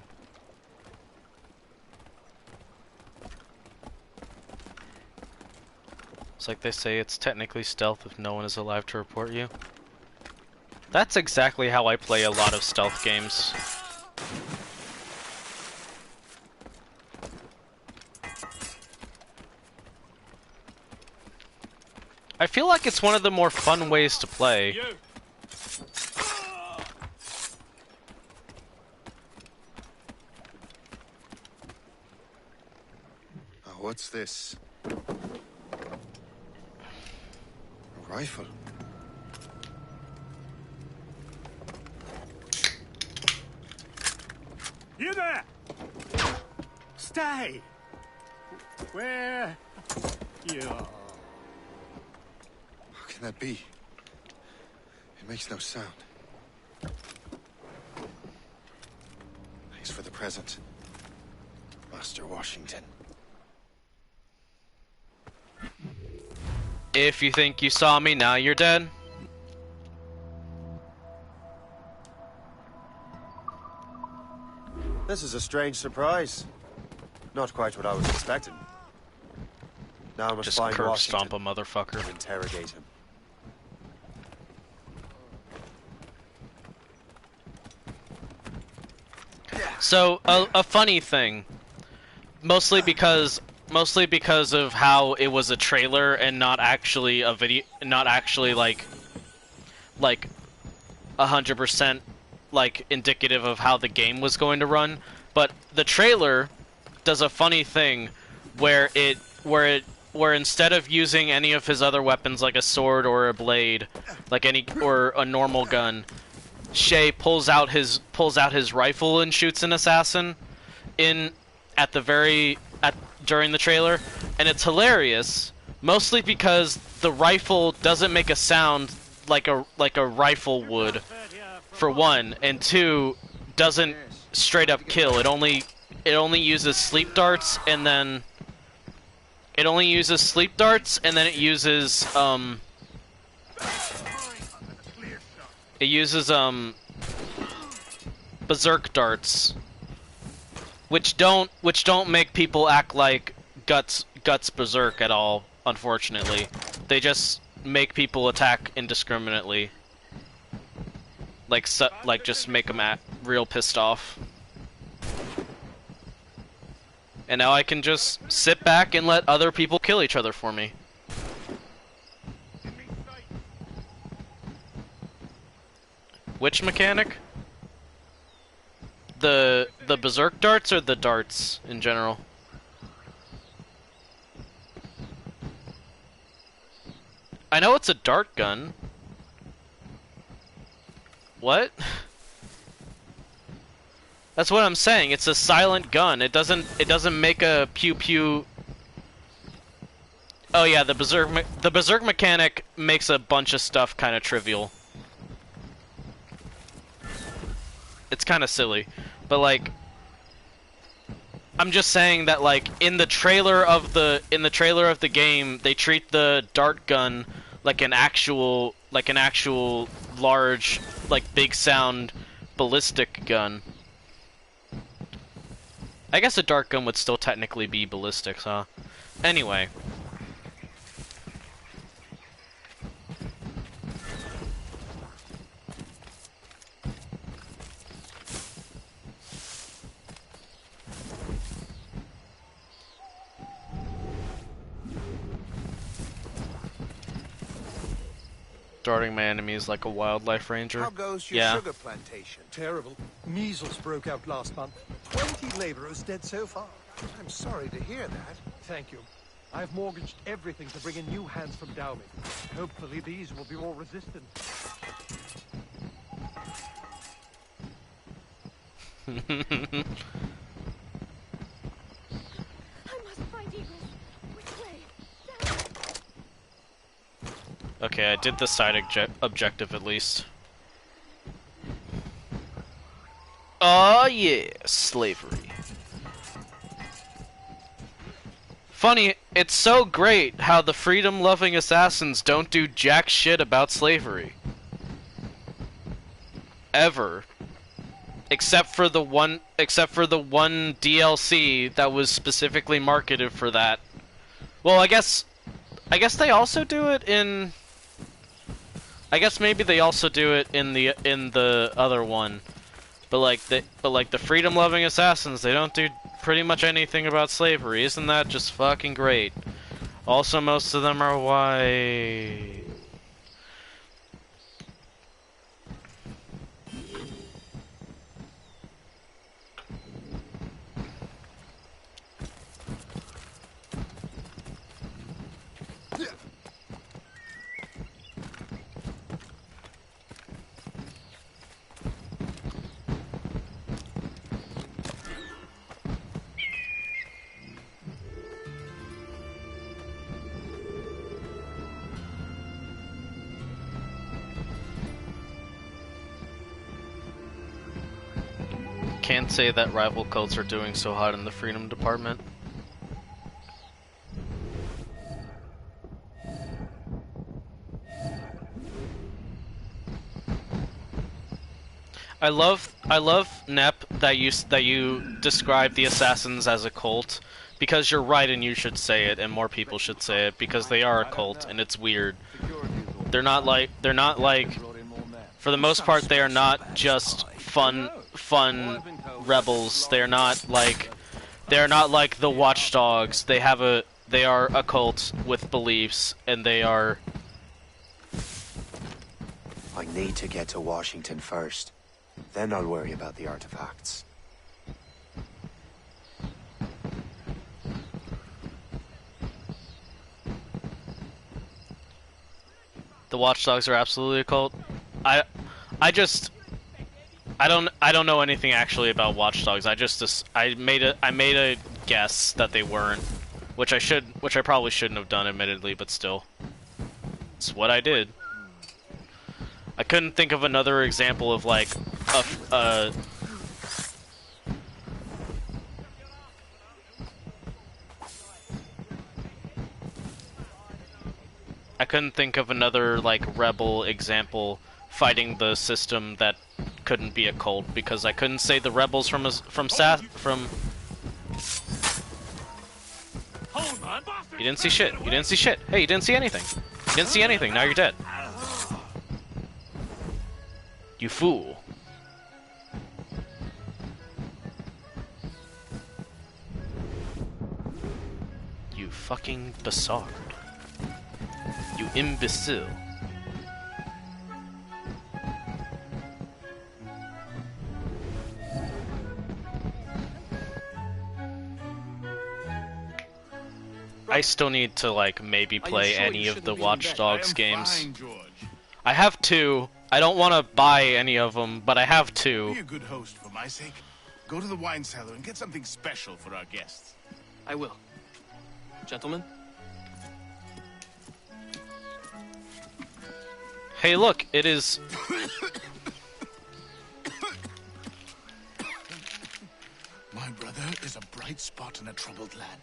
[SPEAKER 2] It's like they say it's technically stealth if no one is alive to report you. That's exactly how I play a lot of stealth games. I feel like it's one of the more fun ways to play.
[SPEAKER 11] Oh, what's this? A rifle.
[SPEAKER 18] You there! Stay! Where you are.
[SPEAKER 11] How can that be? It makes no sound. Thanks for the present, Master Washington.
[SPEAKER 2] If you think you saw me, now you're dead.
[SPEAKER 11] This is a strange surprise. Not quite what I was expecting. Now I must
[SPEAKER 2] Just
[SPEAKER 11] find
[SPEAKER 2] curb
[SPEAKER 11] Washington
[SPEAKER 2] stomp a motherfucker.
[SPEAKER 11] and interrogate him.
[SPEAKER 2] So a funny thing, mostly because of how it was a trailer and not actually a video, not actually like 100% like indicative of how the game was going to run. But the trailer does a funny thing where instead of using any of his other weapons like a sword or a blade, or a normal gun, Shay pulls out his rifle and shoots an assassin during the trailer, and it's hilarious, mostly because the rifle doesn't make a sound like a rifle would, for one, and two, doesn't straight up kill. It only uses sleep darts, and then it uses berserk darts, which don't make people act like guts berserk at all, unfortunately. They just make people attack indiscriminately, like just make them real pissed off. And now I can just sit back and let other people kill each other for me. Which mechanic? The berserk darts or the darts in general? I know it's a dart gun. What? That's what I'm saying. It's a silent gun. It doesn't make a pew pew. Oh yeah, the berserk mechanic makes a bunch of stuff kind of trivial. It's kind of silly, but like, I'm just saying that like in the trailer of the game, they treat the dart gun like an actual large, like big sound ballistic gun. I guess a dart gun would still technically be ballistics, huh? Anyway. discarding my enemies like a wildlife ranger.
[SPEAKER 13] How goes your
[SPEAKER 2] Yeah.
[SPEAKER 13] sugar plantation?
[SPEAKER 4] Terrible. Measles broke out last month. 20 laborers dead so far.
[SPEAKER 13] I'm sorry to hear that.
[SPEAKER 4] Thank you. I've mortgaged everything to bring in new hands from Dowmy. Hopefully these will be more resistant.
[SPEAKER 2] Okay, I did the side objective at least. Oh yeah, slavery. Funny, it's so great how the freedom-loving assassins don't do jack shit about slavery. Ever. Except for the one DLC that was specifically marketed for that. Well, I guess they also do it in. I guess maybe they also do it in the other one, but like the freedom-loving assassins, they don't do pretty much anything about slavery. Isn't that just fucking great? Also, most of them are white. Can't say that rival cults are doing so hot in the freedom department. I love Nep that you describe the assassins as a cult, because you're right and you should say it and more people should say it, because they are a cult and it's weird. They're not like for the most part they are not just fun rebels. They're not like the Watchdogs. They are a cult with beliefs, and they are.
[SPEAKER 1] I need to get to Washington first. Then I'll worry about the artifacts.
[SPEAKER 2] The Watchdogs are absolutely a cult. I don't know anything actually about Watchdogs. I made a guess that they weren't, which I probably shouldn't have done, admittedly, but still, it's what I did. I couldn't think of another example of like a I couldn't think of another like rebel example fighting the system that couldn't be a cult, because I couldn't say the rebels from. You didn't see shit. You didn't see shit. Hey, you didn't see anything. You didn't see anything. Now you're dead. You fool. You fucking basard. You imbecile. I still need to, like, maybe play any of the Watch Dogs games. I have 2. I don't want to buy any of them, but I have 2.
[SPEAKER 12] Be a good host for my sake. Go to the wine cellar and get something special for our guests.
[SPEAKER 20] I will. Gentlemen?
[SPEAKER 2] Hey, look, it is...
[SPEAKER 12] My brother is a bright spot in a troubled land.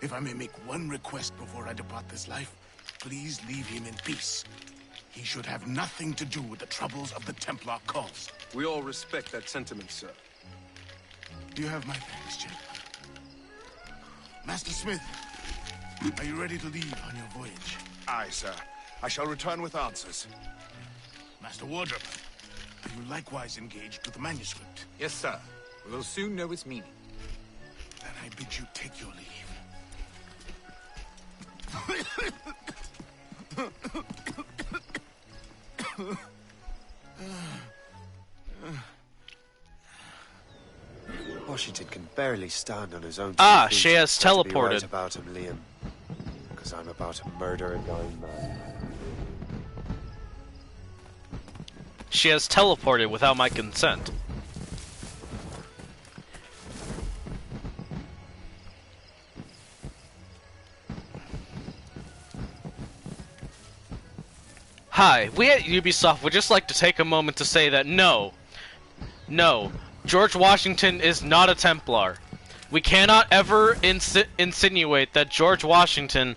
[SPEAKER 12] If I may make one request before I depart this life, please leave him in peace. He should have nothing to do with the troubles of the Templar cause.
[SPEAKER 21] We all respect that sentiment, sir.
[SPEAKER 12] You have my thanks, gentlemen. Master Smith, are you ready to leave on your voyage?
[SPEAKER 11] Aye, sir. I shall return with answers.
[SPEAKER 12] Master Wardrop, are you likewise engaged with the manuscript?
[SPEAKER 5] Yes, sir. We will soon know its meaning.
[SPEAKER 12] Then I bid you take your leave.
[SPEAKER 11] Washington can barely stand on his own.
[SPEAKER 2] Ah,
[SPEAKER 11] feet.
[SPEAKER 2] she has
[SPEAKER 11] Got to be
[SPEAKER 2] teleported.
[SPEAKER 11] right about him, Liam. Because I'm about to murder a dying man.
[SPEAKER 2] She has teleported without my consent. Hi, we at Ubisoft would just like to take a moment to say that no, George Washington is not a Templar. We cannot ever insinuate that George Washington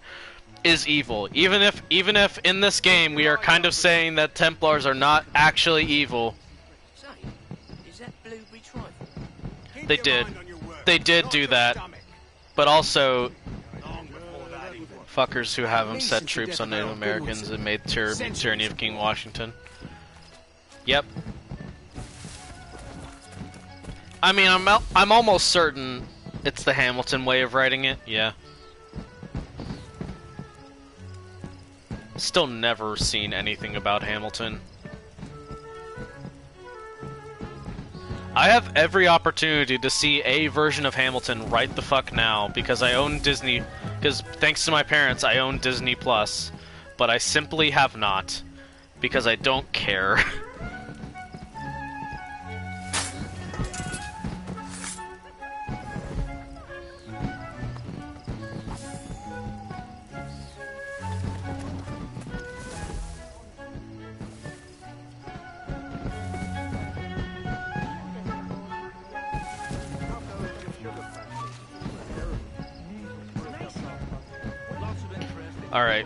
[SPEAKER 2] is evil. Even if in this game we are kind of saying that Templars are not actually evil.
[SPEAKER 6] Is that blueberry trifle?
[SPEAKER 2] They did do that. But also fuckers who have them set troops on Native Americans and made tyranny of King Washington. Yep. I mean, I'm almost certain it's the Hamilton way of writing it. Yeah. Still never seen anything about Hamilton. I have every opportunity to see a version of Hamilton right the fuck now because I own Disney. Because thanks to my parents, I own Disney Plus, but I simply have not because I don't care. Alright.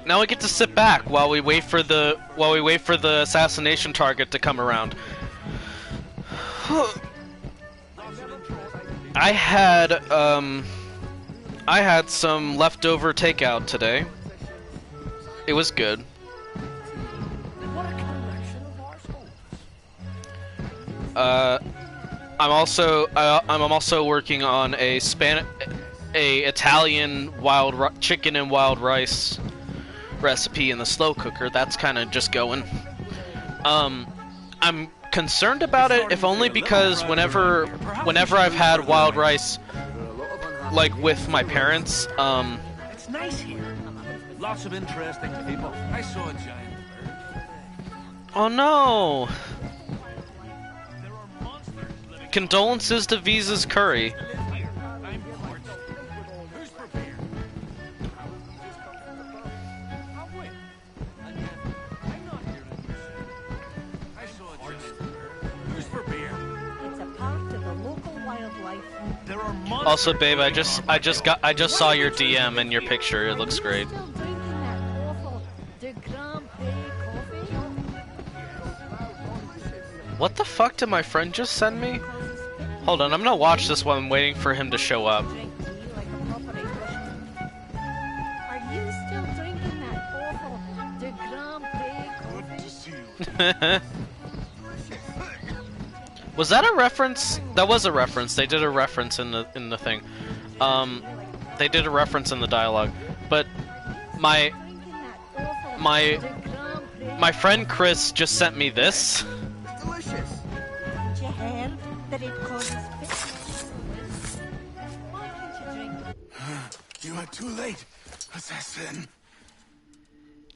[SPEAKER 2] Now we get to sit back while we wait for the assassination target to come around. I had some leftover takeout today. It was good. I'm also working on a Italian chicken and wild rice recipe in the slow cooker. That's kind of just going. I'm concerned about it, if only because whenever I've had wild rice, like with my parents,
[SPEAKER 19] It's nice here. Lots of interesting people. I saw a giant bird.
[SPEAKER 2] Oh no! Condolences to Visa's curry. Also, babe, I just saw your DM and your picture. It looks great. What the fuck did my friend just send me? Hold on, I'm gonna watch this while I'm waiting for him to show up. Was that a reference? That was a reference. They did a reference in the thing. They did a reference in the dialogue. But my friend Chris just sent me this.
[SPEAKER 6] Delicious. Did you hear that it causes Why can't you drink?
[SPEAKER 12] You are too late, assassin.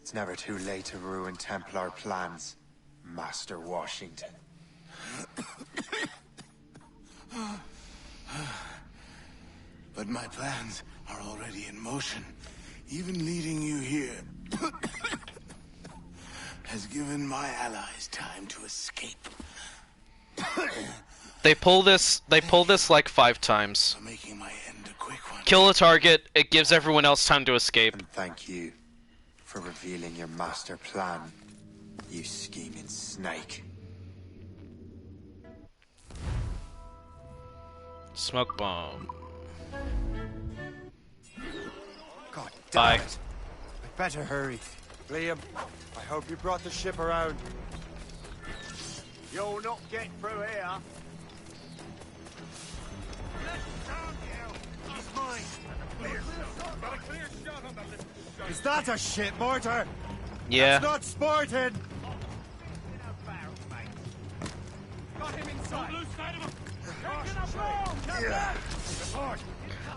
[SPEAKER 11] It's never too late to ruin Templar plans, Master Washington.
[SPEAKER 12] But my plans are already in motion. Even leading you here has given my allies time to escape.
[SPEAKER 2] They pull this like 5 times.
[SPEAKER 12] Making my end a quick one.
[SPEAKER 2] Kill a target, it gives everyone else time to escape.
[SPEAKER 11] And thank you for revealing your master plan, you scheming snake.
[SPEAKER 2] Smoke bomb.
[SPEAKER 11] God
[SPEAKER 2] Bye.
[SPEAKER 11] damn it. I better hurry. Liam, I hope you brought the ship around.
[SPEAKER 6] You'll not get through here.
[SPEAKER 4] He's mine. Got a clear shot on the little shot.
[SPEAKER 15] Is that a shit mortar?
[SPEAKER 2] Yeah.
[SPEAKER 15] That's not sporting.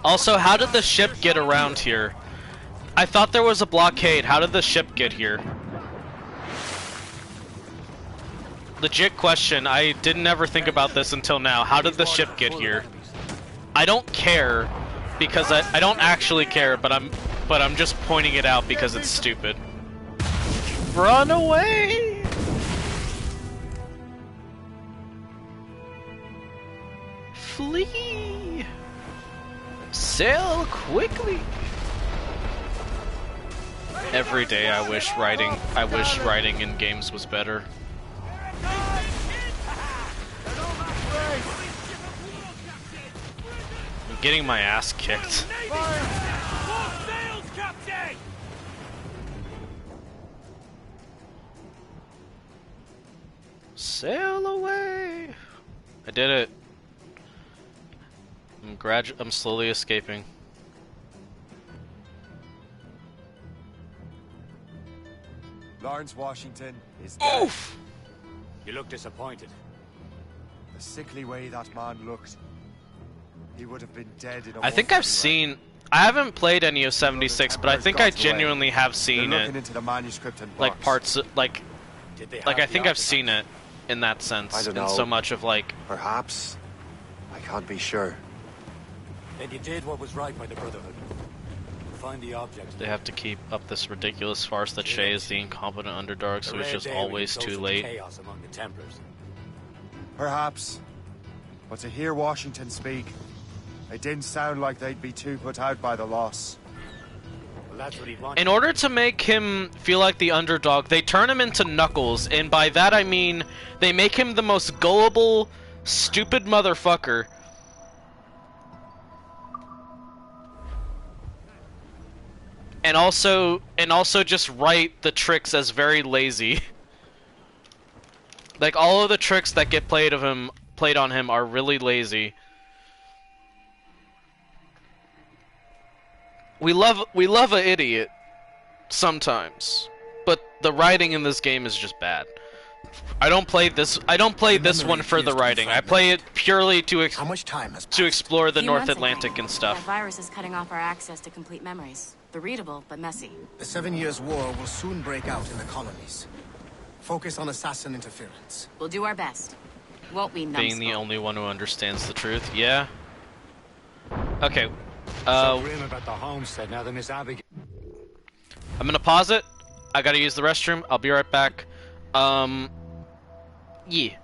[SPEAKER 2] Also, how did the ship get around here? I thought there was a blockade. How did the ship get here? Legit question. I didn't ever think about this until now. How did the ship get here? I don't care because I don't actually care, but I'm just pointing it out because it's stupid. Run away! Flee! Sail quickly! Every day I wish writing in games was better. I'm getting my ass kicked. Sail away! I did it. I'm slowly escaping.
[SPEAKER 11] Lawrence Washington is dead.
[SPEAKER 2] Oof!
[SPEAKER 5] You look disappointed.
[SPEAKER 11] The sickly way that man looked, he would have been dead in a
[SPEAKER 2] I think I've seen... I haven't played any of 76, but I think I genuinely have seen it.
[SPEAKER 11] Into the manuscript and
[SPEAKER 2] like parts, like I think I've seen it in that sense.
[SPEAKER 11] I don't know.
[SPEAKER 2] In so much of like...
[SPEAKER 11] Perhaps. I can't be sure.
[SPEAKER 3] Then you did what was right by the Brotherhood. Find the object.
[SPEAKER 2] They have to keep up this ridiculous farce that Shay is the incompetent underdog, so he's just always too late.
[SPEAKER 3] Chaos among the Templars.
[SPEAKER 11] Perhaps. But to hear Washington speak, it didn't sound like they'd be too put out by the loss.
[SPEAKER 3] Well, that's what he wanted.
[SPEAKER 2] In order to make him feel like the underdog, they turn him into Knuckles, and by that I mean they make him the most gullible, stupid motherfucker. And also just write the tricks as very lazy. Like all of the tricks that get played on him are really lazy. We love an idiot sometimes, but the writing in this game is just bad. I don't play this one for the writing. I play it purely to explore the North Atlantic and stuff.
[SPEAKER 7] That virus is cutting off our access to complete memories. They're readable, but messy.
[SPEAKER 8] The 7 Years' War will soon break out in the colonies. Focus on assassin interference.
[SPEAKER 7] We'll do our best. Won't we, numbskull?
[SPEAKER 2] Being the only one who understands the truth, yeah. Okay.
[SPEAKER 3] So grim about the homestead now that Miss Abigail.
[SPEAKER 2] I'm gonna pause it. I gotta use the restroom. I'll be right back. Yeah.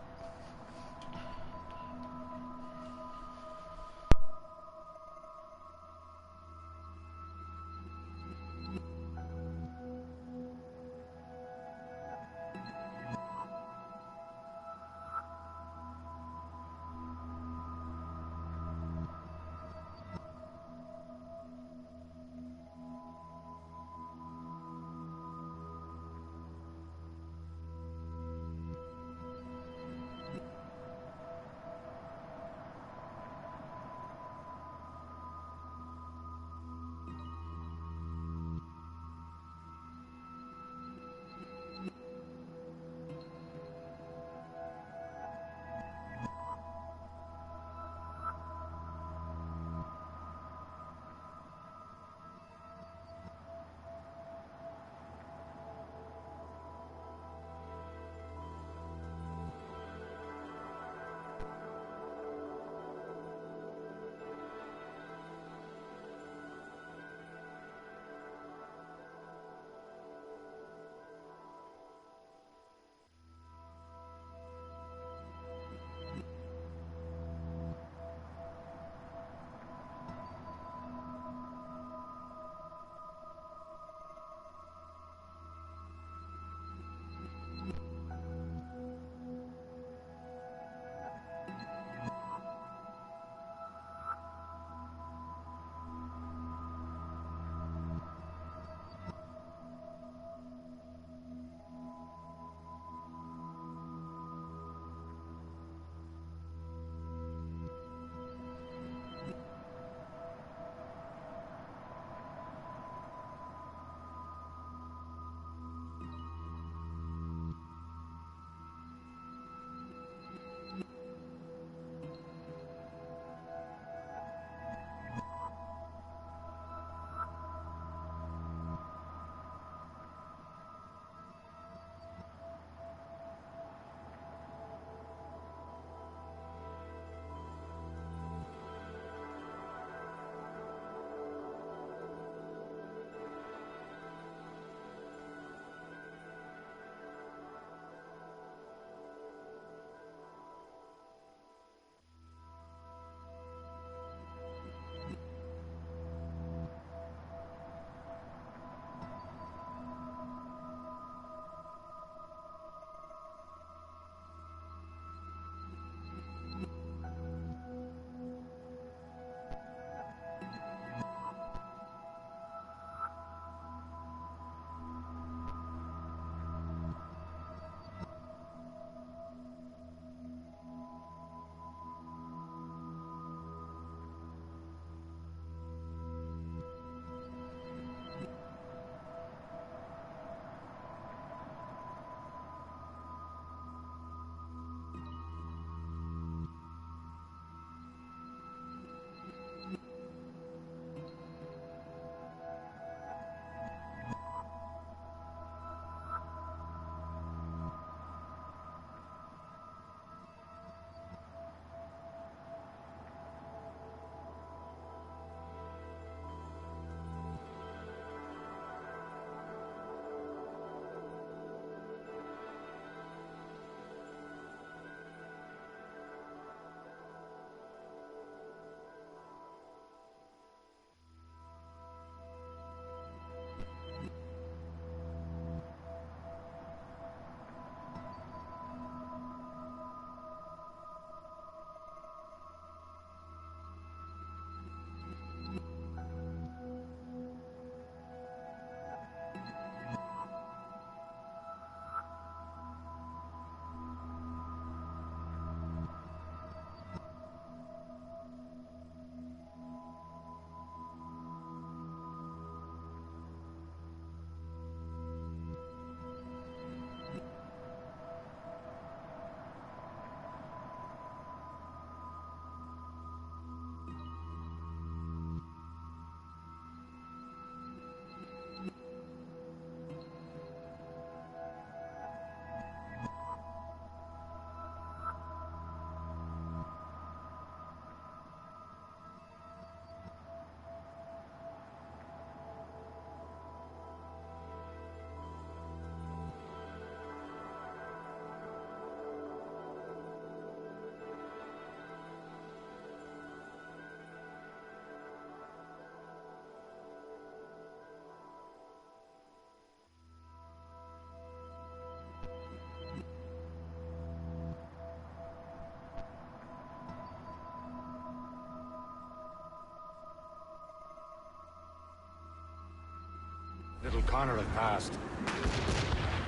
[SPEAKER 5] Little Connor had passed.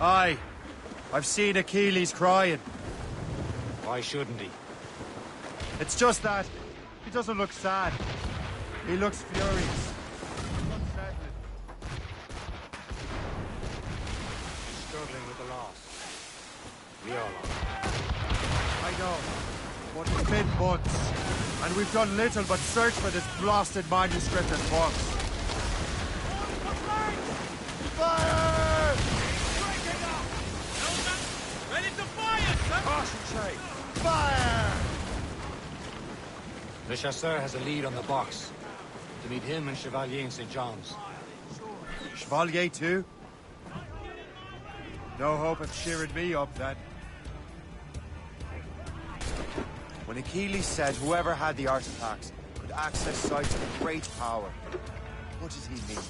[SPEAKER 15] Aye. I've seen Achilles crying.
[SPEAKER 5] Why shouldn't he?
[SPEAKER 15] It's just that he doesn't look sad. He looks furious. Unsettling.
[SPEAKER 5] He's struggling with the loss. We all are.
[SPEAKER 15] I know. But it's been months. And we've done little but search for this blasted manuscript and books. Fire!
[SPEAKER 6] Ready to fire, sir!
[SPEAKER 15] Caution, Shay! Fire!
[SPEAKER 5] Le Chasseur has a lead on the box. To meet him and Chevalier in St. John's.
[SPEAKER 15] Chevalier too? No hope of cheering me up then.
[SPEAKER 11] When Achilles said whoever had the artifacts could access sites of great power, what did he mean?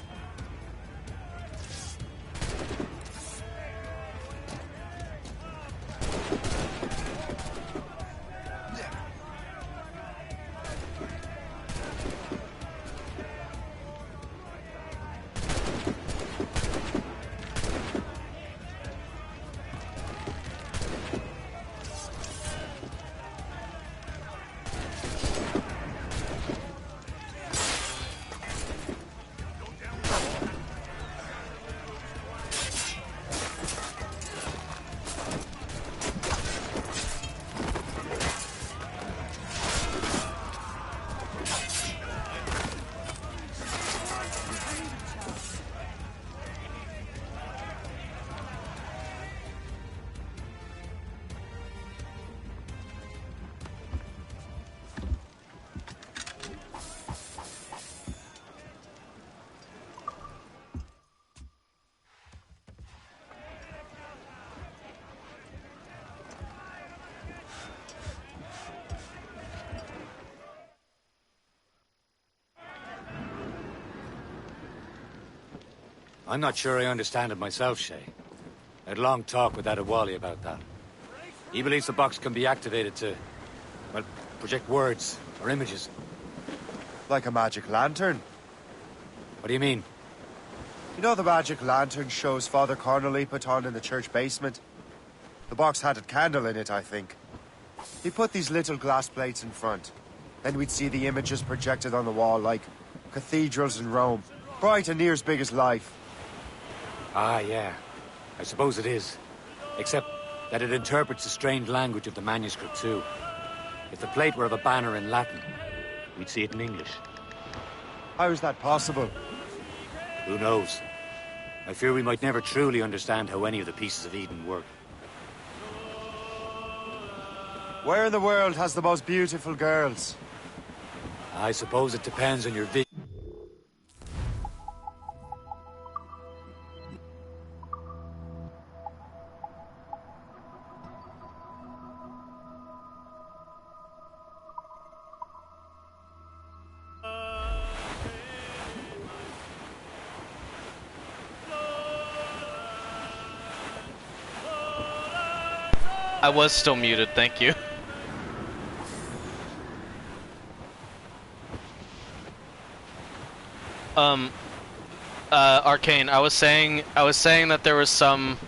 [SPEAKER 5] I'm not sure I understand it myself, Shay. I had a long talk with Adewale about that. He believes the box can be activated to, well, project words or images.
[SPEAKER 11] Like a magic lantern.
[SPEAKER 5] What do you mean?
[SPEAKER 11] You know the magic lantern shows Father Connolly put on in the church basement? The box had a candle in it, I think. He put these little glass plates in front. Then we'd see the images projected on the wall like cathedrals in Rome. Bright and near as big as life.
[SPEAKER 5] Ah, yeah. I suppose it is. Except that it interprets the strange language of the manuscript, too. If the plate were of a banner in Latin, we'd see it in English.
[SPEAKER 11] How is that possible?
[SPEAKER 5] Who knows? I fear we might never truly understand how any of the pieces of Eden work.
[SPEAKER 11] Where in the world has the most beautiful girls?
[SPEAKER 5] I suppose it depends on your vision.
[SPEAKER 2] I was still muted, thank you. Arcane, I was saying that there was some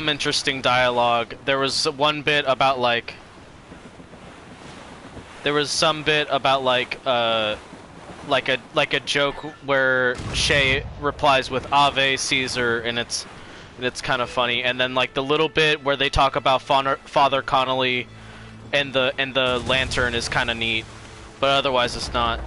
[SPEAKER 2] interesting dialogue. There was one bit about like like a joke where Shay replies with Ave Caesar, and it's kind of funny. And then like the little bit where they talk about Father Connolly and the lantern is kind of neat, but otherwise it's not.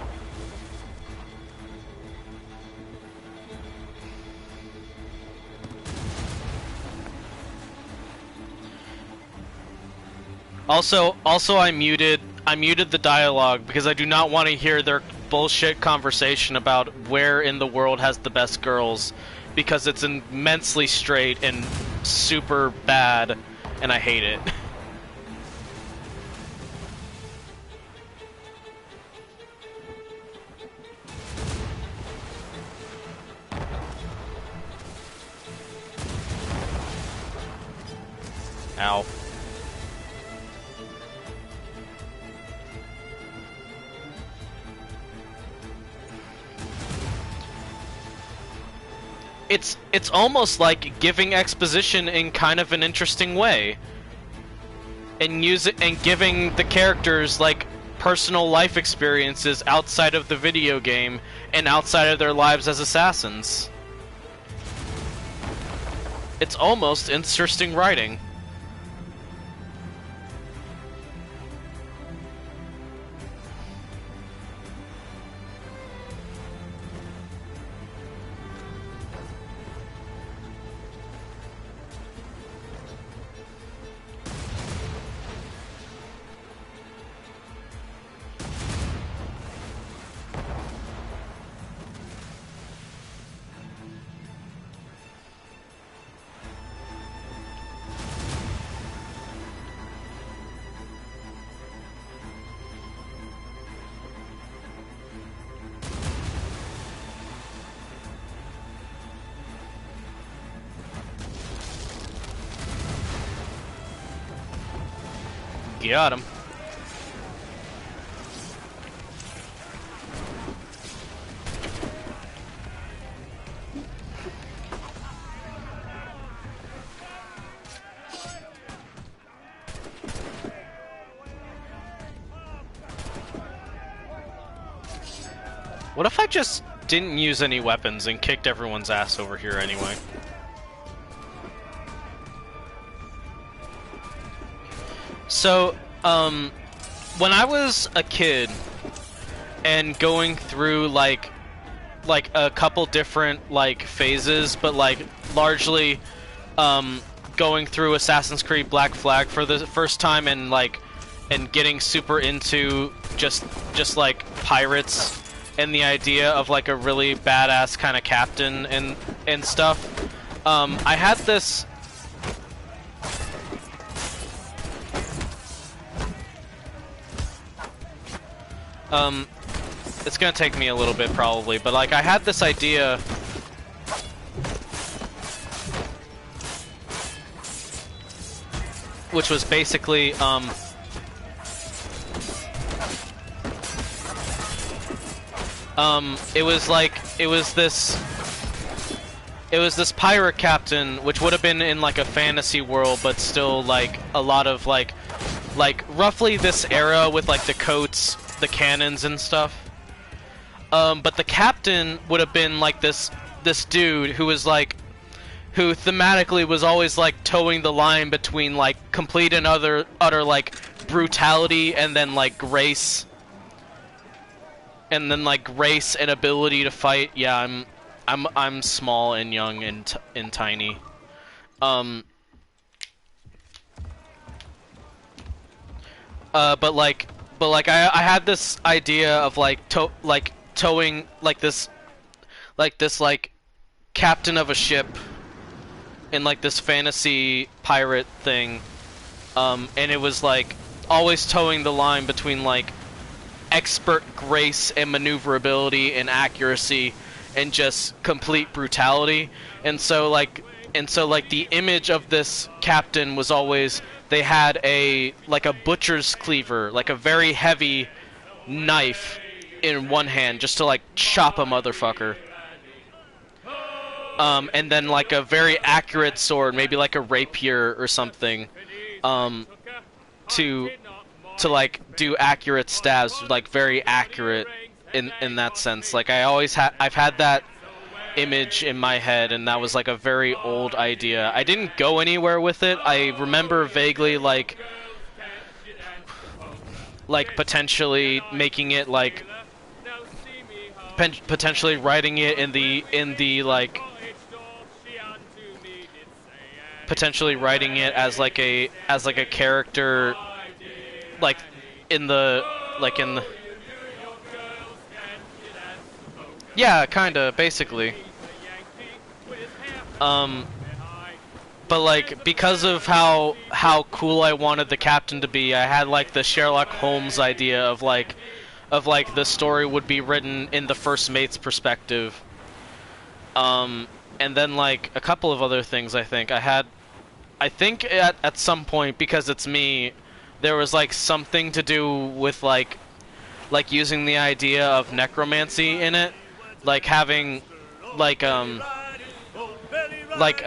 [SPEAKER 2] Also I muted the dialogue because I do not want to hear their bullshit conversation about where in the world has the best girls, because it's immensely straight and super bad, and I hate it. Ow. it's almost like giving exposition in kind of an interesting way, and giving the characters like personal life experiences outside of the video game and outside of their lives as assassins. It's almost interesting writing. Got him. What if I just didn't use any weapons and kicked everyone's ass over here anyway? So, when I was a kid and going through like a couple different like phases, but like largely going through Assassin's Creed Black Flag for the first time and getting super into just like pirates and the idea of like a really badass kind of captain and stuff. I had this. It's gonna take me a little bit probably, but like I had this idea which was basically it was this pirate captain, which would have been in like a fantasy world, but still like a lot of like roughly this era with like the coats, the cannons and stuff. But the captain would have been like this dude who was like, who thematically was always like towing the line between like complete and utter like brutality and then like grace. And then like grace and ability to fight. Yeah, I'm small and young and tiny. But I had this idea of towing this captain of a ship in like this fantasy pirate thing, and it was like always towing the line between like expert grace and maneuverability and accuracy and just complete brutality. And so the image of this captain was always, they had a butcher's cleaver, like a very heavy knife in one hand just to like chop a motherfucker. And then like a very accurate sword, maybe like a rapier or something, to like do accurate stabs, like very accurate in that sense. Like I've had that image in my head, and that was like a very old idea. I didn't go anywhere with it. I remember vaguely like potentially making it like potentially writing it in the like potentially writing it as like a character like in the yeah, kinda, basically. But like, because of how cool I wanted the captain to be, I had like the Sherlock Holmes idea of like the story would be written in the first mate's perspective. And then like a couple of other things. I think at some point, because it's me, there was like something to do with like using the idea of necromancy in it, like having like like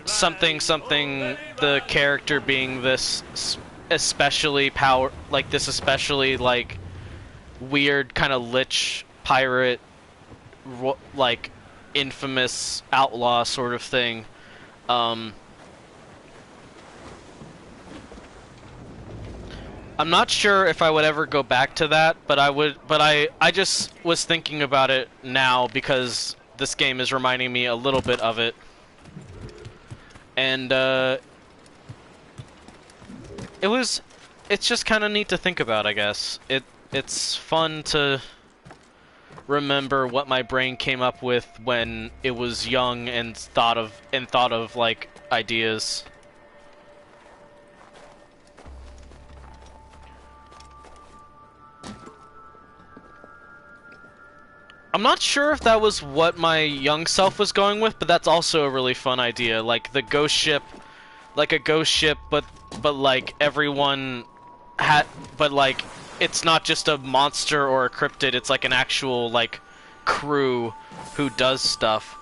[SPEAKER 2] something the character being this especially especially like weird kind of lich pirate, like infamous outlaw sort of thing. I'm not sure if I would ever go back to that, but I just was thinking about it now because this game is reminding me a little bit of it. And it's just kind of neat to think about, I guess. It's fun to remember what my brain came up with when it was young and thought of like ideas. I'm not sure if that was what my young self was going with, but that's also a really fun idea. Like the ghost ship, like a ghost ship, but like everyone but like it's not just a monster or a cryptid, it's like an actual like crew who does stuff.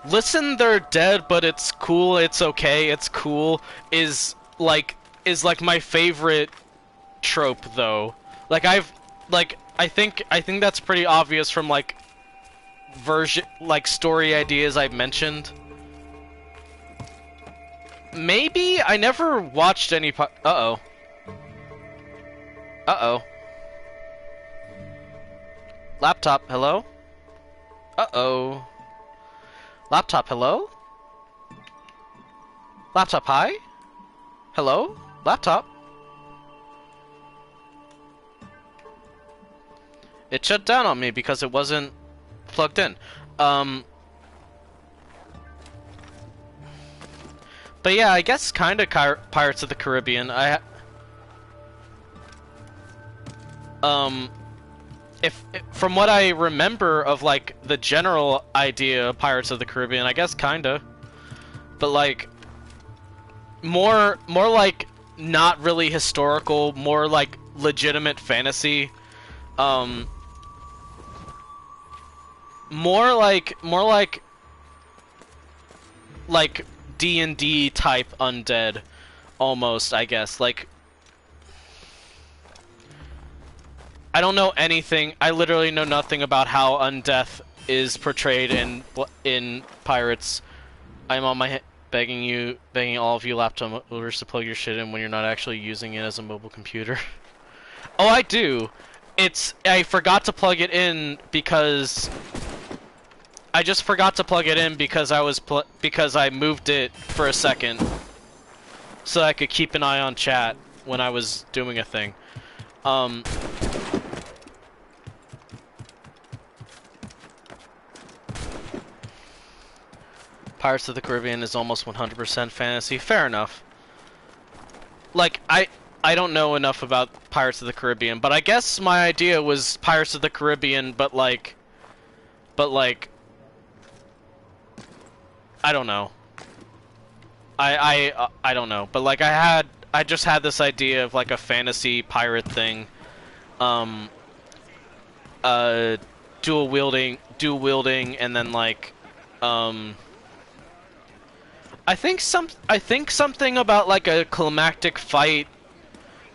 [SPEAKER 2] Listen, they're dead, but it's cool, it's okay, it's cool, is like my favorite trope though. Like I think that's pretty obvious from like story ideas I've mentioned. Maybe I never watched any uh-oh. Laptop, hello? Uh-oh. Laptop, hello? Laptop, hi? Hello? Laptop? It shut down on me because it wasn't plugged in. But yeah, I guess kinda Pirates of the Caribbean. From what I remember of like the general idea of Pirates of the Caribbean, I guess kinda. But like more like not really historical, more like legitimate fantasy. More like D&D type undead almost, I guess. Like I don't know anything. I literally know nothing about how undeath is portrayed in Pirates. I'm on my begging all of you laptop owners to plug your shit in when you're not actually using it as a mobile computer. Oh, I do. I forgot to plug it in because I just forgot to plug it in because I moved it for a second so I could keep an eye on chat when I was doing a thing. Pirates of the Caribbean is almost 100% fantasy. Fair enough. Like, I don't know enough about Pirates of the Caribbean, but I guess my idea was Pirates of the Caribbean, but like, I don't know. I don't know, but like I just had this idea of like a fantasy pirate thing, dual wielding, and then like, I think something about like a climactic fight,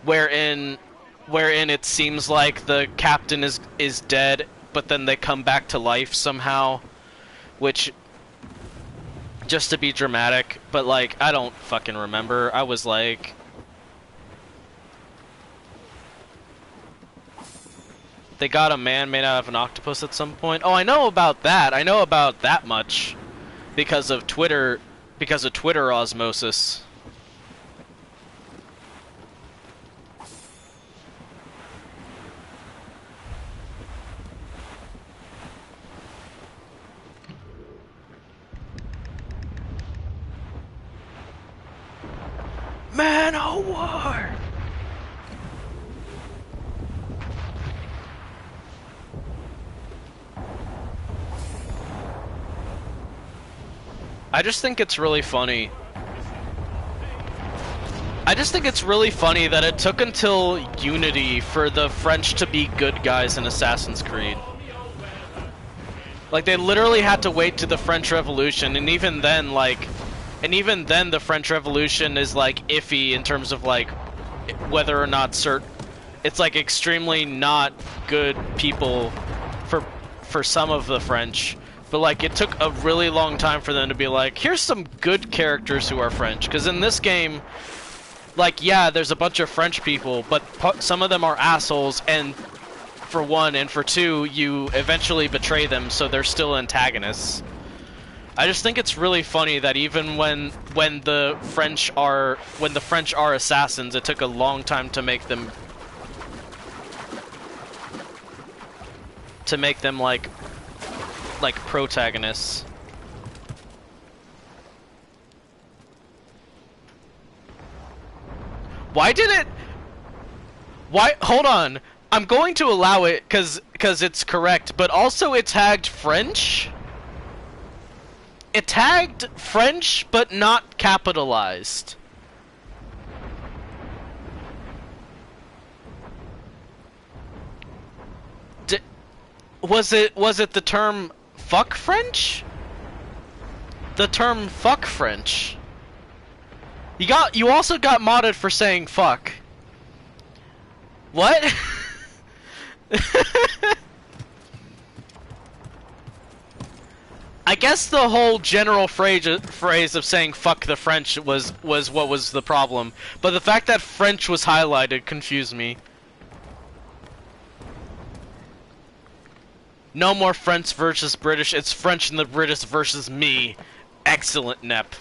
[SPEAKER 2] wherein it seems like the captain is dead, but then they come back to life somehow, which, just to be dramatic, but like I don't fucking remember. I was like, they got a man made out of an octopus at some point. Oh, I know about that. I know about that much because of Twitter. Because of Twitter osmosis. Man o' War! I just think it's really funny. I just think it's really funny that it took until Unity for the French to be good guys in Assassin's Creed. Like, they literally had to wait to the French Revolution, and even then, like... And even then, the French Revolution is, like, iffy in terms of, like, whether or not it's, like, extremely not good people for some of the French. But, like, it took a really long time for them to be like, here's some good characters who are French. Because in this game, like, yeah, there's a bunch of French people, but some of them are assholes, and for one, and for two, you eventually betray them, so they're still antagonists. I just think it's really funny that even when the French are assassins, it took a long time to make them like protagonists. Hold on. I'm going to allow it cuz it's correct, but also it tagged French? It tagged French, but not capitalized. Was it the term fuck French? The term fuck French. You also got modded for saying fuck. What? I guess the whole general phrase of saying fuck the French was what was the problem. But the fact that French was highlighted confused me. No more French versus British, it's French and the British versus me. Excellent, Nep.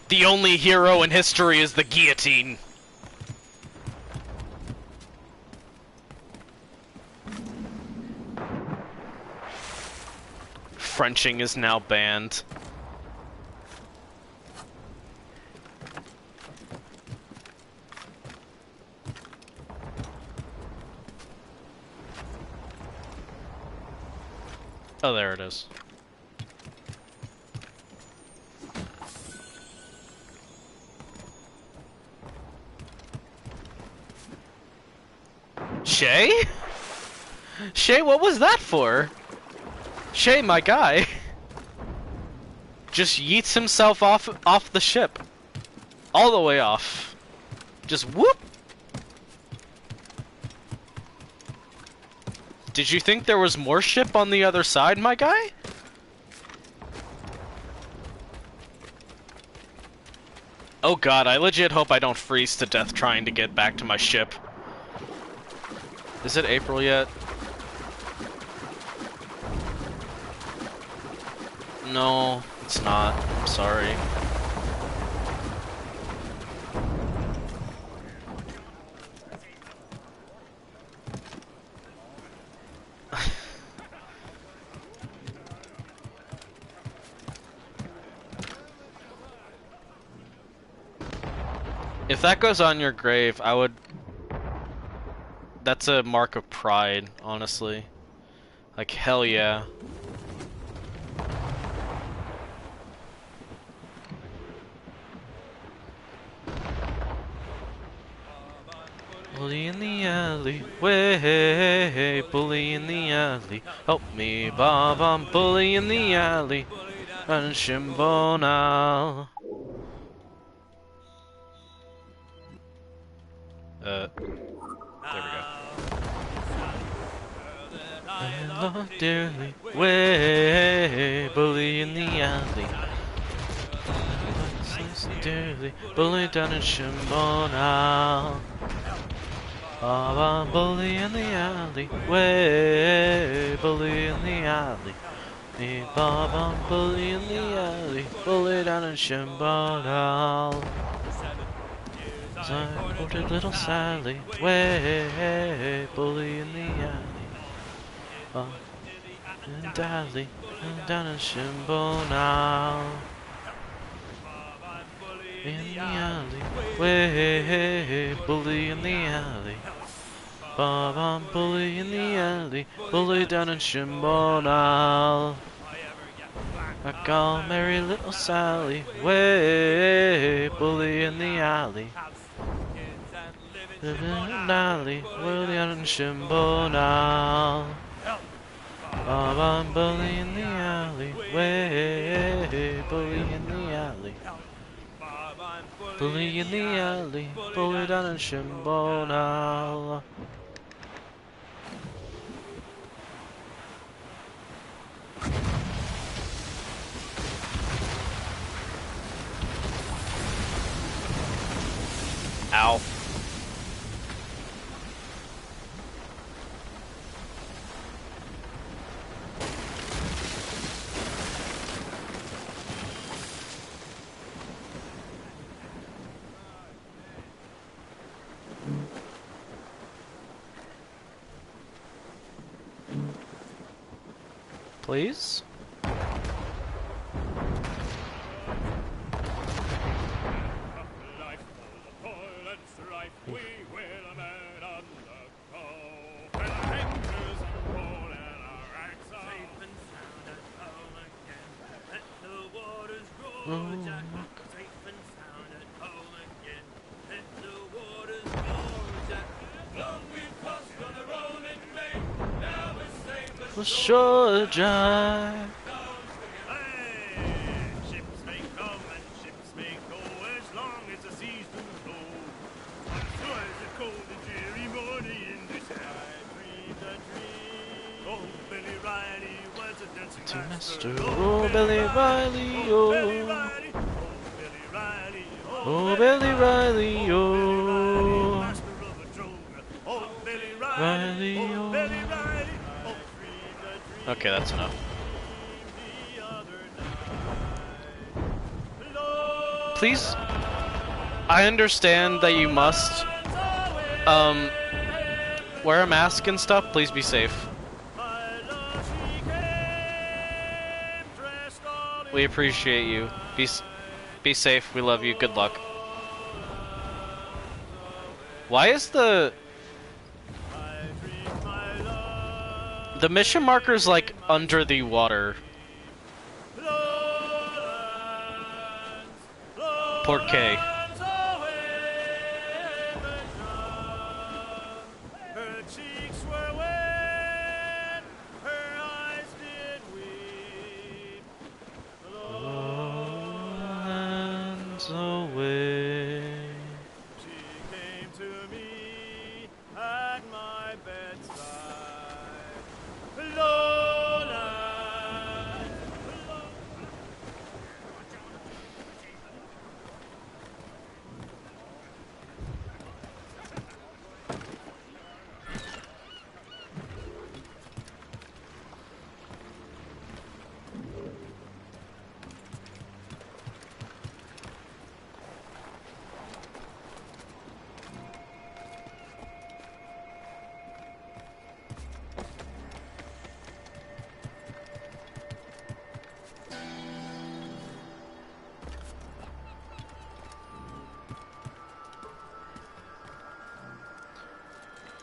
[SPEAKER 2] The only hero in history is the guillotine. Frenching is now banned. Oh, there it is. Shay? Shay, what was that for? Shay, my guy. Just yeets himself off the ship. All the way off. Just whoop! Did you think there was more ship on the other side, my guy? Oh god, I legit hope I don't freeze to death trying to get back to my ship. Is it April yet? No, it's not. I'm sorry. If that goes on your grave, I would... That's a mark of pride, honestly. Like, hell yeah. Bully in the alley, way, bully in the alley. Help me, Bob, I'm bully in the alley. And Shimbonal. There we go. I love dearly, way, bully in the alley. Dearly, bully down in Shimbonal. Bob, bully in the alley, way, bully in the alley. Me, Bob, bully in the alley, bully down in Shimbonal. I quoted little Sally, way, bully in the alley. And Dally, and down in Shimbonal. In the alley, way, bully in the alley. Bob, bully in the alley, bully down in Shimbonal. I call Mary Little Sally, way bully in the alley. Living in an alley, worldly on Shimbonal. I'm bully in the alley, way bully in the alley. Bully in the alley, bully down in Shimbonal. Ow. Please? For sure, Jack.
[SPEAKER 6] Ships may come and ships may go as long as the seas do flow. On the cold and dreary morning in the sky, dreamed a dream. Oh, Billy Riley was a dancing master.
[SPEAKER 2] Oh, Billy Riley, oh.
[SPEAKER 6] Billy Riley,
[SPEAKER 2] oh, Billy Riley, oh.
[SPEAKER 6] master of a drone. Oh, Billy
[SPEAKER 2] Riley, oh.
[SPEAKER 6] Billy Riley.
[SPEAKER 2] Okay, that's enough. Please, I understand that you must wear a mask and stuff. Please be safe. We appreciate you. Be safe. We love you. Good luck. Why is the mission marker's like under the water? Port K.
[SPEAKER 6] Her cheeks were wet, her eyes did weep.
[SPEAKER 2] Lands away.
[SPEAKER 6] She came to me at my bedside. Lola.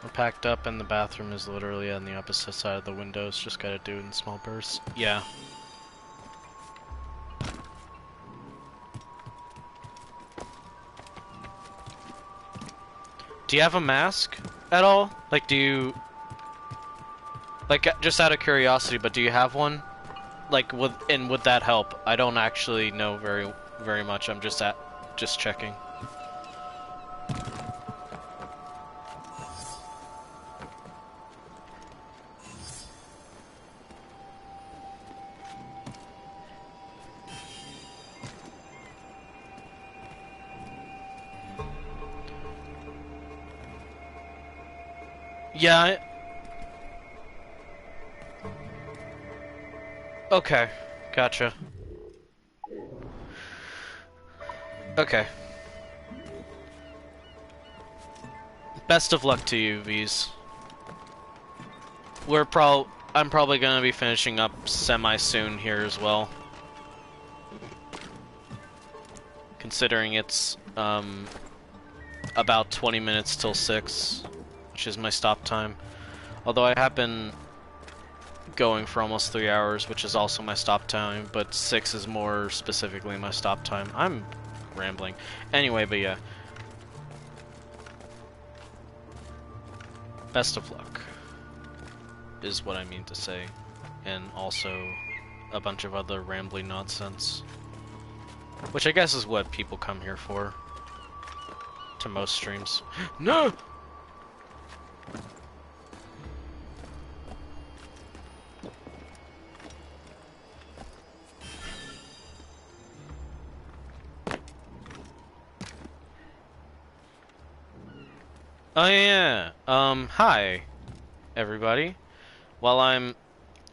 [SPEAKER 2] We're packed up and the bathroom is literally on the opposite side of the windows. Just gotta do it in small bursts. Yeah. Do you have a mask at all? Like, do you... Like, just out of curiosity, but do you have one? Like, would that help? I don't actually know very much. I'm just checking. Yeah. Okay, gotcha. Okay. Best of luck to you, V's. I'm probably gonna be finishing up semi-soon here as well. Considering it's, about 20 minutes till 6, which is my stop time. Although I have been going for almost 3 hours, which is also my stop time, but 6 is more specifically my stop time. I'm rambling. Anyway, but yeah. Best of luck, is what I mean to say. And also a bunch of other rambling nonsense. Which I guess is what people come here for. To most streams. No! Oh yeah, hi, everybody. While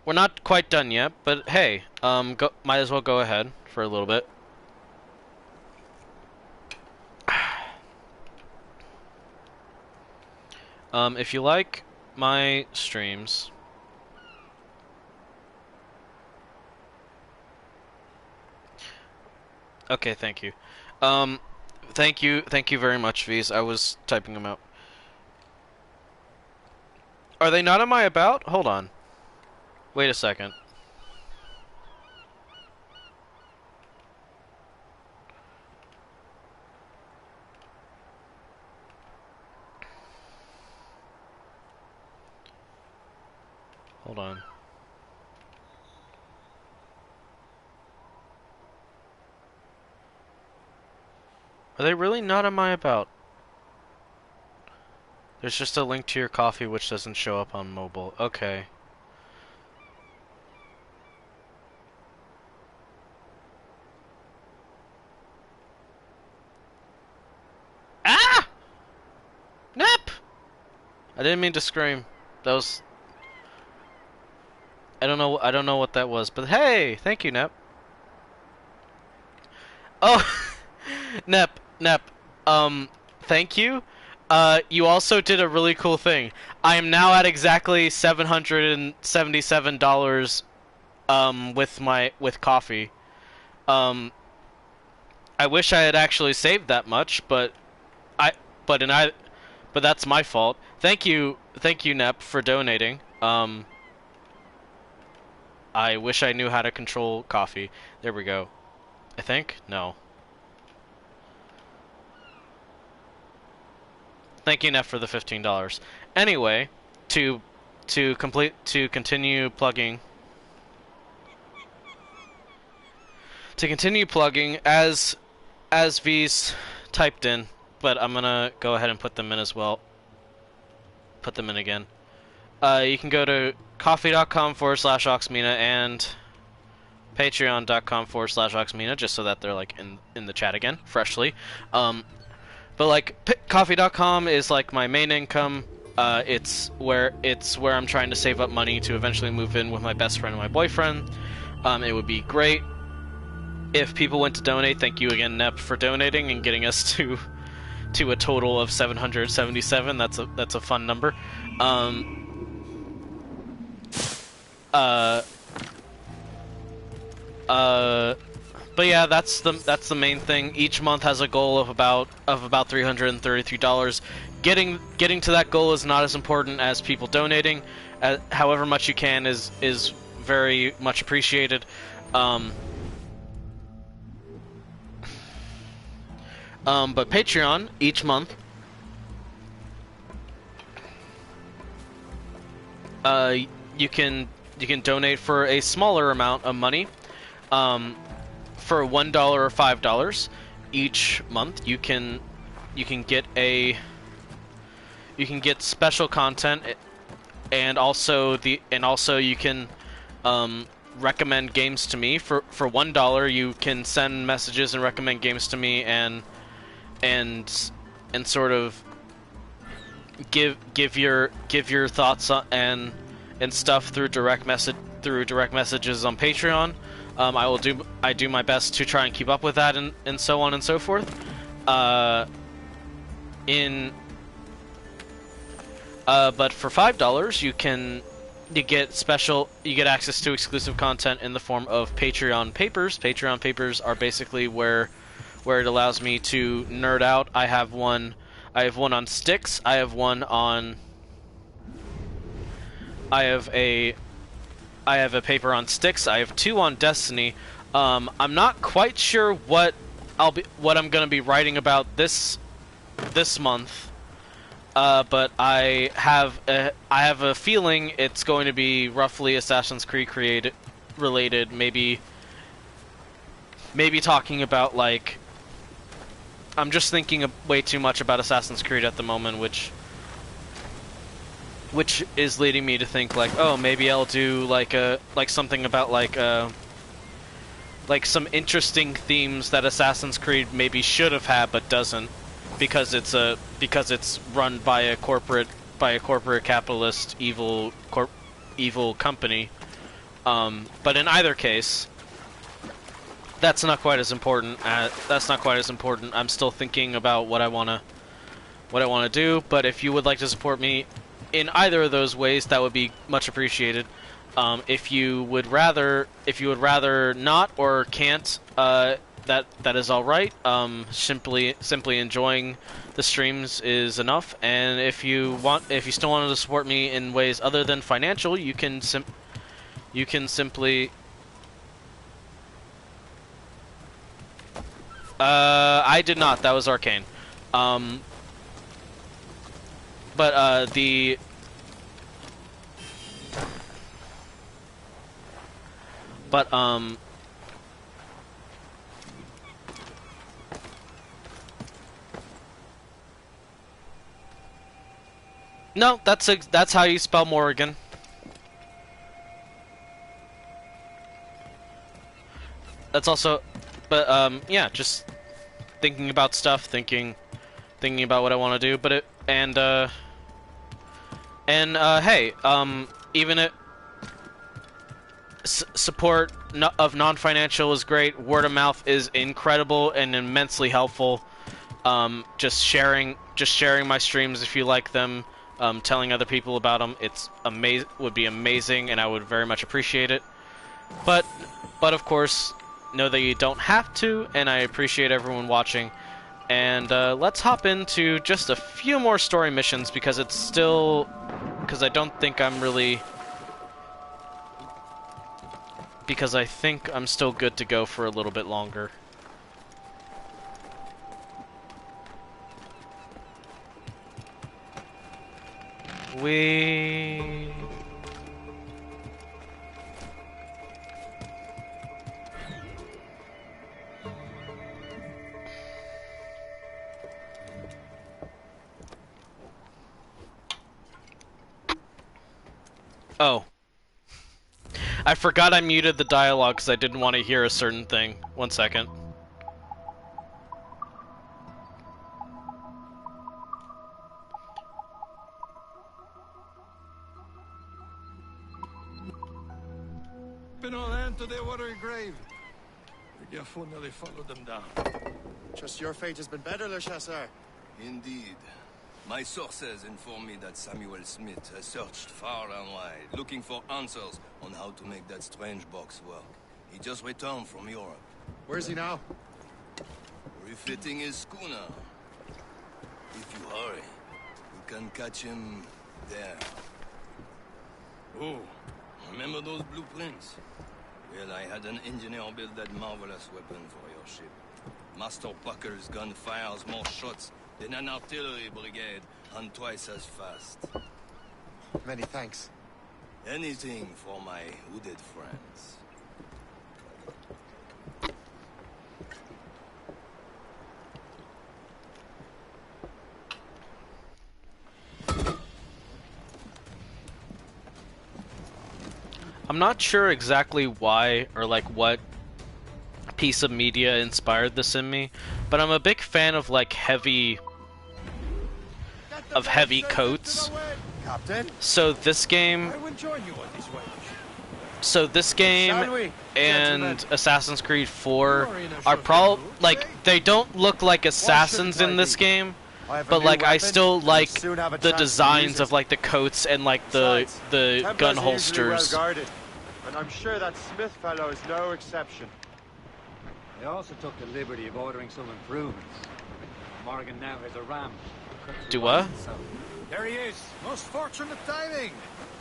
[SPEAKER 2] we're not quite done yet, but hey, might as well go ahead for a little bit. If you like my streams, okay, thank you. Thank you very much, V's. I was typing them out. Are they not in my about? Hold on. Wait a second. Hold on. Are they really not in my about? There's just a link to your coffee which doesn't show up on mobile. Okay. Ah! Nep! I didn't mean to scream. That was... I don't know what that was, but hey, thank you, Nep. Oh, Nep, thank you. You also did a really cool thing. I am now at exactly $777 with coffee. I wish I had actually saved that much, but that's my fault. Thank you, Nep, for donating. I wish I knew how to control coffee. There we go. I think? No. Thank you, Neff, for the $15. Anyway, to continue plugging. To continue plugging, as V's typed in, but I'm gonna go ahead and put them in as well. Put them in again. You can go to coffee.com/Oxmina and patreon.com/Oxmina, just so that they're like in the chat again, freshly. But like coffee.com is like my main income. It's where I'm trying to save up money to eventually move in with my best friend and my boyfriend. It would be great if people went to donate. Thank you again, Nep, for donating and getting us to a total of 777. That's a fun number. But yeah, that's the main thing. Each month has a goal of about $333. Getting to that goal is not as important as people donating. However much you can is very much appreciated. But Patreon each month, you can donate for a smaller amount of money. For $1 or $5 each month, you can get special content, and also you can recommend games to me. For $1, you can send messages and recommend games to me, and sort of give your thoughts and stuff through direct messages on Patreon. I do my best to try and keep up with that, and so on and so forth. But for $5, you get access to exclusive content in the form of Patreon papers. Patreon papers are basically where it allows me to nerd out. I have one on Styx. I have a paper on Styx. I have 2 on Destiny. I'm not quite sure what I'm gonna be writing about this month. But I have a feeling it's going to be roughly Assassin's Creed related. Maybe talking about, like, I'm just thinking way too much about Assassin's Creed at the moment, which is leading me to think, like, oh, maybe I'll do like something about like some interesting themes that Assassin's Creed maybe should have had but doesn't, because it's run by a corporate capitalist evil company. But in either case, that's not quite as important. I'm still thinking about what I wanna do. But if you would like to support me in either of those ways, that would be much appreciated. If you would rather not or can't, that is all right. Simply enjoying the streams is enough. And if you still wanted to support me in ways other than financial, you can simply. I did not. That was Arcane. No, that's how you spell Morrigan. That's also, but yeah, just thinking about stuff, thinking about what I want to do, but hey, even it support of non-financial is great. Word of mouth is incredible and immensely helpful. Just sharing my streams if you like them, telling other people about them, would be amazing, and I would very much appreciate it. But of course, know that you don't have to, and I appreciate everyone watching. And let's hop into just a few more story missions, because I don't think I'm really... Because I think I'm still good to go for a little bit longer. Oh. I forgot I muted the dialogue because I didn't want to hear a certain thing. 1 second.
[SPEAKER 4] Been on hand to their watery grave. The Gerfaut nearly followed them down.
[SPEAKER 11] Just your fate has been better, Le Chasseur.
[SPEAKER 17] Indeed. My sources inform me that Samuel Smith has searched far and wide, looking for answers on how to make that strange box work. He just returned from Europe.
[SPEAKER 11] Where's he now?
[SPEAKER 17] Refitting his schooner. If you hurry, you can catch him there. Oh, remember those blueprints? Well, I had an engineer build that marvelous weapon for your ship. Master Bucker's gun fires more shots than an artillery brigade, and twice as fast.
[SPEAKER 11] Many thanks.
[SPEAKER 17] Anything for my hooded friends.
[SPEAKER 2] I'm not sure exactly why or like what piece of media inspired this in me, but I'm a big fan of like heavy coats.
[SPEAKER 11] Captain?
[SPEAKER 2] So this game and Assassin's Creed 4 are they don't look like assassins in this game, but like I still like the designs of like the coats and like the gun holsters.
[SPEAKER 15] And I'm sure that Smith fellow is no exception.
[SPEAKER 3] They also took the liberty of ordering some improvements. Morgan now has a ram.
[SPEAKER 2] Do what?
[SPEAKER 6] There he is. Most fortunate timing.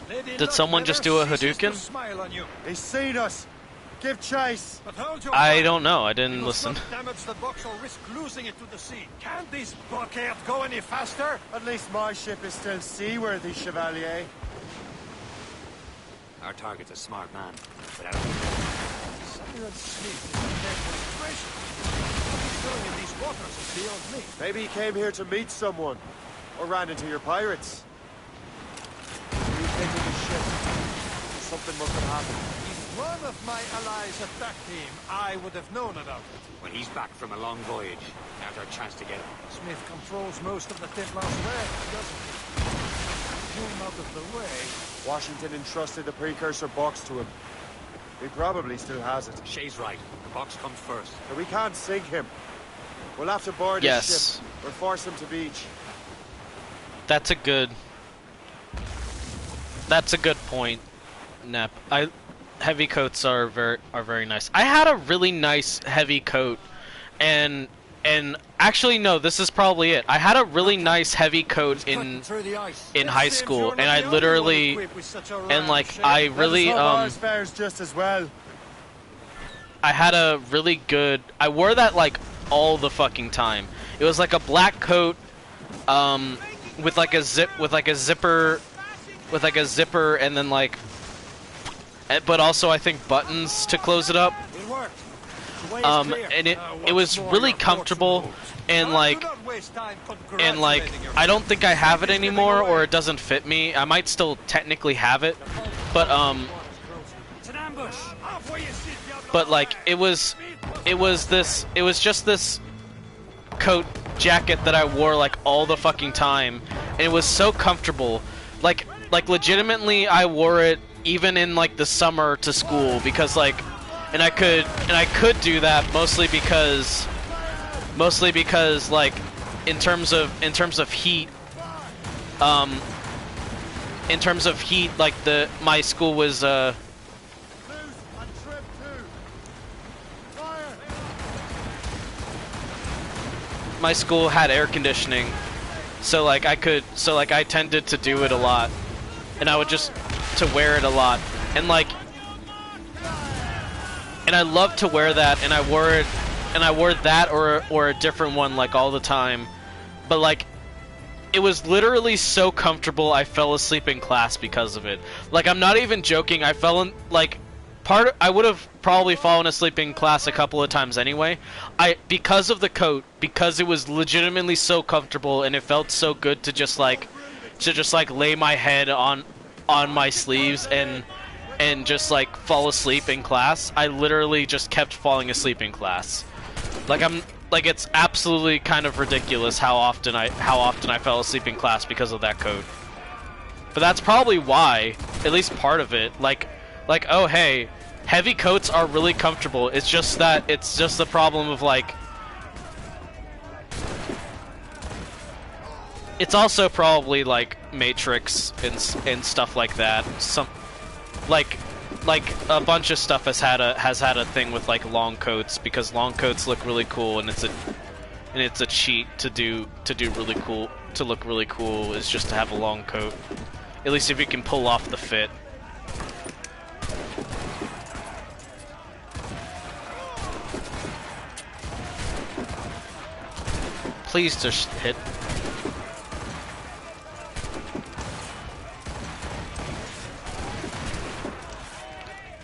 [SPEAKER 6] Lady
[SPEAKER 2] Did someone just do a Hadouken?
[SPEAKER 6] Smile on you.
[SPEAKER 15] He's seen us. Give chase.
[SPEAKER 6] But hold your
[SPEAKER 2] I
[SPEAKER 6] fire.
[SPEAKER 2] don't know. I didn't
[SPEAKER 6] We must
[SPEAKER 2] listen.
[SPEAKER 6] not damage the box or risk losing it to the sea. Can't this blockade go any faster?
[SPEAKER 15] At least my ship is still seaworthy, Chevalier.
[SPEAKER 3] Our target's a smart man. Without
[SPEAKER 6] Cyril Smith is a demonstration. What he's doing in these waters is beyond me.
[SPEAKER 15] Maybe he came here to meet someone. Or ran into your pirates. Refitted the ship. Something must have happened.
[SPEAKER 6] If one of my allies attacked him, I would have known about it.
[SPEAKER 3] When he's back from a long voyage, now's our chance to get him.
[SPEAKER 6] Smith controls most of the Templar's way, doesn't he? Move him out of the way.
[SPEAKER 15] Washington entrusted the precursor box to him. He probably still has it.
[SPEAKER 3] Shay's right. The box comes first.
[SPEAKER 15] But we can't sink him. We'll have to board his ship or force him to beach.
[SPEAKER 2] That's a good point, Nep. Heavy coats are very nice. I had a really nice heavy coat, and actually no, this is probably it. I had a really nice heavy coat in high school, and I literally
[SPEAKER 15] Ours fares just as well.
[SPEAKER 2] I had a really good. I wore that like all the fucking time. It was like a black coat, with like a zipper, and then like, but also I think buttons to close it up.
[SPEAKER 6] It worked.
[SPEAKER 2] And it was really comfortable, and like I don't think I have it anymore, or it doesn't fit me. I might still technically have it, but like it was just this coat jacket that I wore like all the fucking time, and it was so comfortable. Like legitimately I wore it even in like the summer to school, because like and I could do that mostly because like in terms of heat, like my school was my school had air conditioning, so like I tended to do it a lot, and I would just to wear it a lot, and like I loved to wear that, and I wore that or a different one like all the time, but like it was literally so comfortable I fell asleep in class because of it. Like, I'm not even joking, I fell in like I would have probably fallen asleep in class a couple of times anyway. Because of the coat, because it was legitimately so comfortable and it felt so good to just like lay my head on my sleeves and just like fall asleep in class. I literally just kept falling asleep in class. Like it's absolutely kind of ridiculous how often I fell asleep in class because of that coat. But that's probably why, at least part of it, like oh hey, heavy coats are really comfortable. It's just the problem of like, it's also probably like Matrix and stuff like that. Some like a bunch of stuff has had a thing with like long coats, because long coats look really cool, and it's a cheat to look really cool is just to have a long coat. At least if you can pull off the fit. Please just hit.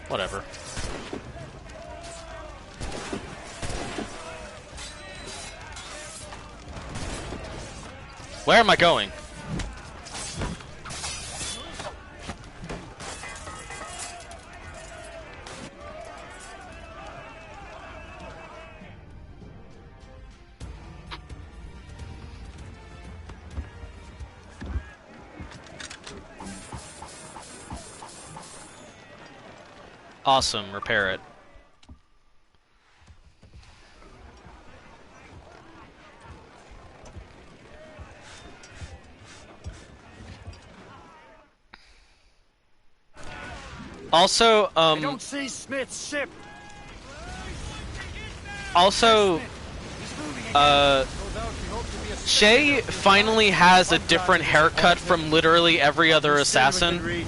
[SPEAKER 2] Whatever. Where am I going? Awesome, repair it. Also,
[SPEAKER 6] I don't see Smith's ship.
[SPEAKER 2] Also, Shay finally has a different haircut from literally every other assassin.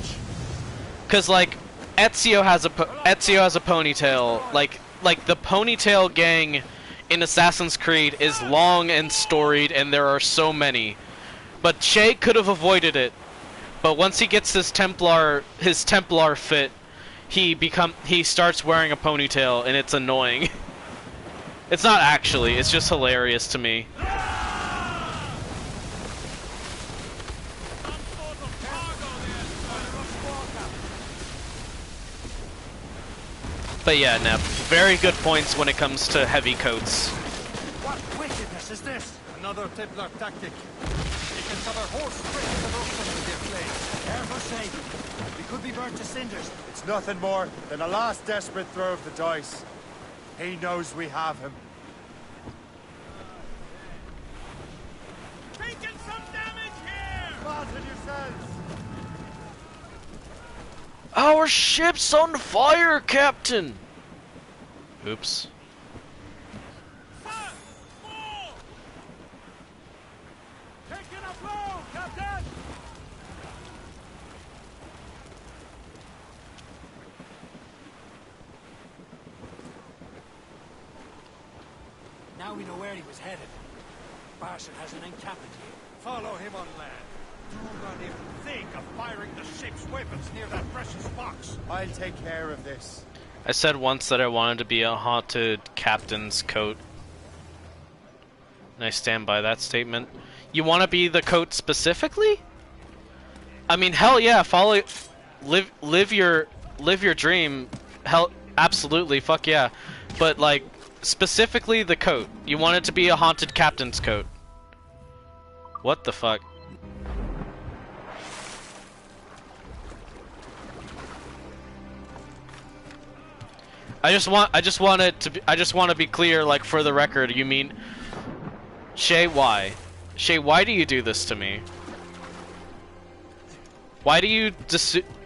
[SPEAKER 2] Cause like Ezio has a ponytail. Like the ponytail gang in Assassin's Creed is long and storied, and there are so many. But Shay could have avoided it. But once he gets his Templar fit, he starts wearing a ponytail, and it's annoying. It's not actually, it's just hilarious to me. But yeah, Nep, very good points when it comes to heavy coats.
[SPEAKER 4] What wickedness is this? Another Templar tactic. You can cover whole springs of ocean with their flames. Careful, Shay. We could be burnt to cinders.
[SPEAKER 15] It's nothing more than a last desperate throw of the dice. He knows we have him.
[SPEAKER 6] Taking some damage here!
[SPEAKER 15] Fasten yourselves!
[SPEAKER 2] Our ship's on fire, Captain! Oops.
[SPEAKER 6] Taking a blow, Captain!
[SPEAKER 3] Now we know where he was headed. Barson has an encampment here.
[SPEAKER 4] Follow him on land. Do not even think of firing the ship's weapons near that precious box.
[SPEAKER 15] I'll take care of this.
[SPEAKER 2] I said once that I wanted to be a haunted captain's coat. And I stand by that statement. You want to be the coat specifically? I mean, hell yeah, live your dream. Hell, absolutely, fuck yeah. But like, specifically the coat. You want it to be a haunted captain's coat. What the fuck? I just want to be clear, like, for the record. You mean, Shay, why? Shay, why do you do this to me? Why do you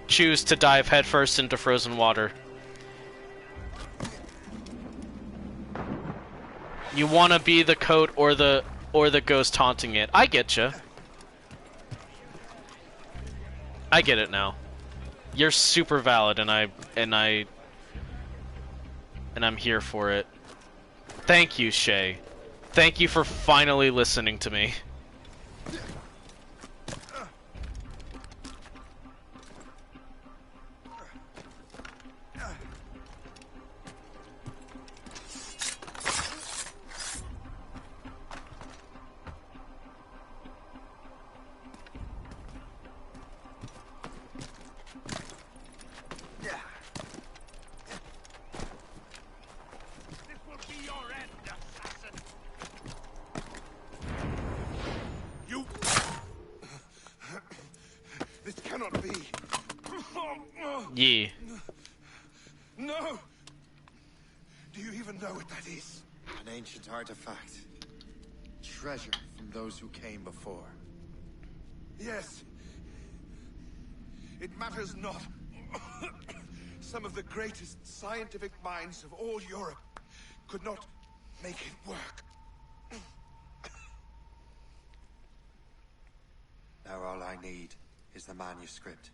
[SPEAKER 2] choose to dive headfirst into frozen water? You want to be the coat or the ghost haunting it. I get you. I get it now. You're super valid, and I'm here for it. Thank you, Shay. Thank you for finally listening to me. Yeah.
[SPEAKER 4] No! Do you even know what that is?
[SPEAKER 11] An ancient artifact. Treasure from those who came before.
[SPEAKER 4] Yes. It matters not. Some of the greatest scientific minds of all Europe could not make it work.
[SPEAKER 11] Now all I need is the manuscript,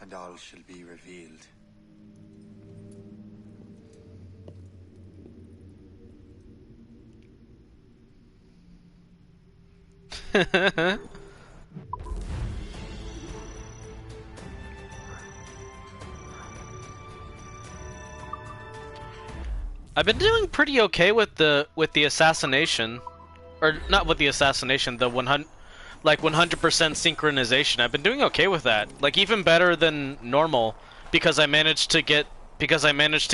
[SPEAKER 11] and all shall be revealed.
[SPEAKER 2] I've been doing pretty okay with the assassination, or not with the assassination, the 100% synchronization. I've been doing okay with that, like even better than normal, because I managed to get the I managed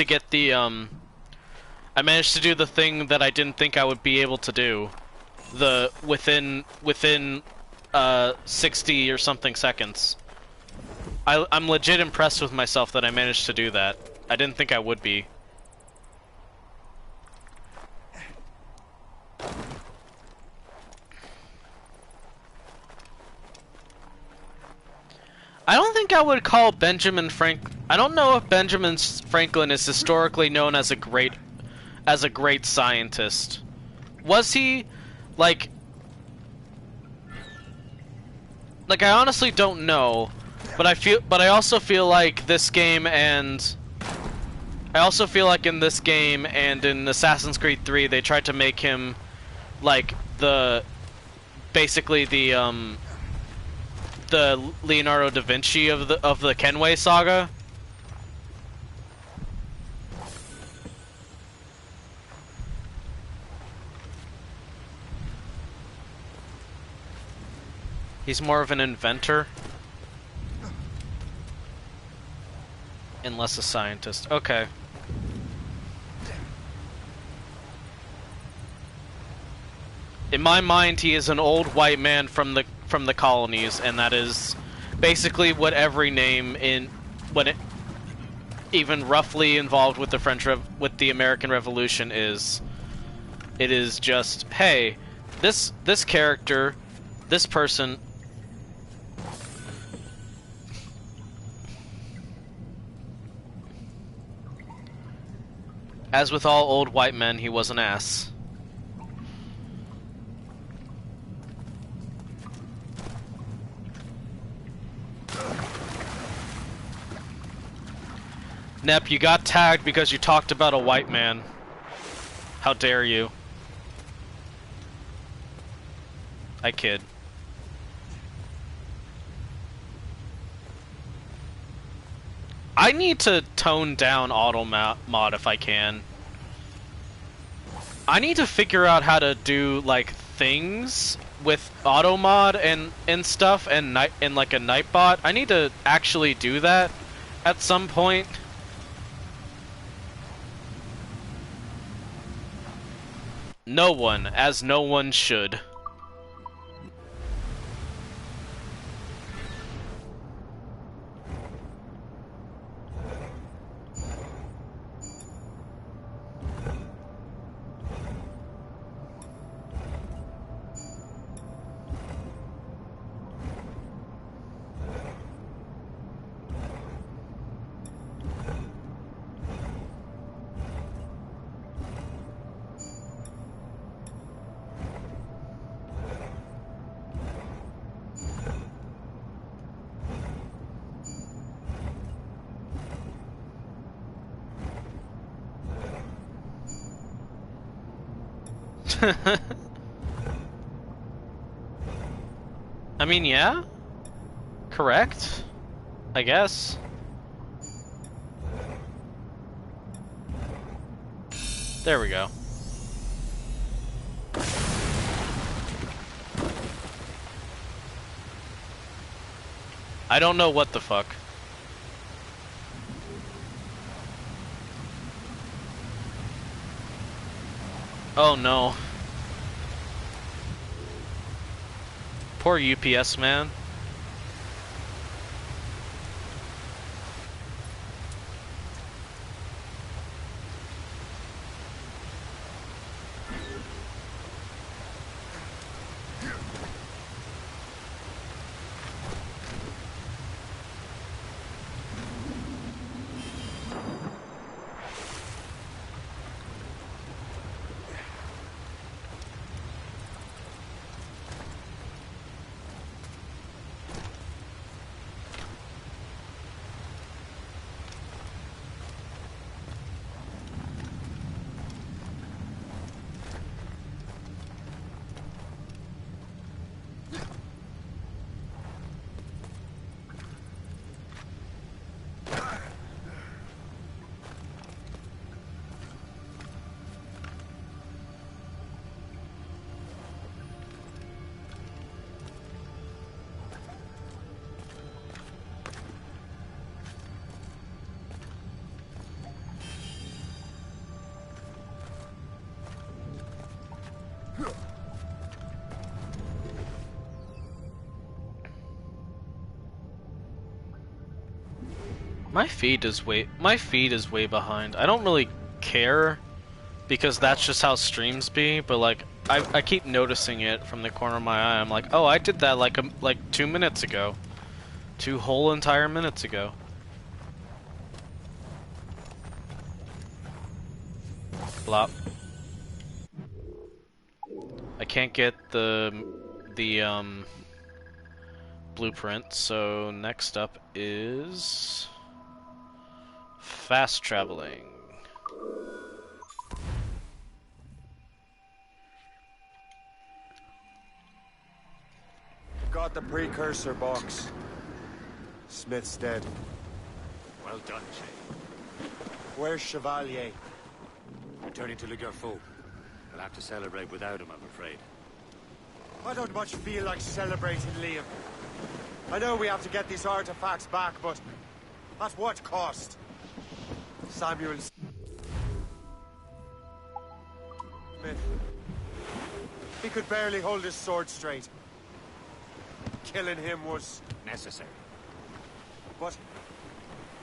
[SPEAKER 2] to do the thing that I didn't think I would be able to do, the within 60 or something seconds. I'm legit impressed with myself that I managed to do that. I didn't think I would be. I don't think I would call Benjamin I don't know if Benjamin Franklin is historically known as a great scientist. Was he? Like, like, I honestly don't know, but I also feel like this game and... I also feel like in this game and in Assassin's Creed 3, they tried to make him, like, basically the Leonardo da Vinci of the Kenway saga. He's more of an inventor. And less a scientist. Okay. In my mind, he is an old white man from the colonies, and that is basically what every name even roughly involved with with the American Revolution is. It is just, hey, this character, this person. As with all old white men, he was an ass. Nep, you got tagged because you talked about a white man. How dare you? I kid. I need to tone down auto mod if I can. I need to figure out how to do like things with auto mod and stuff and like a Nightbot. I need to actually do that at some point. No one, as no one should. I mean, yeah? Correct? I guess. There we go. I don't know what the fuck. Oh no. Poor UPS man. My feed is way behind. I don't really care because that's just how streams be, but like I keep noticing it from the corner of my eye. I'm like, "Oh, I did that like 2 minutes ago. 2 whole entire minutes ago." Blop. I can't get the blueprint, so next up is fast traveling.
[SPEAKER 11] Got the precursor box. Smith's dead.
[SPEAKER 3] Well done, Shay.
[SPEAKER 11] Where's Chevalier?
[SPEAKER 3] Returning to Le Gerfaut. We'll have to celebrate without him, I'm afraid.
[SPEAKER 11] I don't much feel like celebrating, Liam. I know we have to get these artifacts back, but at what cost? Samuel Smith. He could barely hold his sword straight. Killing him was
[SPEAKER 3] necessary.
[SPEAKER 11] What?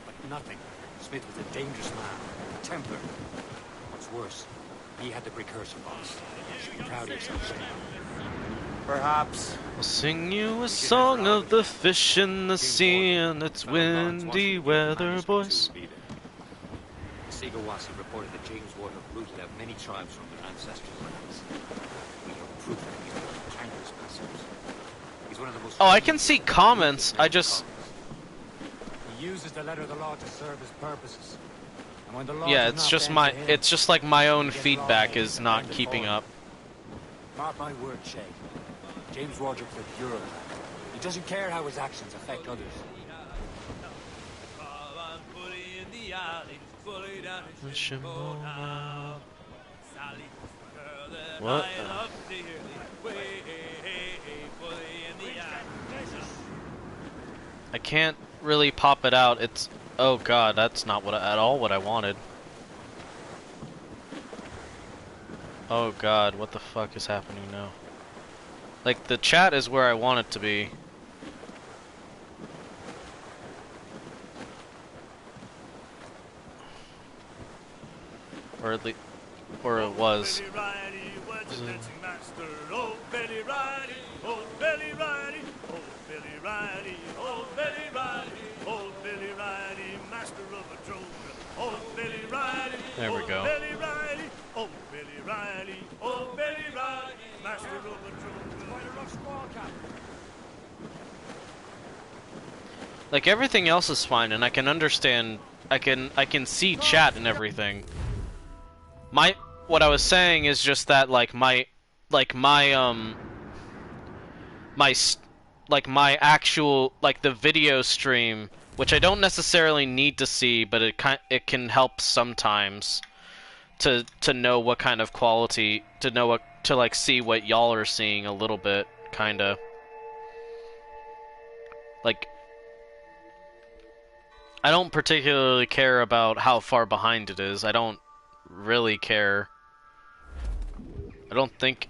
[SPEAKER 3] But nothing. Smith was a dangerous man. A Templar. What's worse, he had the precursor box. You should be proud of yourself, Shane.
[SPEAKER 11] Perhaps.
[SPEAKER 2] I'll sing you a song of the fish in the sea and its windy weather, boys.
[SPEAKER 3] Sigawasi reported that James Water rooted out many tribes from their ancestral lands. We have proof that he's one of the countless bastards. He's one of the most...
[SPEAKER 2] Oh, I can see comments. I just...
[SPEAKER 3] He uses the letter of the law to serve his purposes. And when the law
[SPEAKER 2] yeah, it's just my... It's just like my own feedback is not keeping up.
[SPEAKER 3] Mark my word, Shay. James Wardrop's a bureaucrat. He doesn't care how his actions affect others.
[SPEAKER 2] What? I can't really pop it out. It's... Oh god, that's not what at all what I wanted. Oh god, what the fuck is happening now? Like, the chat is where I want it to be. Or at least... Or it was. There we go. Like, everything else is fine, and I can understand. I can see chat and everything. What I was saying is just that my actual, like, the video stream, which I don't necessarily need to see, but it can help sometimes to know what kind of quality, to like see what y'all are seeing a little bit, kinda. Like, I don't particularly care about how far behind it is. I don't really care. I don't think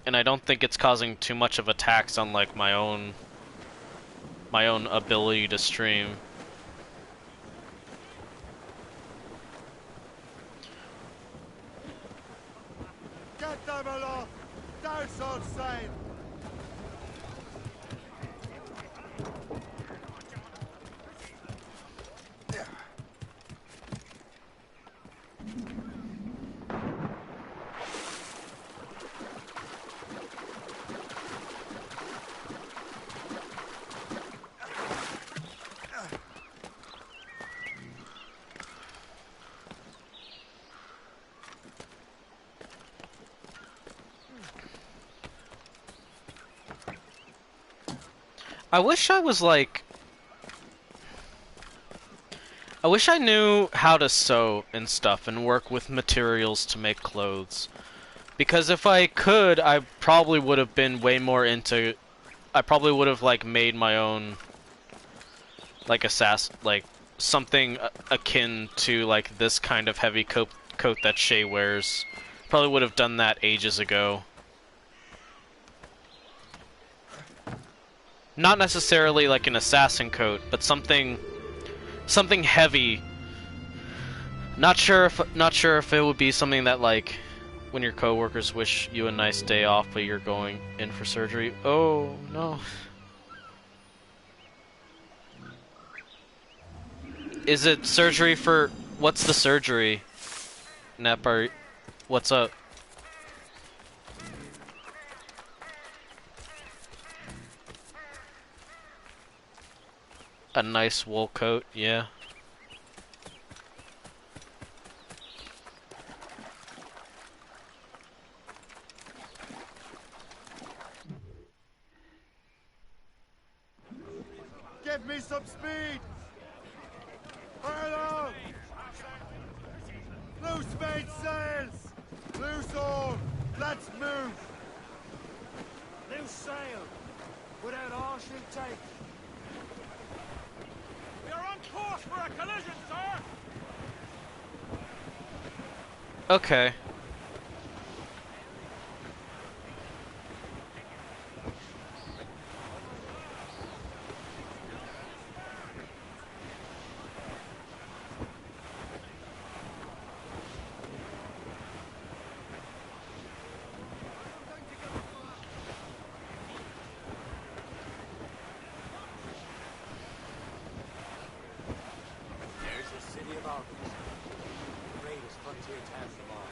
[SPEAKER 2] it's causing too much of a tax on like my own ability to stream.
[SPEAKER 15] Get them aloft! Douse outside!
[SPEAKER 2] I wish I was like... I wish I knew how to sew and stuff and work with materials to make clothes. Because if I could, I probably would have been way more into... I probably would have like made my own... like like something akin to like this kind of heavy coat that Shay wears. Probably would have done that ages ago. Not necessarily like an assassin coat, but something heavy. Not sure if it would be something that like when your coworkers wish you a nice day off but you're going in for surgery. Oh no. Is it surgery for... What's the surgery? Nepar, what's up? A nice wool coat, yeah.
[SPEAKER 15] Give me some speed! Further! Loose main sails! Loose all! Let's move!
[SPEAKER 6] Loose sail! Without all she'll take! We are on course for a collision, sir!
[SPEAKER 2] Okay.
[SPEAKER 3] There's the city of Albion, the greatest frontier town of them all.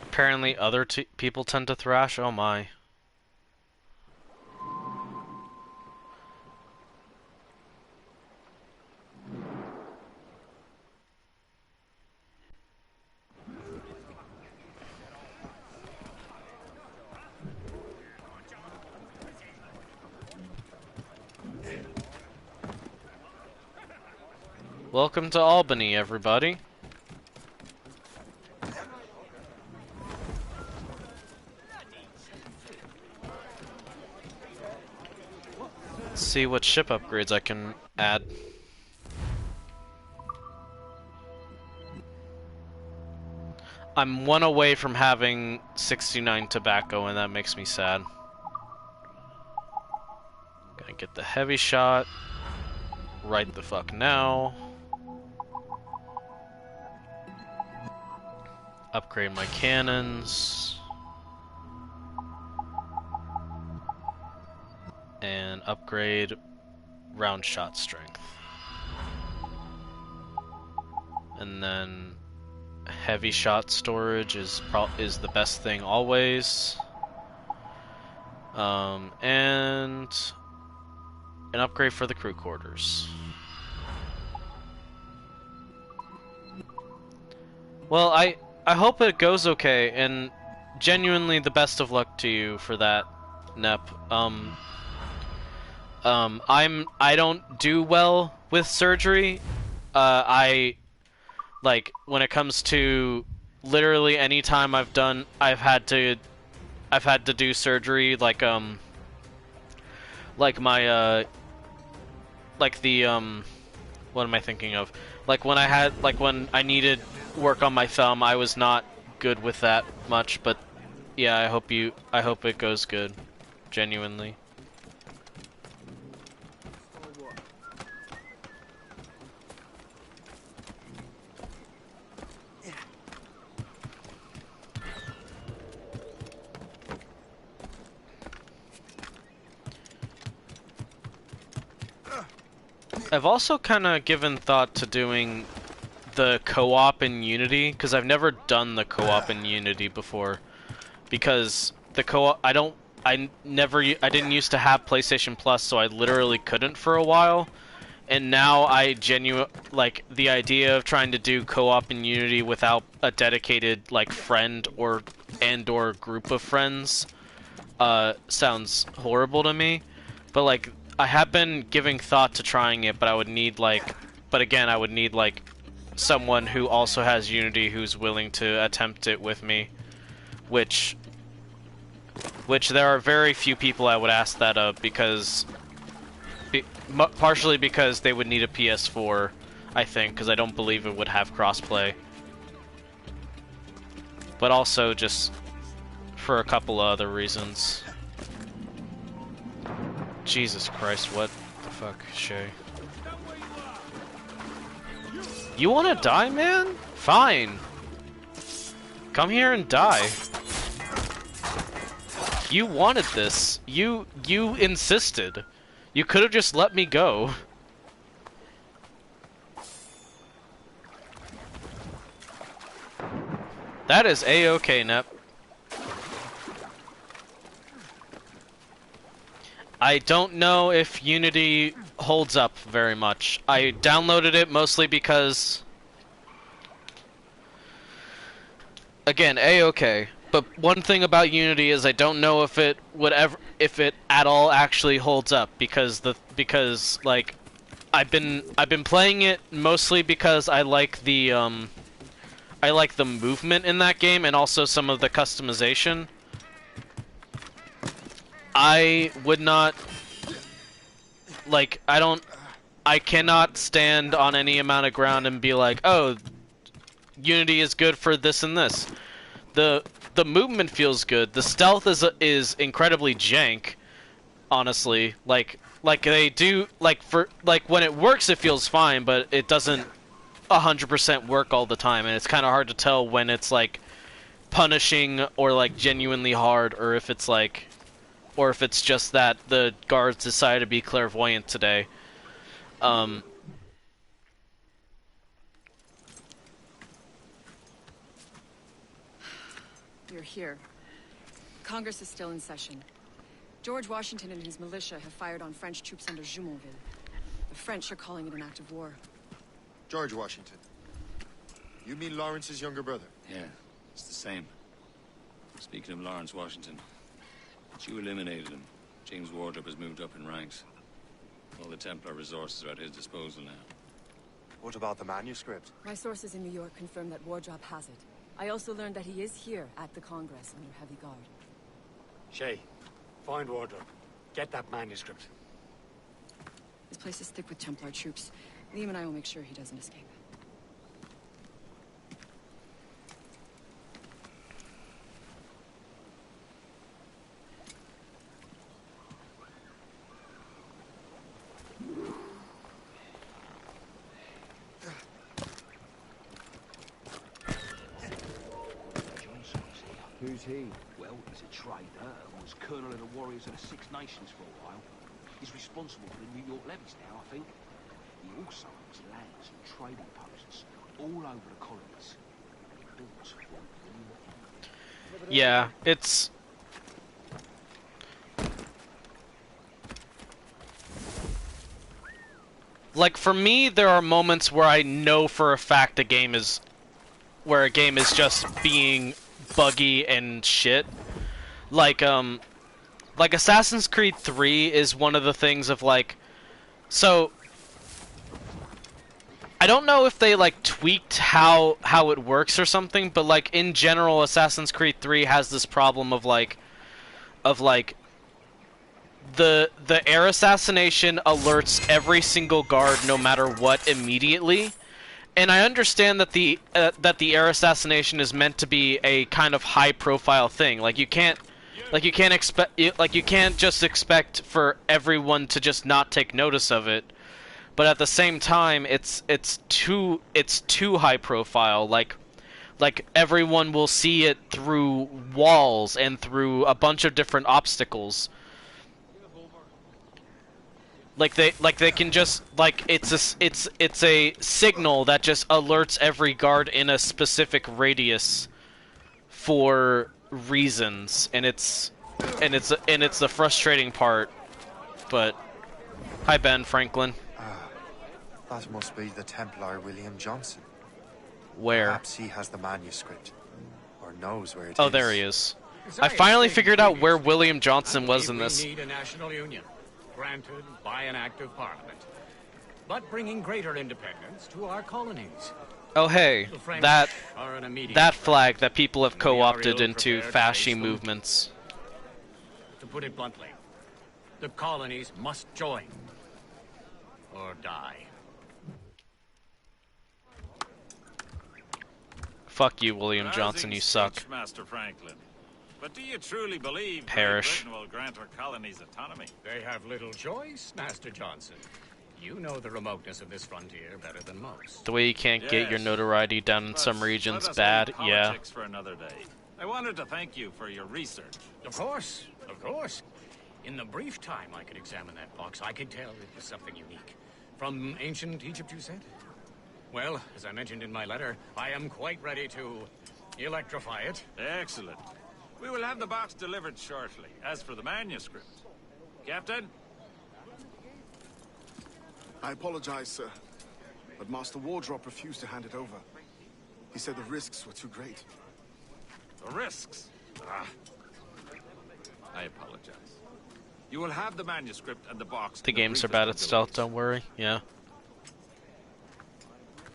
[SPEAKER 2] Apparently other people tend to thrash? Oh my. Welcome to Albany, everybody. Let's see what ship upgrades I can add. I'm one away from having 69 tobacco, and that makes me sad. Gonna get the heavy shot right the fuck now. Upgrade my cannons. And upgrade round shot strength. And then heavy shot storage is the best thing always. And an upgrade for the crew quarters. Well, I hope it goes okay, and genuinely the best of luck to you for that, Nep. I don't do well with surgery. When it comes to literally any time I've had to do surgery, what am I thinking of? When I needed work on my thumb, I was not good with that much, but yeah, I hope it goes good, genuinely. I've also kind of given thought to doing the co-op in Unity, because I've never done the co-op in Unity before, because the co-op, I didn't used to have PlayStation Plus, so I literally couldn't for a while, and now I the idea of trying to do co-op in Unity without a dedicated friend or group of friends sounds horrible to me, but I have been giving thought to trying it, but I would need someone who also has Unity who's willing to attempt it with me, which there are very few people I would ask that of, partially because they would need a PS4, I think, because I don't believe it would have crossplay, but also just for a couple of other reasons. Jesus Christ, what the fuck, Shay? You wanna die, man? Fine. Come here and die. You wanted this. You insisted. You could have just let me go. That is A-okay, Nep. I don't know if Unity holds up very much. I downloaded it mostly because, again, A-okay. But one thing about Unity is I don't know if it at all actually holds up, because like I've been playing it mostly because I like the movement in that game and also some of the customization. I would not, like, I cannot stand on any amount of ground and be like, oh, Unity is good for this and this. The movement feels good. The stealth is incredibly jank, honestly. Like they do, like when it works it feels fine, but it doesn't 100% work all the time, and it's kind of hard to tell when it's like punishing or like genuinely hard, or if it's like, or if it's just that the guards decided to be clairvoyant today.
[SPEAKER 16] You're here. Congress is still in session. George Washington and his militia have fired on French troops under Jumonville. The French are calling it an act of war.
[SPEAKER 11] George Washington. You mean Lawrence's younger brother?
[SPEAKER 10] Yeah, it's the same. Speaking of Lawrence Washington, you eliminated him. James Wardrop has moved up in ranks. All the Templar resources are at his disposal now.
[SPEAKER 11] What about the manuscript?
[SPEAKER 16] My sources in New York confirm that Wardrop has it. I also learned that he is here at the Congress under heavy guard.
[SPEAKER 3] Shay, find Wardrop. Get that manuscript.
[SPEAKER 16] This place is thick with Templar troops. Liam and I will make sure he doesn't escape.
[SPEAKER 19] Who's he? Well, he's a trader and was colonel of the warriors of the Six Nations for a while. He's responsible for the New York levies now, I think. He also owns lands and trading posts all over the colonies. He built one.
[SPEAKER 2] Yeah, it's... like, for me, there are moments where I know for a fact a game is... where a game is just being buggy and shit. Like Assassin's Creed 3 is one of the things of, like... so... I don't know if they, like, tweaked how it works or something, but, like, in general, Assassin's Creed 3 has this problem of, like... the air assassination alerts every single guard, no matter what, immediately. And I understand that the air assassination is meant to be a kind of high-profile thing. Like you can't just expect for everyone to just not take notice of it. But at the same time, it's too high-profile. Like everyone will see it through walls and through a bunch of different obstacles. Like they can just, like, it's a signal that just alerts every guard in a specific radius for reasons, and it's the frustrating part. But hi, Ben Franklin.
[SPEAKER 11] That must be the Templar William Johnson.
[SPEAKER 2] Where?
[SPEAKER 11] Perhaps he has the manuscript, or knows where it is.
[SPEAKER 2] Oh, there he is. I finally figured out where William Johnson was in this.
[SPEAKER 5] We need a national union, granted by an act of parliament, but bringing greater independence to our colonies.
[SPEAKER 2] Oh hey, that flag that people have co-opted into fasci movements.
[SPEAKER 5] To put it bluntly, the colonies must join or die.
[SPEAKER 2] Fuck you, William Johnson, you suck.
[SPEAKER 22] Master Franklin. But do you truly believe
[SPEAKER 2] Perish.
[SPEAKER 22] Great Britain will grant our colonies autonomy?
[SPEAKER 5] They have little choice, Master Johnson. You know the remoteness of this frontier better than most.
[SPEAKER 2] The way you can't get your notoriety down in some regions bad, yeah.
[SPEAKER 22] For another day. I wanted to thank you for your research.
[SPEAKER 5] Of course, of course. In the brief time I could examine that box, I could tell it was something unique. From ancient Egypt, you said? Well, as I mentioned in my letter, I am quite ready to electrify it.
[SPEAKER 22] Excellent. We will have the box delivered shortly. As for the manuscript, Captain?
[SPEAKER 12] I apologize, sir. But Master Wardrop refused to hand it over. He said the risks were too great.
[SPEAKER 22] The risks? Ah. I apologize. You will have the manuscript and the box.
[SPEAKER 2] The games are bad at stealth, don't worry. Yeah.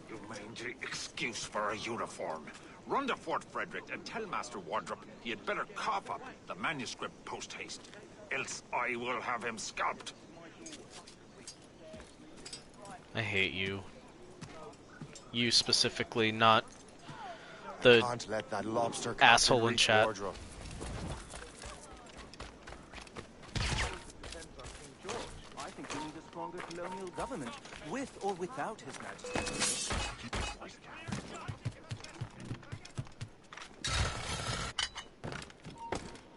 [SPEAKER 22] You mangy excuse for a uniform. Run to Fort Frederick and tell Master Wardrop he had better cough up the manuscript post-haste. Else I will have him scalped.
[SPEAKER 2] I hate you. You specifically, not the
[SPEAKER 11] Can't let that lobster
[SPEAKER 2] asshole in
[SPEAKER 11] reach
[SPEAKER 2] chat.
[SPEAKER 11] Wardrop.
[SPEAKER 9] I think we need a stronger colonial government, with or without His Majesty.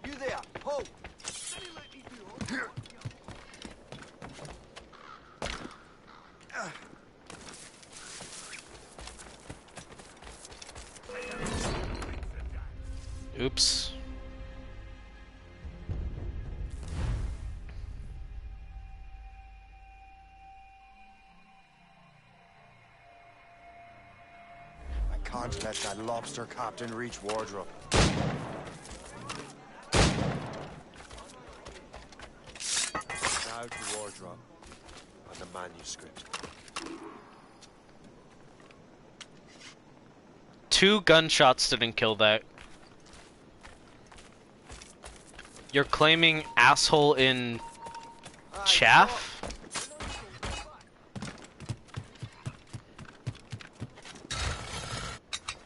[SPEAKER 9] You there, ho!
[SPEAKER 2] Oops.
[SPEAKER 11] I can't let that lobster captain reach Wardrop. Now to Wardrop on the manuscript.
[SPEAKER 2] 2 gunshots didn't kill that. You're claiming asshole in chaff?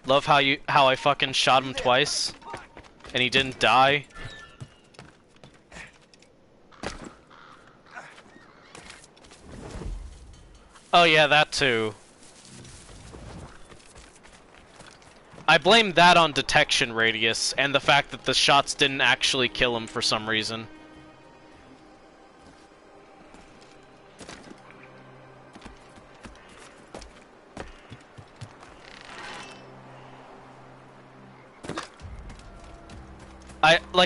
[SPEAKER 2] Love how I fucking shot him twice and he didn't die. Oh yeah, that too. I blame that on detection radius and the fact that the shots didn't actually kill him for some reason.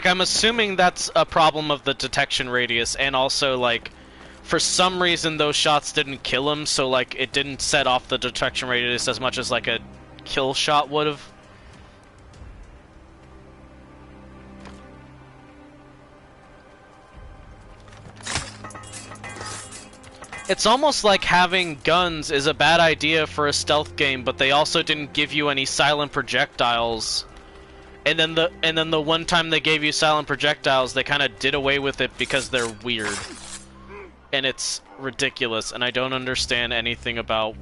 [SPEAKER 2] I'm assuming that's a problem of the detection radius, and also, like, for some reason those shots didn't kill him, so, like, it didn't set off the detection radius as much as, like, a kill shot would've. It's almost like having guns is a bad idea for a stealth game, but they also didn't give you any silent projectiles. And then the one time they gave you silent projectiles, they kind of did away with it because they're weird. And it's ridiculous, and I don't understand anything about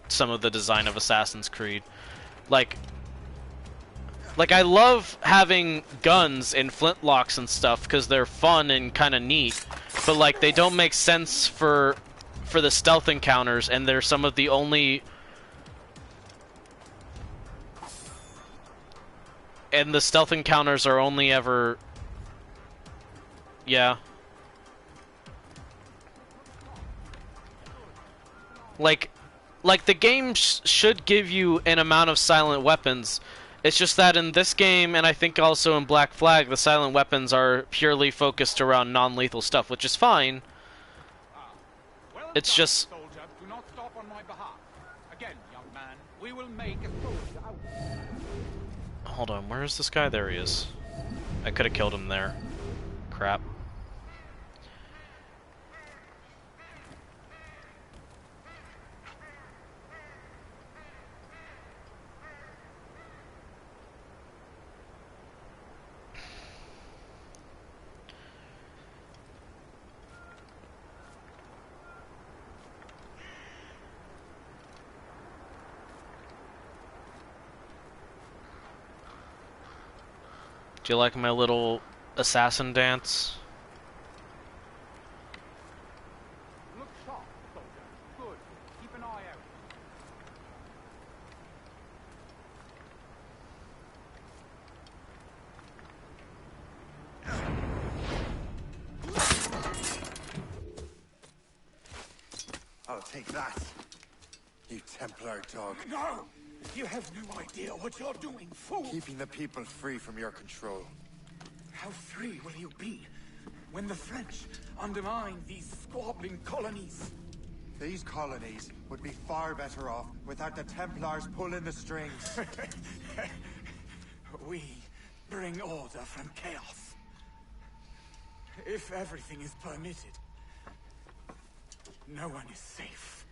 [SPEAKER 2] some of the design of Assassin's Creed. Like I love having guns and flintlocks and stuff because they're fun and kind of neat, but like they don't make sense for the stealth encounters, and they're some of the only. And the stealth encounters are only ever. Yeah. Like the game should give you an amount of silent weapons. It's just that in this game, and I think also in Black Flag, the silent weapons are purely focused around non-lethal stuff, which is fine. It's just.
[SPEAKER 18] Soldier, do not stop on my behalf. Again, young man, we will make a soldier out.
[SPEAKER 2] Hold on, where is this guy? There he is. I could have killed him there. Crap. Do you like my little assassin dance?
[SPEAKER 18] Look sharp, soldier. Good. Keep an eye out.
[SPEAKER 15] I'll take that, you Templar dog.
[SPEAKER 12] No! You have no idea what you're doing, fool!
[SPEAKER 11] Keeping the people free from your control.
[SPEAKER 12] How free will you be
[SPEAKER 13] when the French undermine these squabbling colonies.
[SPEAKER 11] These colonies would be far better off without the Templars pulling the strings.
[SPEAKER 13] We bring order from chaos. If everything is permitted, no one is safe.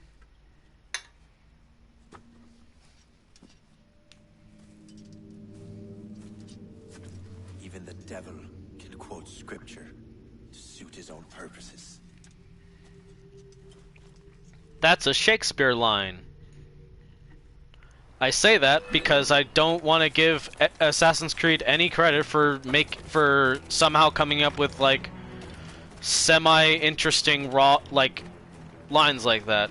[SPEAKER 1] Even the devil can quote scripture to suit his own purposes.
[SPEAKER 2] That's a Shakespeare line. I say that because I don't want to give Assassin's Creed any credit for somehow coming up with like semi-interesting raw like lines like that.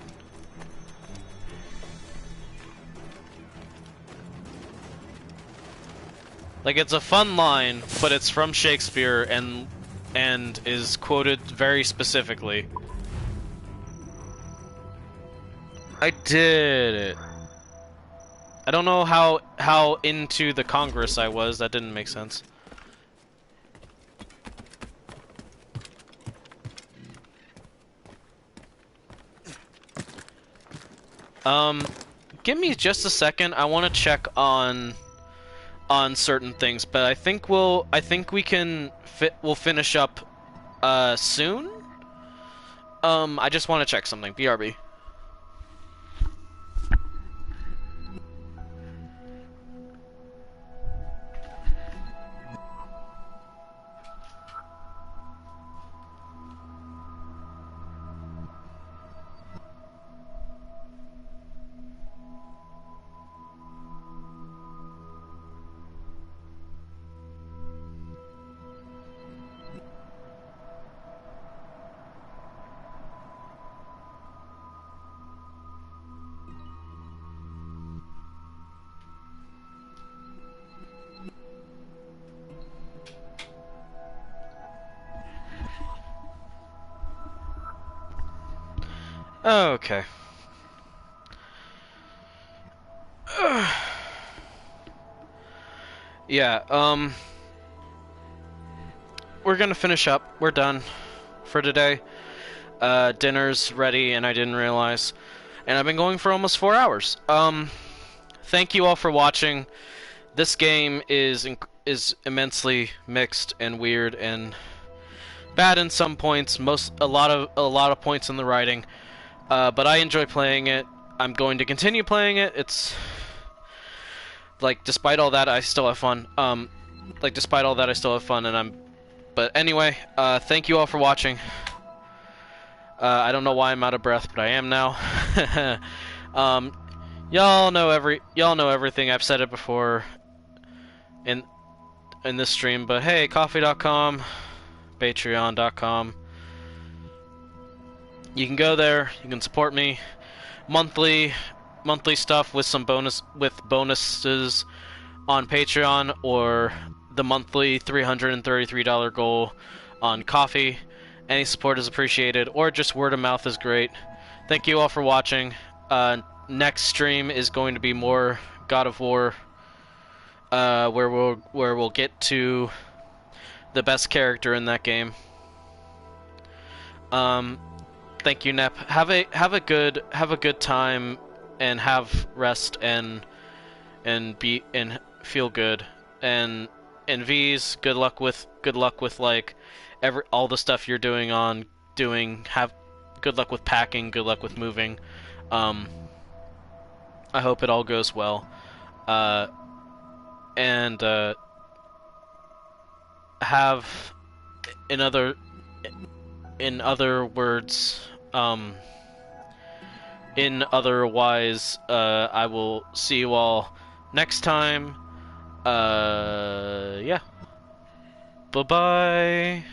[SPEAKER 2] Like, it's a fun line, but it's from Shakespeare and is quoted very specifically. I did it. I don't know how into the Congress I was. That didn't make sense. Give me just a second. I want to check on certain things, but I think we'll finish up soon. I just want to check something. BRB. Okay. Yeah, we're gonna finish up. We're done for today. Dinner's ready, and I didn't realize. And I've been going for almost 4 hours. Thank you all for watching. This game is immensely mixed and weird and bad in some points. A lot of points in the writing. But I enjoy playing it. I'm going to continue playing it. It's like, despite all that, I still have fun. But anyway, thank you all for watching. I don't know why I'm out of breath, but I am now. Y'all know everything. I've said it before in this stream. But hey, Ko-fi.com, Patreon.com. You can go there. You can support me. Monthly stuff with some bonuses on Patreon, or the monthly $333 goal on Ko-fi. Any support is appreciated, or just word of mouth is great. Thank you all for watching. Next stream is going to be more God of War, where we'll get to the best character in that game. Thank you, Nep. Have a good time, and have rest and feel good. And V's, good luck with like all the stuff you're doing. Have good luck with packing. Good luck with moving. I hope it all goes well. And have in other words, otherwise, I will see you all next time. Yeah. Bye-bye.